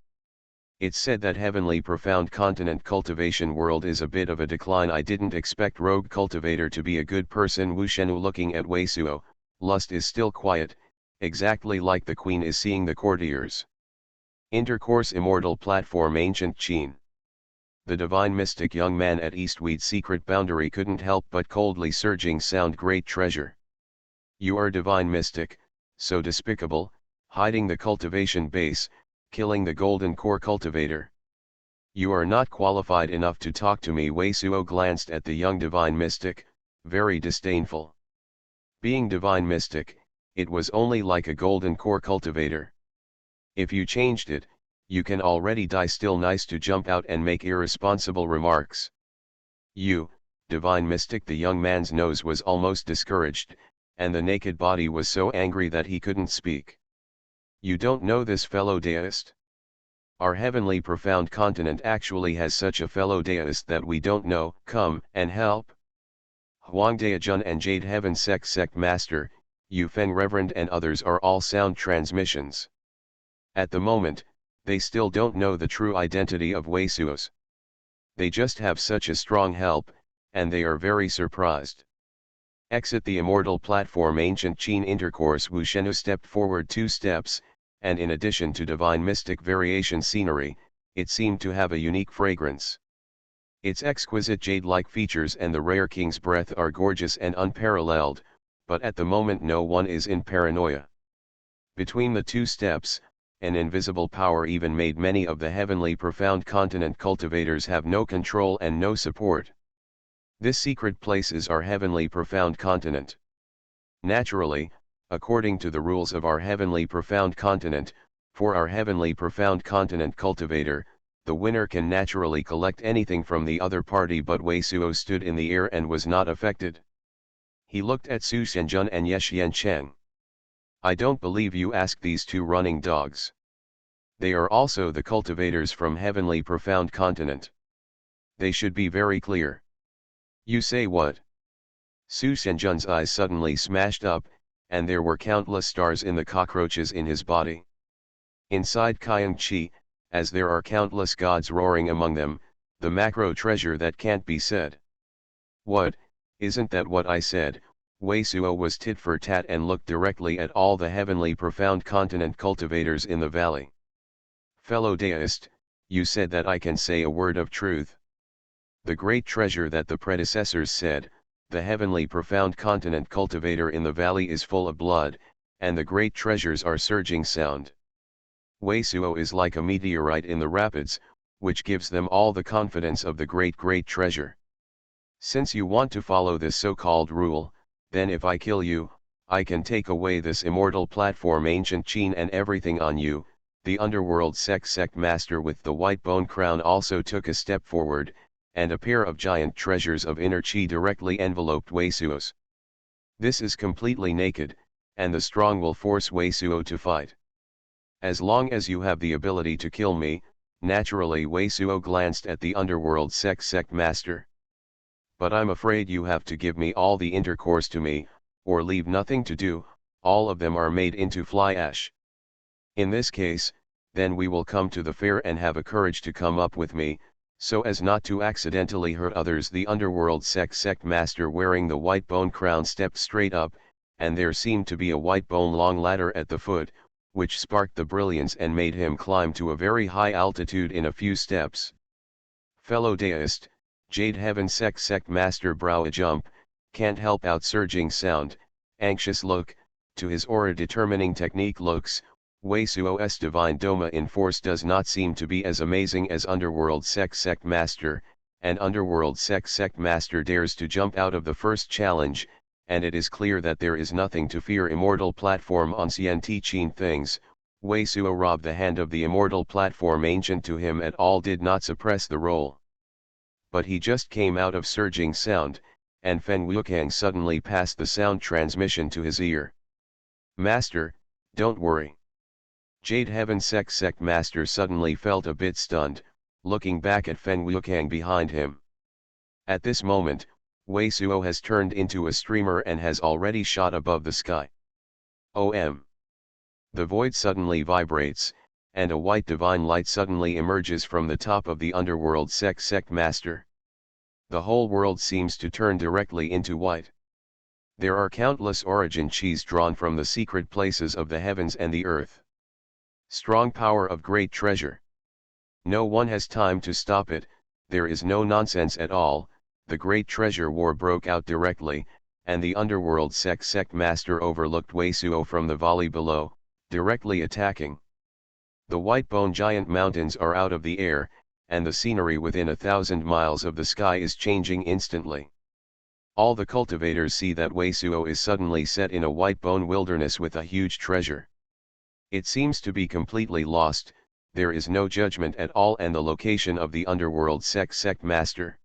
It's said that heavenly profound continent cultivation world is a bit of a decline. I didn't expect rogue cultivator to be a good person. Wu Shenu looking at Wei Suo, lust is still quiet, exactly like the queen is seeing the courtiers. Intercourse immortal platform ancient Qin. The divine mystic young man at Eastweed's secret boundary couldn't help but coldly surging sound great treasure. You are divine mystic, so despicable, hiding the cultivation base, killing the golden core cultivator. You are not qualified enough to talk to me. Wei Suo glanced at the young divine mystic, very disdainful. Being divine mystic, it was only like a golden core cultivator. If you changed it, you can already die. Still nice to jump out and make irresponsible remarks. You, divine mystic. The young man's nose was almost discouraged, and the naked body was so angry that he couldn't speak. You don't know this fellow deist? Our heavenly profound continent actually has such a fellow deist that we don't know. Come and help. Huang Daijun and Jade Heaven Sect Master, Yu Feng Reverend and others are all sound transmissions. At the moment, they still don't know the true identity of Wei Suo's. They just have such a strong help, and they are very surprised. Exit the immortal platform ancient Qin intercourse. Wu Shenu stepped forward 2 steps, and in addition to divine mystic variation scenery, it seemed to have a unique fragrance. Its exquisite jade-like features and the rare king's breath are gorgeous and unparalleled, but at the moment no one is in paranoia. Between the 2 steps, an invisible power even made many of the heavenly profound continent cultivators have no control and no support. This secret place is our heavenly profound continent. Naturally, according to the rules of our heavenly profound continent, for our heavenly profound continent cultivator, the winner can naturally collect anything from the other party, but Wei Suo stood in the air and was not affected. He looked at Su Shenjun and Ye Xiancheng. I don't believe you asked these 2 running dogs. They are also the cultivators from heavenly profound continent. They should be very clear. You say what? Su Shenjun's eyes suddenly smashed up, and there were countless stars in the cockroaches in his body. Inside Kyang Chi, as there are countless gods roaring among them, the macro treasure that can't be said. What, isn't that what I said? Wei Suo was tit for tat and looked directly at all the heavenly profound continent cultivators in the valley. Fellow deist, you said that I can say a word of truth. The great treasure that the predecessors said, the heavenly profound continent cultivator in the valley is full of blood, and the great treasures are surging sound. Wei Suo is like a meteorite in the rapids, which gives them all the confidence of the great treasure. Since you want to follow this so-called rule, then if I kill you, I can take away this immortal platform ancient Qin and everything on you. The underworld sect master with the white bone crown also took a step forward, and a pair of giant treasures of inner chi directly enveloped Wei Suo's. This is completely naked, and the strong will force Wei Suo to fight. As long as you have the ability to kill me, naturally Wei Suo glanced at the underworld sect master. But I'm afraid you have to give me all the intercourse to me, or leave nothing to do. All of them are made into fly ash. In this case, then we will come to the fair and have a courage to come up with me, so as not to accidentally hurt others. The underworld sect master wearing the white bone crown stepped straight up, and there seemed to be a white bone long ladder at the foot, which sparked the brilliance and made him climb to a very high altitude in a few steps. Fellow deist, Jade Heaven sect master brow a jump, can't help out surging sound, anxious look, to his aura determining technique looks. Wei Suo's divine Doma in force does not seem to be as amazing as Underworld sect master, and Underworld sect master dares to jump out of the first challenge, and it is clear that there is nothing to fear. Immortal platform ancient Qin things. Wei Suo robbed the hand of the immortal platform ancient to him at all did not suppress the roll. But he just came out of surging sound, and Feng Wukang suddenly passed the sound transmission to his ear. Master, don't worry. Jade Heaven Sect Master suddenly felt a bit stunned, looking back at Feng Wukang behind him. At this moment, Wei Suo has turned into a streamer and has already shot above the sky. OM. The void suddenly vibrates, and a white divine light suddenly emerges from the top of the underworld sect master. The whole world seems to turn directly into white. There are countless origin chis drawn from the secret places of the heavens and the earth. Strong power of great treasure. No one has time to stop it, there is no nonsense at all. The great treasure war broke out directly, and the underworld sect master overlooked Wei Suo from the valley below, directly attacking. The white bone giant mountains are out of the air, and the scenery within 1,000 miles of the sky is changing instantly. All the cultivators see that Wei Suo is suddenly set in a white bone wilderness with a huge treasure. It seems to be completely lost, there is no judgment at all, and the location of the underworld sect master.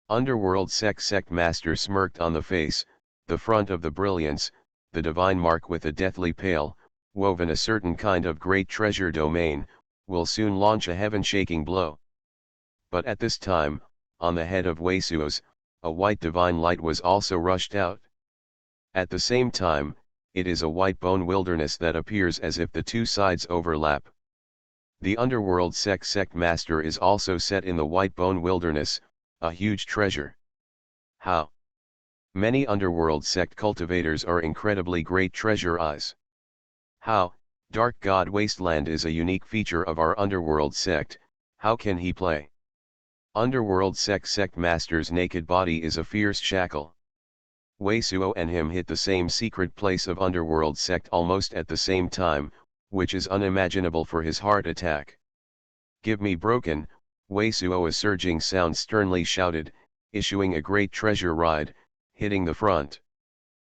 Underworld sect master smirked on the face, the front of the brilliance, the divine mark with a deathly pale, woven a certain kind of great treasure domain, will soon launch a heaven-shaking blow. But at this time, on the head of Wei Suo's, a white divine light was also rushed out. At the same time, it is a white bone wilderness that appears as if the two sides overlap. The underworld sect master is also set in the white bone wilderness, a huge treasure. How? Many underworld sect cultivators are incredibly great treasure eyes. How? Dark God Wasteland is a unique feature of our underworld sect, how can he play? Underworld sect master's naked body is a fierce shackle. Wei Suo and him hit the same secret place of underworld sect almost at the same time, which is unimaginable for his heart attack. Give me broken, Wei Suo, a surging sound sternly shouted, issuing a great treasure ride, hitting the front.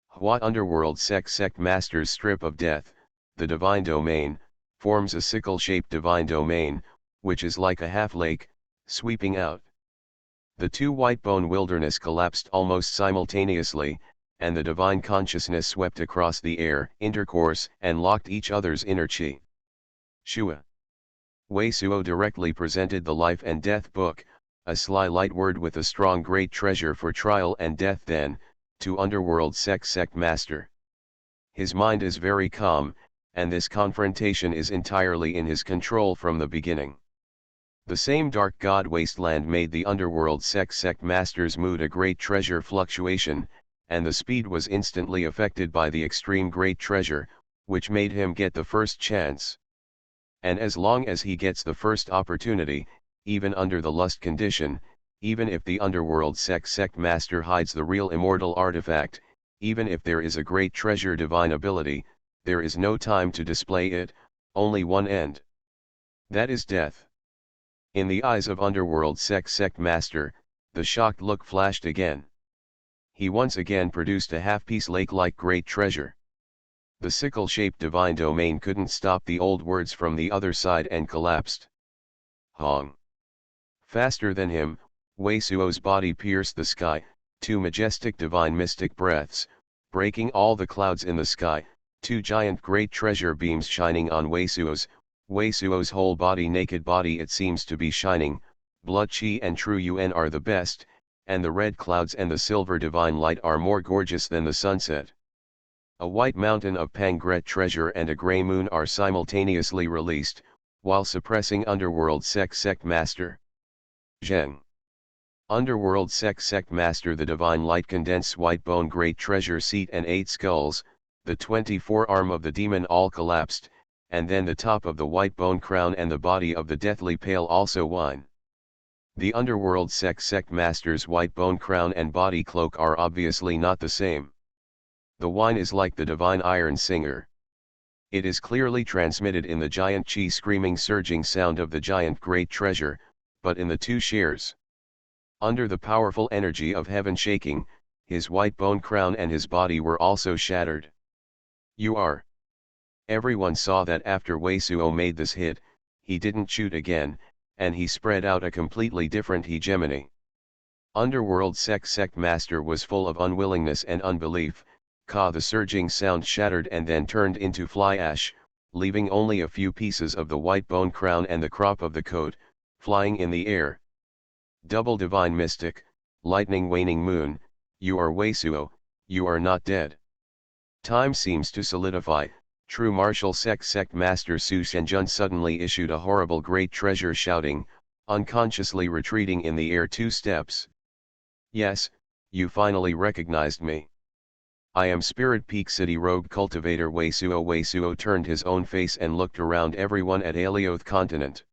Hua underworld sect master's strip of death, the divine domain, forms a sickle-shaped divine domain, which is like a half-lake, sweeping out. The two white bone wilderness collapsed almost simultaneously, and the divine consciousness swept across the air, intercourse, and locked each other's inner chi. Shua. Wei Suo directly presented the life and death book, a sly light word with a strong great treasure for trial and death then, to underworld sect master. His mind is very calm, and this confrontation is entirely in his control from the beginning. The same dark god wasteland made the underworld sect master's mood a great treasure fluctuation, and the speed was instantly affected by the extreme great treasure, which made him get the first chance. And as long as he gets the first opportunity, even under the lust condition, even if the underworld sect master hides the real immortal artifact, even if there is a great treasure divine ability, there is no time to display it, only one end. That is death. In the eyes of underworld sect master, the shocked look flashed again. He once again produced a half-piece lake-like great treasure. The sickle-shaped divine domain couldn't stop the old words from the other side and collapsed. Hong. Faster than him, Wei Suo's body pierced the sky, two majestic divine mystic breaths, breaking all the clouds in the sky, two giant great treasure beams shining on Wei Suo's whole body, naked body it seems to be shining, blood chi and true yuan are the best, and the red clouds and the silver divine light are more gorgeous than the sunset. A white mountain of Pangret treasure and a grey moon are simultaneously released, while suppressing underworld sect master. Zheng. Underworld sect master, the divine light condense white bone great treasure seat and 8 skulls, the 24 arm of the demon all collapsed, and then the top of the white bone crown and the body of the deathly pale also wine. The underworld sect master's white bone crown and body cloak are obviously not the same. The wine is like the divine iron singer. It is clearly transmitted in the giant chi screaming surging sound of the giant great treasure, but in the two shares. Under the powerful energy of heaven shaking, his white bone crown and his body were also shattered. You are. Everyone saw that after Wei Suo made this hit, he didn't shoot again, and he spread out a completely different hegemony. Underworld sect master was full of unwillingness and unbelief. The surging sound shattered and then turned into fly ash, leaving only a few pieces of the white bone crown and the crop of the coat, flying in the air. Double divine mystic, lightning waning moon, you are Weisuo, you are not dead. Time seems to solidify. True martial sect master Su Shenjun suddenly issued a horrible great treasure shouting, unconsciously retreating in the air 2 steps. Yes, you finally recognized me. I am Spirit Peak City Rogue Cultivator Weisuo. Weisuo turned his own face and looked around everyone at Alioth continent.